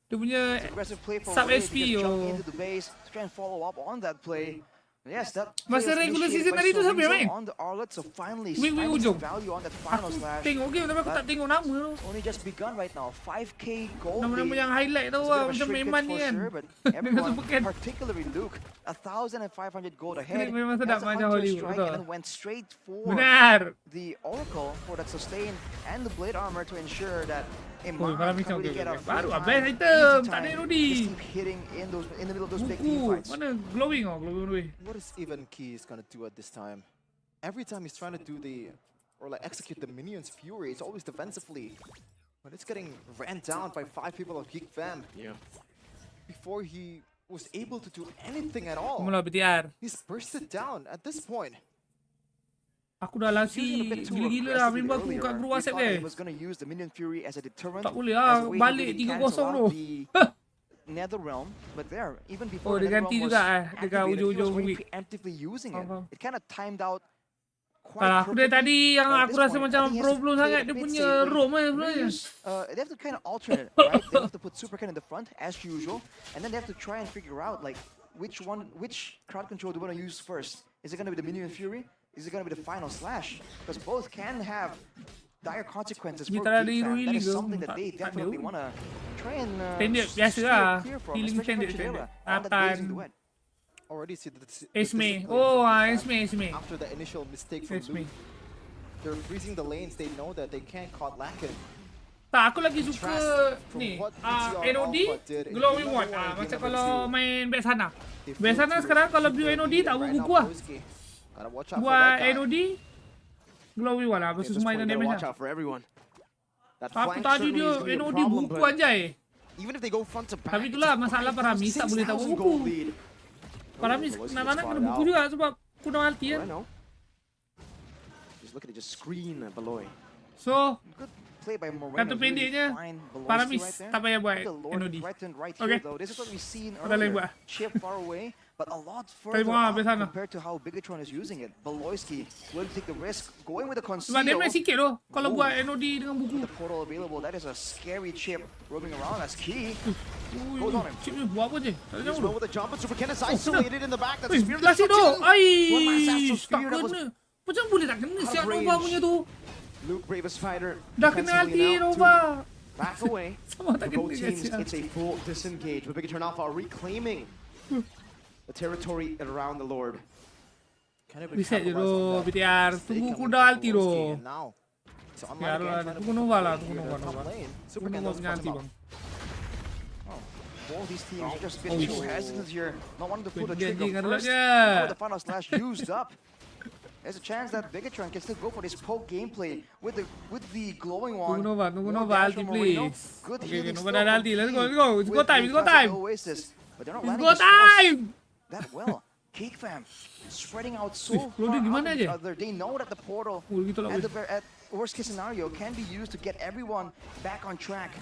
Dia punya Aggressive play from sub Ray HP to just jump yo. into the base to try and follow up on that play. Yes, that Masa play was regular initiated season by tadi tu siapa yang Sorizo main? on the Arlet, so finally Wing finding ujung. some value on that final Aku slash. tengok game tapi aku tak tengok nama tu. Only just begun right now. 5k gold Nama-nama lead. yang highlight tau It's a bit lah. of a Macam shrinkage Eman ni for kan. sure, but Dengan everyone, super can. particularly Luke, 1,500 gold ahead. Ini memang sedap Has a macam Hunter Hollywood, strike betul. and then went straight for Benar. the Oracle for that sustain and the blade armor to ensure that Oh, kalau can macam really okay. get a Baru free habis time, item. easy Tak ada time. Rodi. Just keep hitting in the middle of those big team Buku. fights. Mana glowing oh, glowing away. What is even Key is gonna do at this time? Every time he's trying to do execute the minions' fury, it's always defensively. But it's getting ran down by 5 people of Geek Fam. Yeah. Before he was able to do anything at all. Mula BTR. He's bursted down at this point. Aku dah lasi gila-gila dah member aku kat group WhatsApp dia. Tak boleh lah balik 3-0 tu. Netherrealm, but there, even Oh, before dia ganti juga dekat ujung-ujung week. preemptively using it. Faham. It kind of timed out Tak, aku dari tadi yang At aku this rasa point, macam I think he has to problem play sangat it dia a bit punya safely. roam kan sebenarnya. They have to kind of alternate, right? They have to put Supercan in the front as usual, and then they have to try and figure out like which crowd control do you want to use first? Is it going to be the Minion Fury? Is it going to be the final slash? Because both can have dire consequences for Kita ada Geek Fam. That healing is ke? something that they Tak definitely ada. want to try and Standard biasa steer lah. clear from, Healing especially standard, from Chidera standard. on that blazing Atan. duet. Already see the Esme. discipline Oh, from Geek Fam Esme. After the initial mistake from Esme. Luke, they're freezing the lanes. They know that they can't caught Lacken. Tak, aku lagi suka From ni. what BTR NOD, Alpha did in glowing Game one. Number 1 and Macam Game kalau Number 2. main Besana. They Besana failed to sekarang kalau keep view their NOD lead, tak and right buku now, lah. Polski, gotta watch out for Buat that guy. NOD, glowing one lah At versus this point, main you gotta damage watch lah. out for everyone. That Aku flank tadi certainly dia is gonna be a NOD problem, buku but anjay. even if they go front to back, Tapi itulah masalah Paramis tak boleh tak 6,000 buku. gold lead. Paramis Polski nak-nak gets kena spotted buku out. juga sebab aku dah ulti Oh, kan. I know. Just look at it, just screen Beloy. So, Good play by Moreno. kata pendeknya, Paramis tak payah buat NOD. Okay. This is what we seen Ada lain earlier. buat. Chip far away, but a lot Tapi further buang up habis sana. compared to how Bigatron is using it. Beloyski will take the risk, going with the Sebab conceal. damage sikit tu kalau Oh. buat NOD dengan buku. The portal available, that is a scary chip roaming around as key. Ui, Goes on him. Cip ni buat apa je? Tak ada He's jauh well tu. with a jump, but Supercan is isolated in the back. That's a Ui, spear of last tu. destruction. One last Ai, astral tak spear that was kena. Macam boleh tak kena siap range. Nova punya tu. Luke, bravest fighter. Dah kena defensively ulti now, Nova. to back away. Sama tak For both kena teams, siap. it's a full disengage. But Bigatron Alpha are reclaiming the territory around the Lord. Can't even Reset je capitalize on tu that BTR. mistake Tunggu coming kuda from ulti Polski, tu. and now it's online Biar again, lah, trying to tunggu Nova lah, play tunggu here Nova, top Nova. lane. Tunggu Supercan Nova does punya spot ulti him bang. out. Both these teams are just a bit Oh, too shit. hesitant here, not wanting to pull the Janji trigger dengan first. reloadnya. Now with the final slash used up, there's a chance that Bigatron can still go for this poke gameplay with the glowing one. Tunggu More Nova dash ulti from Moreno. please. Good Okay, healing Nova still dah ada from ulti. Let's Key go, let's go. It's go with time, the it's go classic time. Oasis, but they're not It's landing go the spells time. that well. Cake Fam spreading out so Wih, far loading di out mana from je? each other. They know that the portal Oh, gitu lah, at weh. the at worst case scenario can be used to get everyone back on track.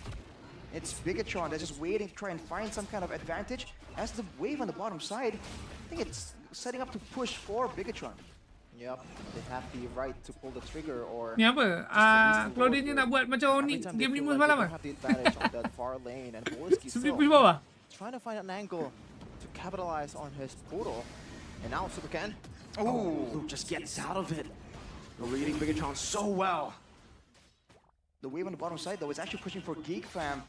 It's Bigatron that's just waiting to try and find some kind of advantage. As the wave on the bottom side, I think it's setting up to push for Bigatron. Yep, they have the right to pull the trigger or Ni apa? Claudine ni nak buat macam every ni time they game feel 5 like semalam they ah. don't have the advantage on that far lane, and Polski Split still push bawah. trying to find an angle to capitalize on his portal. And now Supercan. Oh, Luke just gets out of it. Reading Bigatron so well. The wave on the bottom side though is actually pushing for Geek Fam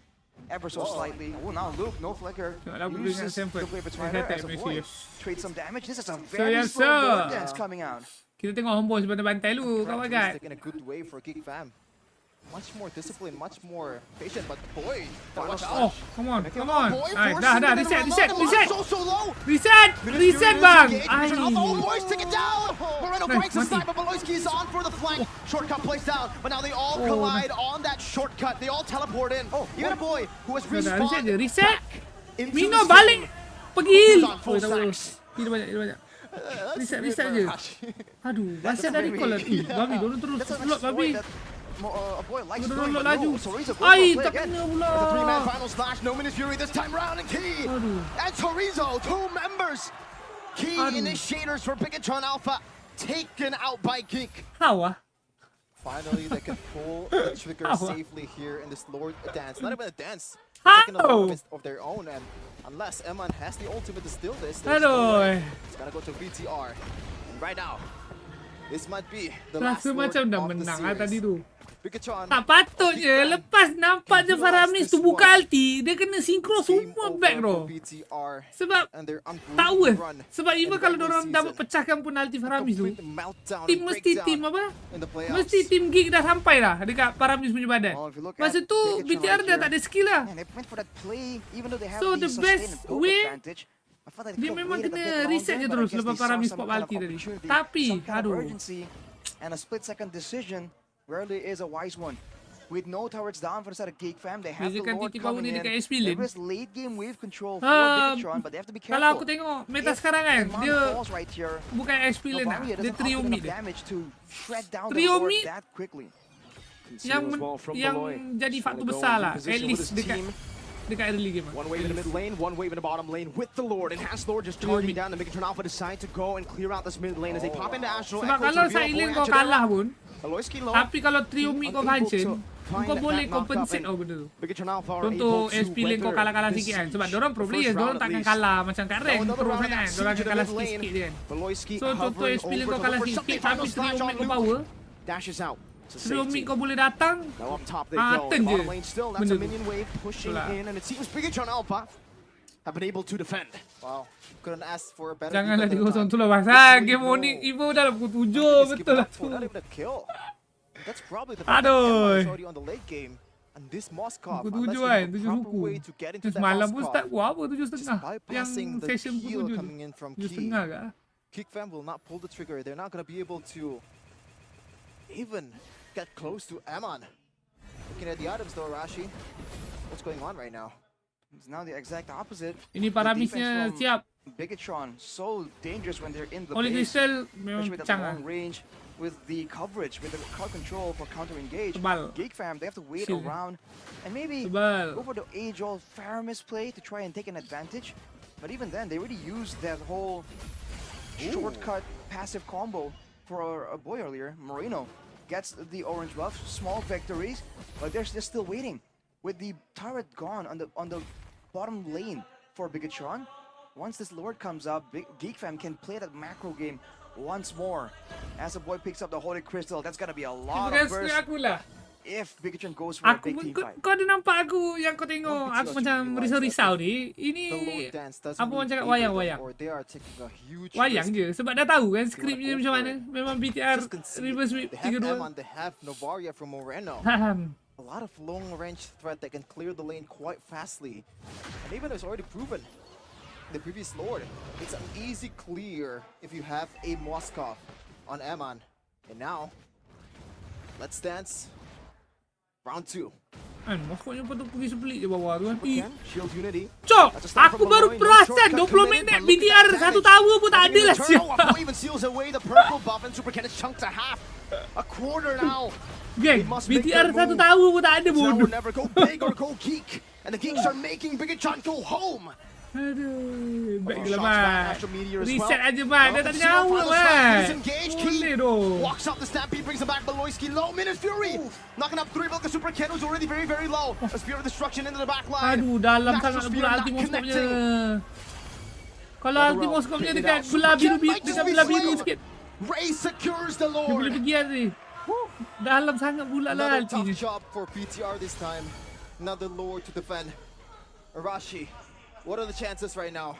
ever so slightly. Oh, now Luke, no flicker, Dah boleh dengan uses Sanford. the wave Dia fighter attack as a Messi. void. Trade some damage. This is a So, very yes, slow sir. board dance coming out. Kita tengok homeboy sebantai lu kawan guys. Taking a good way for Geek Fam. Much more disciplined, much more patient, but boy, watch Oh, out. come on, Making come a on. boy Ay, forcing dah, it in reset, the reset, remote. reset. So low. Reset, reset bang. Ay. Oh, boys, take it down. Moreno Nice, breaks the mati. side, but Beloyski's on for the flank. Shortcut placed down, but now they all Oh, collide on that shortcut. They all teleport in. Oh, even a boy who has Dah, reset respawned je, reset. into Mino the balik. game. Pergi. Who's on full Oh, tak boleh. stacks. Dia banyak, dia banyak. That's Reset, weird reset for je. Hashi. Aduh, Basyat dari call lah. Babi, dorang terus That's an slot babi. exploit that a boy likes Udah doing, rolok but laju. no, Chorizo goes Ay, for a play tak again. kena pula. It's a three-man final slash, no minutes fury this time around, and Key Aduh. and Chorizo, 2 members. Key Aduh. initiators for Bigatron Alpha, taken out by Geek. How ah? Finally, they can pull the trigger How? safely here in this Lord dance. Not even a dance. How? Taking a Lord of their own, and unless Eman has the ultimate to steal this, there's Aduh. no way. It's gonna go to VTR. And right now, this might be the last Rasa Lord macam dah of the menang lah tadi series. tu. Bigatron, Tak patutnya lepas nampak je Faramis tu buka ulti, dia kena sinkro semua back bro. VTR Sebab and their tak unbelievable worth. run Sebab in even the kalau regular diorang dapat season. pecahkan penalti Faramis tu, Complete meltdown tim and mesti breakdown tim apa? in the playoffs. Mesti tim Geek dah sampai lah dekat Faramis punya badan. Well, if you look Masa at tu Bigatron BTR right dah here, tak ada skill lah. man, they went for that play, even though they have So the the best sustained goal way, advantage. I felt like they dia could have memang waited a kena bit reset je longer, but I terus guess lepas they saw Faramis some pop kind of ulti tadi. opportunity, Tapi, some kind of aduh. urgency, and a split-second decision rarely is a wise one. With no turrets down for the side of Geek Fam, they have the Fizikan Lord titik power coming ni in. dekat SP There lane. is late game wave control for Ah, Bigatron, but they have to be Kalau aku careful. tengok meta If sekarang kan, Eman dia falls right here, bukan SP lane lah. Nobar Dia doesn't trio output mid enough dia. damage to shred down the Trio Lord mid that quickly. yang jadi faktor besar lah. At least dekat early game lah. One wave in the mid lane, one wave in the bottom lane with the Lord. Enhanced Lord just Trio charging mid. down. The Bigatron Alpha decide to go and clear out this mid lane as they pop into Astro. Sebab kalau side lane kau kalah pun, Aloyski low. tapi kalau trio mid kau Unable hancur, to find kau boleh that knock up compensate and tau benda tu. Bigatron Alpha are Contoh able to SP lane kau weather kalah-kalah this sikit kan. Sebab dorang pro players, first dorang round at takkan least. kalah macam kat rank Now pro another round sangat kan. at Dorang akan siege in the kalah mid sikit-sikit je lane. kan. Aloyski So contoh hovering SP lane over kau to kalah look for sikit, something. tapi Final trio slash mid on kau Luke. power, Dashes out. to trio safety. mid kau boleh datang, Now up top they go. Ten je Bottom lane still, that's benda a tu. minion wave pushing Itulah. in, and it seems Bigatron Alpha have been able to defend. Wow, couldn't ask for a better janganlah defense at 3-0 the tu time. lah bang. Just so Game you morning know, Evo dah pukul 7, he's betul given lah up tu. for not even a kill. That's probably the fact that Aduh. Emma is already on the late game. And this Moskov, Pukul unless 7 you kan, have a 7 proper suku. way to get into that Semalam pun start Moskov, pukul apa, just 7.30. Yang bypassing the session heal pukul 7 coming in from 7.30 Key. kah? Kick Fam will not pull the trigger. They're not going to be able to even get close to Eman. Looking at the items though, Rashi, what's going on right now? It's now the exact opposite. Ini The Paramisnya defense from siap. Bigatron, so dangerous when they're in the Holy base, Crystal memang especially with that pecah lah. long range, with the coverage, with the crowd control for counter engage. Tebal. Geek Fam, they have to wait Chill. around and maybe Tebal. go for the age-old Faramis play to try and take an advantage. But even then, they already used that whole shortcut passive combo for a boy earlier. Moreno gets the orange buff, small victories, but they're still waiting. With the turret gone on the bottom lane for Bigatron, once this Lord comes up, Geek Fam can play that macro game once more. As the boy picks up the Holy Crystal, that's gonna be a lot of Bukan burst skill aku lah. if Bigatron goes for a Aku big pun, team kau, fight. kau ada nampak aku yang kau tengok, aku macam risau-risau ni. Ini, The Lord dance doesn't apa orang really cakap favor them, wayang-wayang. or they are taking a huge Wayang risk. je, sebab dah tahu kan skripnya go macam for mana. it. Memang BTR Just concede. reverse sweep They have 3-2. Eman, they have Novaria from Moreno. Faham. A lot of long-range threat that can clear the lane quite fastly. And even it's already proven the previous Lord, it's an easy clear if you have a Moskov on Eman. And now, let's dance. Round 2. Kan, maksudnya patut pergi split je bawah tu kan. Again, Shield Unity. Cok, That's a start aku from baru Malloy, no perasan shortcut 20 committed, minit but look at BTR that satu damage. tower pun tak Nothing ada in lah return. siapa. Oh, Apple even seals away the purple buff and Super Cannon chunked to half. A quarter now. Geng, They must make BTR their satu move. tower pun tak ada It's now bodoh. or never, go big or go geek. And the geeks are making Bigatron go home. Aduh, baik Shots lah back, Mat. Astro Meteor as Reset well. aja Mat, dia tak ada nyawa Mat. Boleh doh. Walks up the Stampede, brings him back. Beloyski low, Minute Fury. Knocking up 3 Vilka Super Ken, who's already very, very low. A Spear of Destruction into the back line. Aduh, dalam Master sangat Spear pula not ulti Moskopnya. connecting. Kalau ulti Moskopnya dekat belah biru-biru, dekat belah biru sikit, Ray secures the dia boleh Lord. pergi ni. Dalam sangat pula lah Another tough ultinya. job for PTR this time. Another Lord to defend. Arashi, what are the chances right now?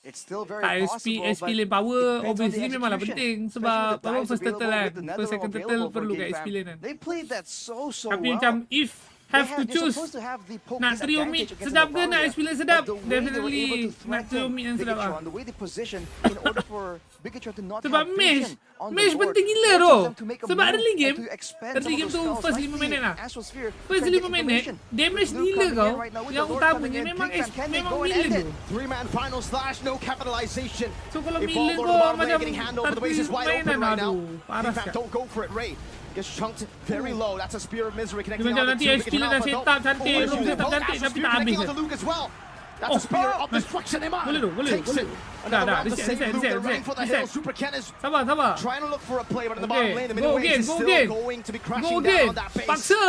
It's still very Tak, possible, SP but lane power it depends on obviously the memanglah execution. penting. Especially Sebab with the apa dives first turtle available, kan, with the first nether second available turtle for perlu Geek kat Fam. SP lane kan. They played that so Tapi well. macam if have to They're choose supposed to have the poke nak trio mid disadvantage against sedap ke nak Novaria, SP lane sedap, but the way they were definitely able to nak trio threaten mid yang sedap lah. Bigatron, the way they position in order for Bigatron to not Sebab have Maze, vision on the Match board, penting gila forces tu. them to make a Sebab move early game, and to expend early some of game those tu spells first like 5 the minit lah. Astral Sphere, First trying to 5 get minit, information. damage Luke gila coming kau. in right now with Yang the Lord coming utamanya in. memang Big Fan, can they memang go and milen end tu. it? 3-man final slash, no capitalization. So kalau If milen all kau Lord macam getting hand over the base is wide open permainan right now. aduh. Parah Big Fan, sekali. don't go for it, Ray. Gets chunked very low. That's a Spear of Misery Dia connecting macam onto nanti two. SP dah set up cantik, room set up cantik tapi tak habis. Connecting onto Luke as well. That's a Spear of Destruction. Iman Boleh tu, boleh. takes it. Dah, Another round to reset, save reset, Luke. They're reset, running for the reset. hill. Super Ken is Sabar. trying to look for a play, but in the Okay, bottom lane, the go middle range again, is go still again. going to be crashing Go down again. on that base. Paksa.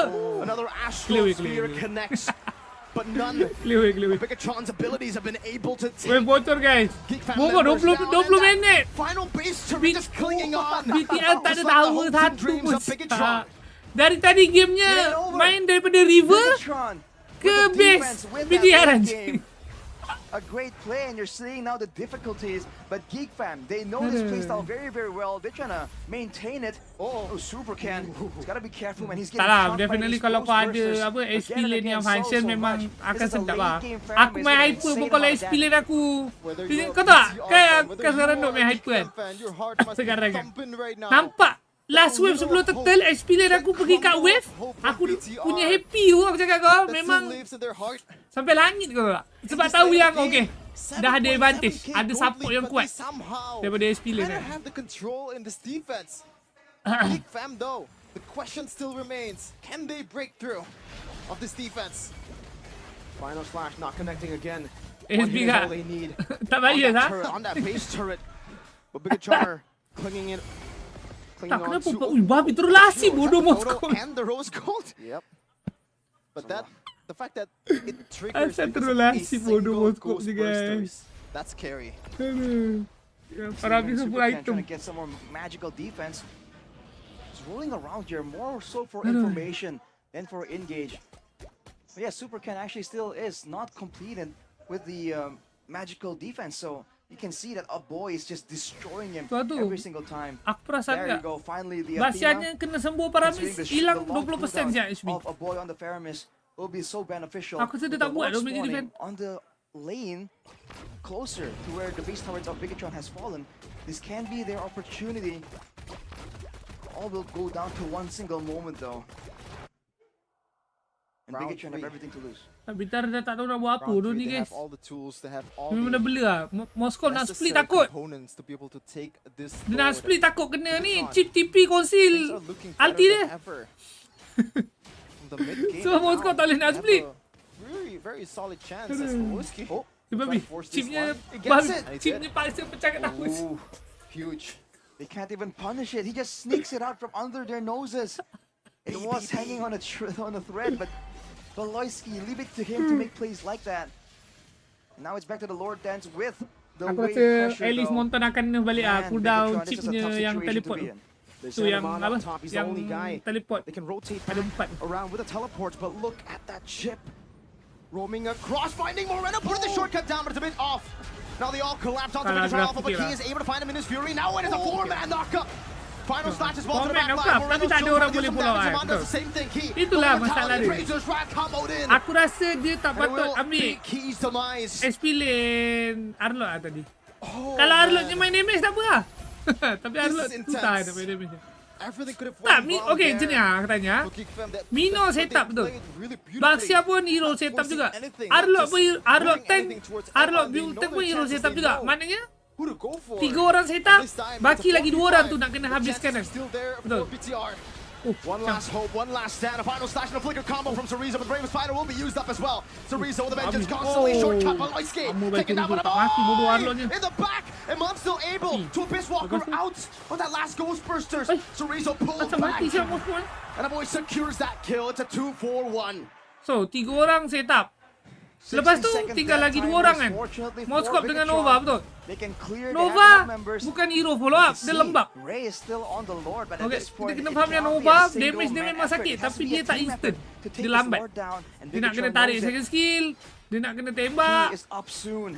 Another Astral Clear, Spear clear. connects, but none. Clear. Bigatron's abilities have been able to Weh take bocor guys. Geek Fan Bocor members 20 down, 20 and that minit. final base turret just clinging on. BTL tak ada Just like the tahu hopes and satu dreams pun. of Bigatron. Dari tadi gamenya Get it over. main daripada river Bigatron ke with the base defense with that BTR late anjing. game. A great play, and you're seeing now the difficulties. But Geek Fam, they know this playstyle very, very well. They're trying to maintain it. Oh, Super Ken, he's got to be careful, man. He's getting Tak lah, chunked by definitely these kalau kau ghost ada bursters apa SP again and lane again, yang function so memang much. akan This is a sedap late lah. game fam Aku with main an hyper insane pun kalau amount of SP lane aku. Whether Kau you're tak? BTR Kayak fan, whether kau sekarang you duk main are a hyper kan? Geek fan, your heart must be Sekarang kan? thumping right now. Nampak? Last wave sebelum turtle SP lane aku pergi kat wave. Aku punya happy tu aku cakap kau. That Memang still lives in their heart. sampai langit kau tak? Sebab tahu yang okay. Dah ada advantage. Ada support yang kuat daripada SP lane Kinda kan. have the control in this defense. Big Fam though, the question still remains: can they break through of this defense? Final slash not connecting again. SB One hit is kah? all they need. Tak On bias that ha? turret, on that base turret. But Bigatron clinging Tak on kenapa to pun. Ui, babi terlasi bodoh Moskow. and the rose gold. Yep. But the fact that it triggers Asal because of terlalu a si bodoh single Moskow ghost ni, guys. bursters, that's scary. Aduh. Ya, para habis Super semua Ken item. trying to get some more magical defense. Just rolling around here, more so for Aduh. information than for engage. But yeah, Super Ken actually still is not completed with the magical defense, so you can see that a boy is just destroying him Tuh, every single time. Aku perasan There you tak? go, finally the Basiannya kena sembuh para considering habis the hilang long 20% cooldown siap HP. of a boy on the Faramis will be so beneficial. Aku rasa dia With tak the buat Lord dia punya spawning defend. on the lane closer to where the base turrets of Bigatron has fallen. This can be their opportunity. All will go down to one single moment though. And Round Bigatron have three. everything to lose. Bitar dah tak tahu nak buat apa Round tu three, ni they guys. have all the tools, they have all Memang the dah bela lah. Moskow nak split necessary takut. components to be able to take this Dia nak forward. split takut kena ni. Bigatron. Chip TP Things konsil. are looking Ulti better dia. than ever. From the mid game So, now, Moskow tak boleh nak they have split. a Very, very solid chance as Aduh. Wolski. Oh, Eh, babi. force this Chipnya, one. He gets babi. it. And he Chipnya did. paksa pecah kat takus. ooh, Huge. they can't even punish it. He just sneaks it out from under their noses. It was hanging on a thread, but Valoisky, leave it to him to make plays like that. Now it's back to the Lord Dance with the Aku wave rasa pressure Alice though. Monton akan balik ah. Man, Cooldown Bigatron, this is a chipnya tough yang situation to teleport be tu. in. They Tu send yang him on apa? up top. He's the Yang only guy. teleport. They can rotate Ada back 4. around with the teleports, but look at that chip. Roaming across, finding Moreno, putting the shortcut down, but it's a bit off. Now they all collapse onto Kalah Bigatron Alpha, but grafik he lah. is able to find him in his fury. Now it is a 4-man knockup. Final slash as well to the Four-man back line. knockup, tapi Moreno's tak ada still orang trying to do boleh some follow damage. kan, Amon does the betul. same thing. He, Itulah the masalah mentality dia. Razor's Wrath comboed in. Aku rasa dia tak And it patut will ambil be Key's demise. SP lane Arlot lah tadi. Oh, Kalau man. Arlotnya main damage tak apa lah. Tapi Arlot is susah intense. nak main damage. Everything could have Tak, went wrong okay there macam ni lah aku tanya. for Geek Fam. That- Mino but they setup betul. played really beautifully. Baxia pun hero setup juga. Arlot pun Arlot tank, Arlot build tank pun hero setup juga. Maknanya Who to go for? 3 orang setup, This time, baki it's a lagi 2 orang 45. tu nak kena The habiskan kan. chances are still there Betul. for BTR. One last hope, one last stand. A final slash and a flicker combo from Cereza, but Brave Spider will be used up as well. Cereza with the vengeance constantly shortcut by Loisky. Ammo Taking down baik by the tak mati bodoh Arlotnya. in the back. And Mom's still able to Abyss Walker Bagus tu. out on that last Ghost Bursters. Ay. Cereza pulls Asal back. mati siapa Moskow. And a boy secures that kill. It's a 2-4-1. So 3 orang setup. Lepas tu 60 second tinggal death lagi 2 timers, orang kan. fortunately for Moskov dengan Bigatron. Nova betul. They can clear the Nova Agamemnon members. bukan hero follow up, dia lembab. Ray is still on the Lord, but at Okay, this kita point, kena it faham yang cannot be Nova a single damage dia man memang effort. sakit It has tapi to be dia a tak team instant. effort to take Dia this lambat. Lord down, and Dia nak kena Bigatron tarik knows it. second skill, dia nak kena He tembak. is up soon.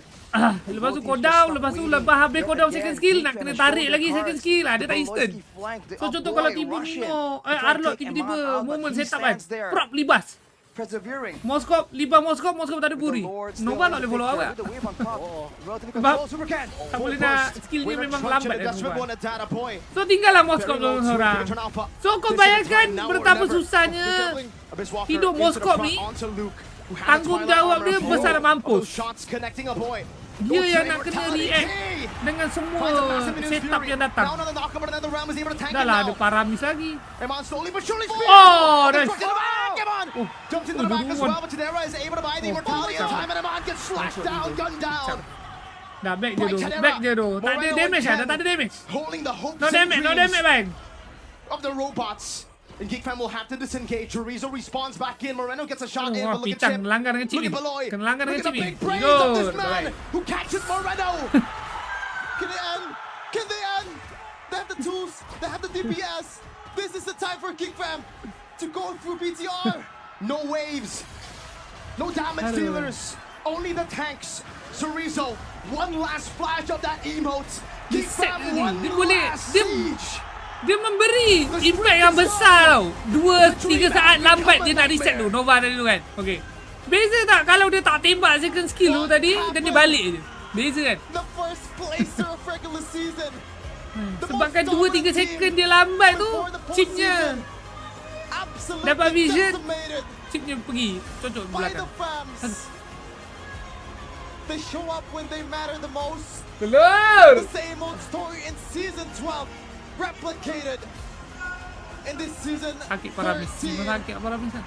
Lepas tu Both kau teams just down, stop lepas tu waiting. lepas habis kau Yet down again, second skill, Geek nak Fan kena has shown tarik their lagi second cards. skill lah, dia The tak instant. Voloisky flank, the So contoh boy kalau rush in tiba-tiba to try and Arlot take tiba-tiba Eman out, but movement he setup kan, stands there. prop libas. persevering. Moskop, liba Moskop tak ada puri. Nobar tak boleh follow up tak? Sebab tak boleh nak skill ni memang lambat Nobar. So tinggallah Moskop seorang. So kau bayangkan betapa susahnya hidup Moskop ni. Tanggungjawab dia besar mampus. Dia yang nak kena react dengan semua setup yang datang. Dah lah ada Paramis lagi. Oh, nice. Jumps into the back as well, but Tenera is able to buy the immortality of time, and Eman gets slashed down, gunned down. Dah back dia tu. Tak ada damage dah, tak ada damage. No damage bang. Of the robots. And Geek Fam will have to disengage. Chorizo respawns back in. Moreno gets a shot in, but look at Chip. Langgar dengan Chip ni. Kena langgar dengan Chip ni. Look at the big brains of this man who catches Moreno. Can they end? Can they end? They have the tools. They have the DPS. This is the time for Geek Fam to go through BTR. No waves. No damage dealers. Only the tanks. Chorizo, one last flash of that emote. Geek Fam, one last siege. Dia memberi impact yang besar tau. 2-3 saat lambat dia nak reset tu. Nobar tadi tu kan. Okay. Beza tak kalau dia tak tembak second skill tu tadi dan dia balik je. Beza kan. Sebabkan 2-3 second dia lambat tu, chipnya dapat vision, chipnya pergi cocok belakang. They show up when they matter the most. Keluar. The same old story in season 12. Replicated in this season. Sakit Paramis. Sakit Paramis kan.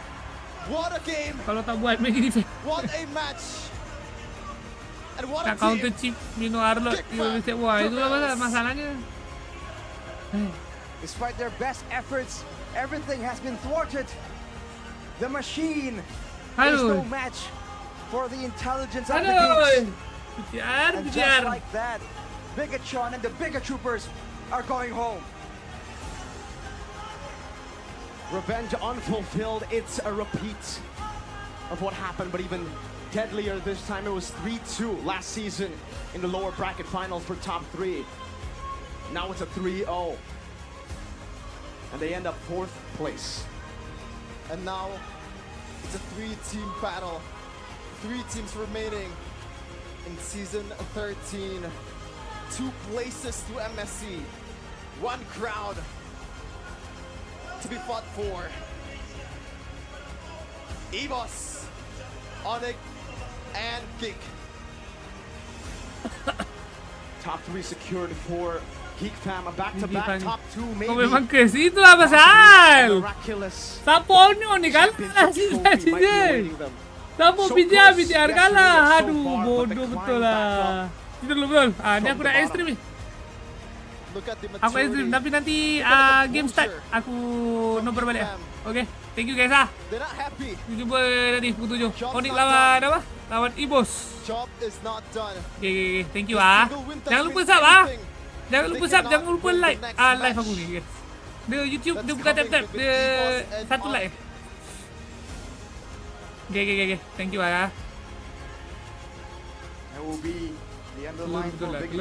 What a game. Kalau tak buat make defense. What a match. And what tak counter chip Mino Arlot. Wah, itulah masalahnya. Despite their best efforts, everything has been thwarted. The machine is no match for the intelligence of the geeks. And just like that, Bigatron and the Bigger Troopers are going home. Revenge unfulfilled. It's a repeat of what happened, but even deadlier this time. It was 3-2 last season in the lower bracket finals for top 3. Now it's a 3-0. And they end up 4th place. And now it's a 3-team battle. 3 teams remaining in season 13. 2 places to MSC, 1 crown to be fought for. Evos, Onyx, and Geek. Top 3 secured for Geek Fam, a back-to-back top 2 maybe. Oh memang kes, itulah pasal. Miraculous. Saponyo ni kalah season. Sapo BTR kalah. Aduh, bodoh betul lah. Itu betul. Ni aku dah ekstrim ni. Aku ekstrim tapi nanti game start aku Nobar balik. Okay, thank you guys ah. Kita jumpa nanti pukul 7. Onyx lawan apa? Lawan Ibos. Okay, thank you ah. Jangan lupa sub ah. Jangan lupa sub, jangan lupa like live aku ni guys. Dia YouTube dia bukan tap-tap, dia satu like. Okay. Thank you ah. That will be the underline for Big